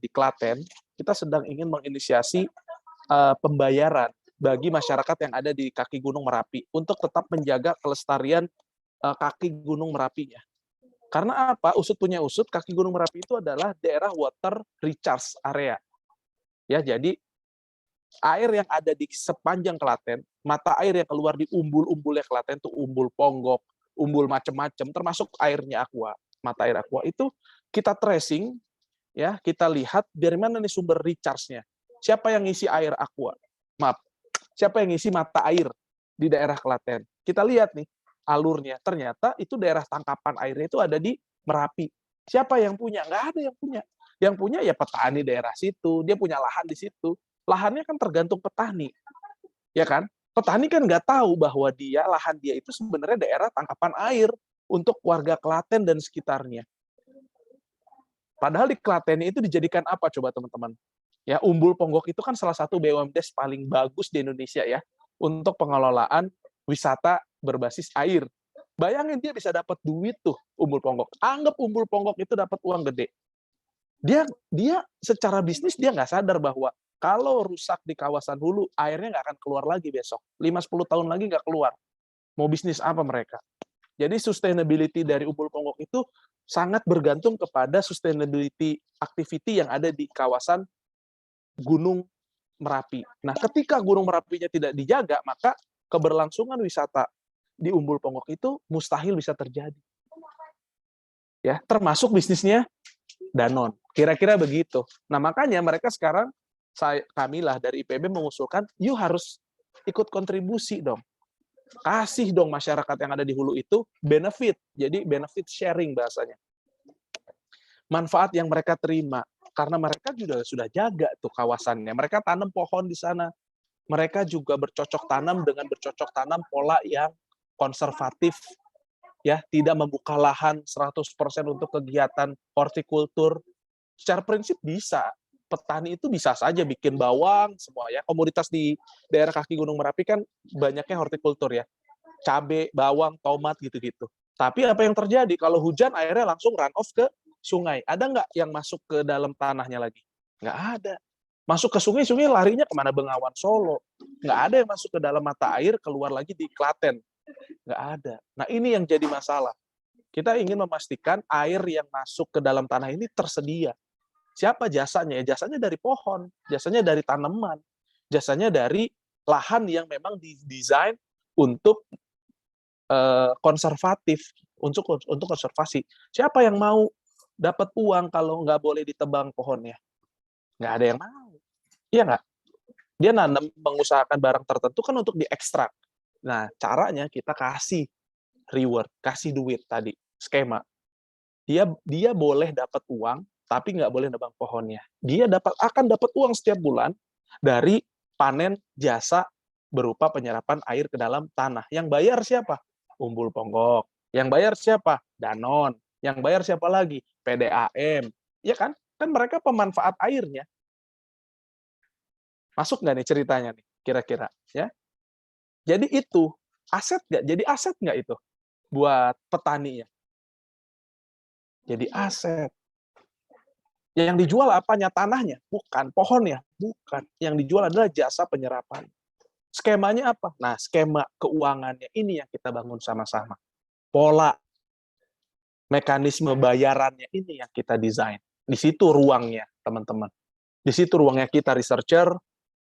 Speaker 1: di Klaten, kita sedang ingin menginisiasi pembayaran bagi masyarakat yang ada di kaki Gunung Merapi untuk tetap menjaga kelestarian kaki Gunung Merapinya. Karena apa? Usut punya usut, kaki Gunung Merapi itu adalah daerah water recharge area. Ya, jadi air yang ada di sepanjang Klaten, mata air yang keluar di umbul-umbulnya Klaten itu umbul Ponggok, umbul macam-macam, termasuk airnya Aqua, mata air Aqua itu kita tracing, ya kita lihat dari mana nih sumber recharge-nya. Siapa yang ngisi air Aqua? Maaf, siapa yang ngisi mata air di daerah Klaten? Kita lihat nih alurnya. Ternyata itu daerah tangkapan airnya itu ada di Merapi. Siapa yang punya? Nggak ada yang punya. Yang punya ya petani daerah situ, dia punya lahan di situ. Lahannya kan tergantung petani, ya kan? Petani kan nggak tahu bahwa lahan dia itu sebenarnya daerah tangkapan air untuk warga Klaten dan sekitarnya. Padahal di Klaten itu dijadikan apa coba teman-teman? Ya, Umbul Ponggok itu kan salah satu BUMDes paling bagus di Indonesia ya untuk pengelolaan wisata berbasis air. Bayangin dia bisa dapat duit tuh Umbul Ponggok. Anggap Umbul Ponggok itu dapat uang gede. Dia secara bisnis dia nggak sadar bahwa kalau rusak di kawasan hulu, airnya nggak akan keluar lagi besok. 5-10 tahun lagi nggak keluar. Mau bisnis apa mereka? Jadi sustainability dari Umbul Ponggok itu sangat bergantung kepada sustainability activity yang ada di kawasan Gunung Merapi. Nah, ketika Gunung Merapinya tidak dijaga, maka keberlangsungan wisata di Umbul Ponggok itu mustahil bisa terjadi. Ya, termasuk bisnisnya Danone. Kira-kira begitu. Nah, makanya mereka sekarang kami lah dari IPB mengusulkan, yuk harus ikut kontribusi dong. Kasih dong masyarakat yang ada di hulu itu benefit. Jadi benefit sharing bahasanya. Manfaat yang mereka terima. Karena mereka juga sudah jaga tuh kawasannya. Mereka tanam pohon di sana. Mereka juga bercocok tanam dengan bercocok tanam pola yang konservatif. Ya, tidak membuka lahan 100% untuk kegiatan hortikultur. Secara prinsip bisa. Petani itu bisa saja bikin bawang semua ya. Komoditas di daerah kaki Gunung Merapi kan banyaknya hortikultur ya. Cabai, bawang, tomat gitu-gitu. Tapi apa yang terjadi kalau hujan airnya langsung run off ke sungai? Ada nggak yang masuk ke dalam tanahnya lagi? Nggak ada. Masuk ke sungai larinya kemana? Bengawan Solo. Nggak ada yang masuk ke dalam mata air keluar lagi di Klaten. Nggak ada. Nah ini yang jadi masalah. Kita ingin memastikan air yang masuk ke dalam tanah ini tersedia. Siapa jasanya? Jasanya dari pohon, jasanya dari tanaman, jasanya dari lahan yang memang didesain untuk konservatif, untuk konservasi. Siapa yang mau dapat uang kalau nggak boleh ditebang pohonnya? Nggak ada yang mau. Iya nggak? Dia nanam mengusahakan barang tertentu kan untuk diekstrak. Nah, caranya kita kasih reward, kasih duit tadi, skema. Dia boleh dapat uang, tapi nggak boleh nebang pohonnya. Dia akan dapat uang setiap bulan dari panen jasa berupa penyerapan air ke dalam tanah. Yang bayar siapa? Umbul Ponggok. Yang bayar siapa? Danone. Yang bayar siapa lagi? PDAM. Ya kan? Kan mereka pemanfaat airnya. Masuk nggak nih ceritanya nih? Kira-kira. Ya. Jadi itu aset nggak? Jadi aset nggak itu buat petaninya? Jadi aset. Yang dijual apanya? Tanahnya? Bukan. Pohonnya? Bukan. Yang dijual adalah jasa penyerapan. Skemanya apa? Nah, skema keuangannya ini yang kita bangun sama-sama. Pola, mekanisme bayarannya ini yang kita desain. Di situ ruangnya, teman-teman. Di situ ruangnya kita, researcher,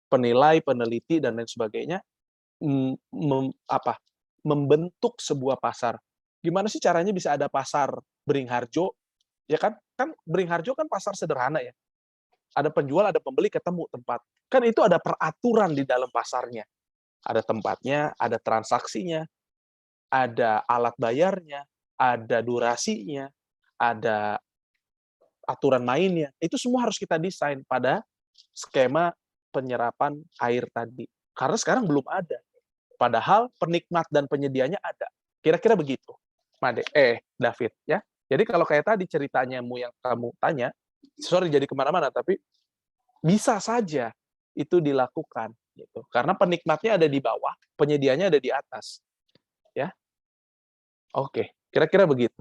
Speaker 1: penilai, peneliti, dan lain sebagainya, membentuk sebuah pasar. Gimana sih caranya bisa ada pasar Beringharjo? Ya kan? Kan Beringharjo kan pasar sederhana ya. Ada penjual, ada pembeli, ketemu tempat. Kan itu ada peraturan di dalam pasarnya. Ada tempatnya, ada transaksinya, ada alat bayarnya, ada durasinya, ada aturan mainnya. Itu semua harus kita desain pada skema penyerapan air tadi. Karena sekarang belum ada. Padahal penikmat dan penyedianya ada. Kira-kira begitu. David, ya. Jadi kalau kayak tadi ceritanya yang kamu tanya, sorry jadi kemana-mana, tapi bisa saja itu dilakukan. Gitu. Karena penikmatnya ada di bawah, penyedianya ada di atas. Ya, oke. Kira-kira begitu.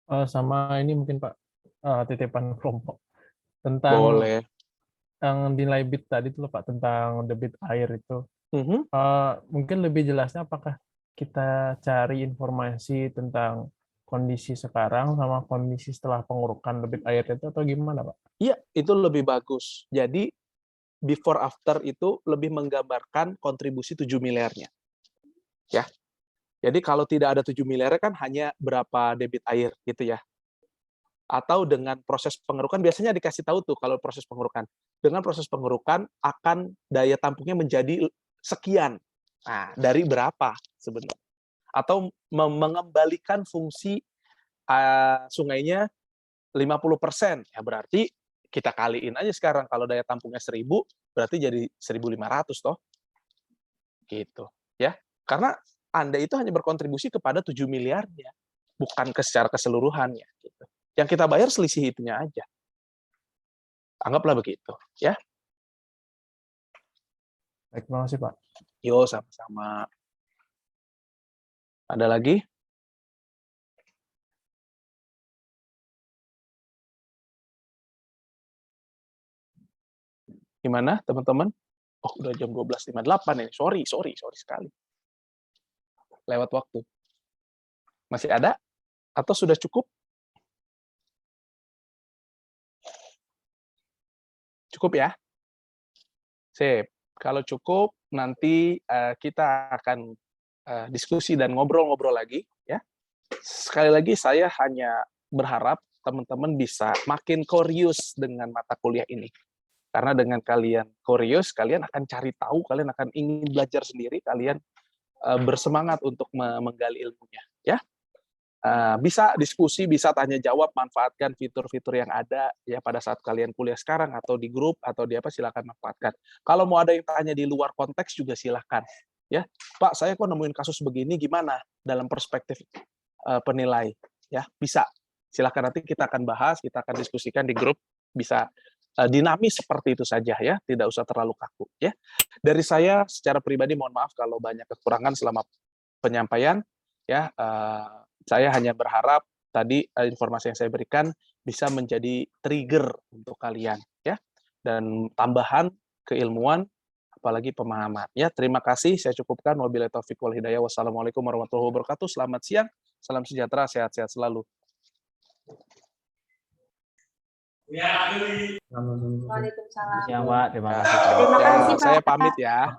Speaker 6: Sama ini mungkin Pak, titipan kelompok tentang
Speaker 1: Boleh.
Speaker 6: yang nilai bit tadi itu loh Pak, tentang debit air itu. Mungkin lebih jelasnya apakah kita cari informasi tentang kondisi sekarang sama kondisi setelah pengurukan debit air itu atau gimana Pak?
Speaker 1: Iya, itu lebih bagus. Jadi before after itu lebih menggambarkan kontribusi 7 miliarnya. Ya. Jadi kalau tidak ada 7 miliarnya kan hanya berapa debit air gitu ya. Atau dengan proses pengerukan biasanya dikasih tahu tuh kalau proses pengerukan. Dengan proses pengerukan akan daya tampungnya menjadi sekian. Nah, dari berapa sebenarnya? Atau mengembalikan fungsi sungainya 50%. Ya berarti kita kaliin aja sekarang kalau daya tampungnya 1000 berarti jadi 1500 toh. Gitu, ya. Karena Anda itu hanya berkontribusi kepada 7 miliarnya, bukan secara keseluruhannya gitu. Yang kita bayar selisih itunya aja. Anggaplah begitu, ya.
Speaker 6: Baik, terima kasih Pak.
Speaker 1: Yo, sama-sama. Ada lagi? Gimana, teman-teman? Oh, udah jam 12.58 ini. Sorry sekali. Lewat waktu. Masih ada? Atau sudah cukup? Cukup ya? Sip. Kalau cukup, nanti kita akan diskusi dan ngobrol-ngobrol lagi. Ya. Sekali lagi, saya hanya berharap teman-teman bisa makin curious dengan mata kuliah ini. Karena dengan kalian curious, kalian akan cari tahu, kalian akan ingin belajar sendiri, kalian bersemangat untuk menggali ilmunya. Ya. Bisa diskusi, bisa tanya jawab, manfaatkan fitur-fitur yang ada ya pada saat kalian kuliah sekarang atau di grup atau di apa silakan manfaatkan. Kalau mau ada yang tanya di luar konteks juga silakan. Ya, Pak, saya kok nemuin kasus begini gimana dalam perspektif penilai? Ya, bisa. Silakan nanti kita akan bahas, kita akan diskusikan di grup. Bisa dinamis seperti itu saja ya, tidak usah terlalu kaku ya. Dari saya secara pribadi mohon maaf kalau banyak kekurangan selama penyampaian ya. Saya hanya berharap tadi informasi yang saya berikan bisa menjadi trigger untuk kalian ya, dan tambahan keilmuan apalagi pemahaman ya. Terima kasih, saya cukupkan. Wabillahi taufik wal hidayah. Wassalamualaikum warahmatullahi wabarakatuh. Selamat siang, salam sejahtera, sehat-sehat selalu.
Speaker 4: Waalaikumsalam.
Speaker 5: Ya, Pak. Terima kasih.
Speaker 4: Terima kasih, Pak.
Speaker 1: Saya pamit ya.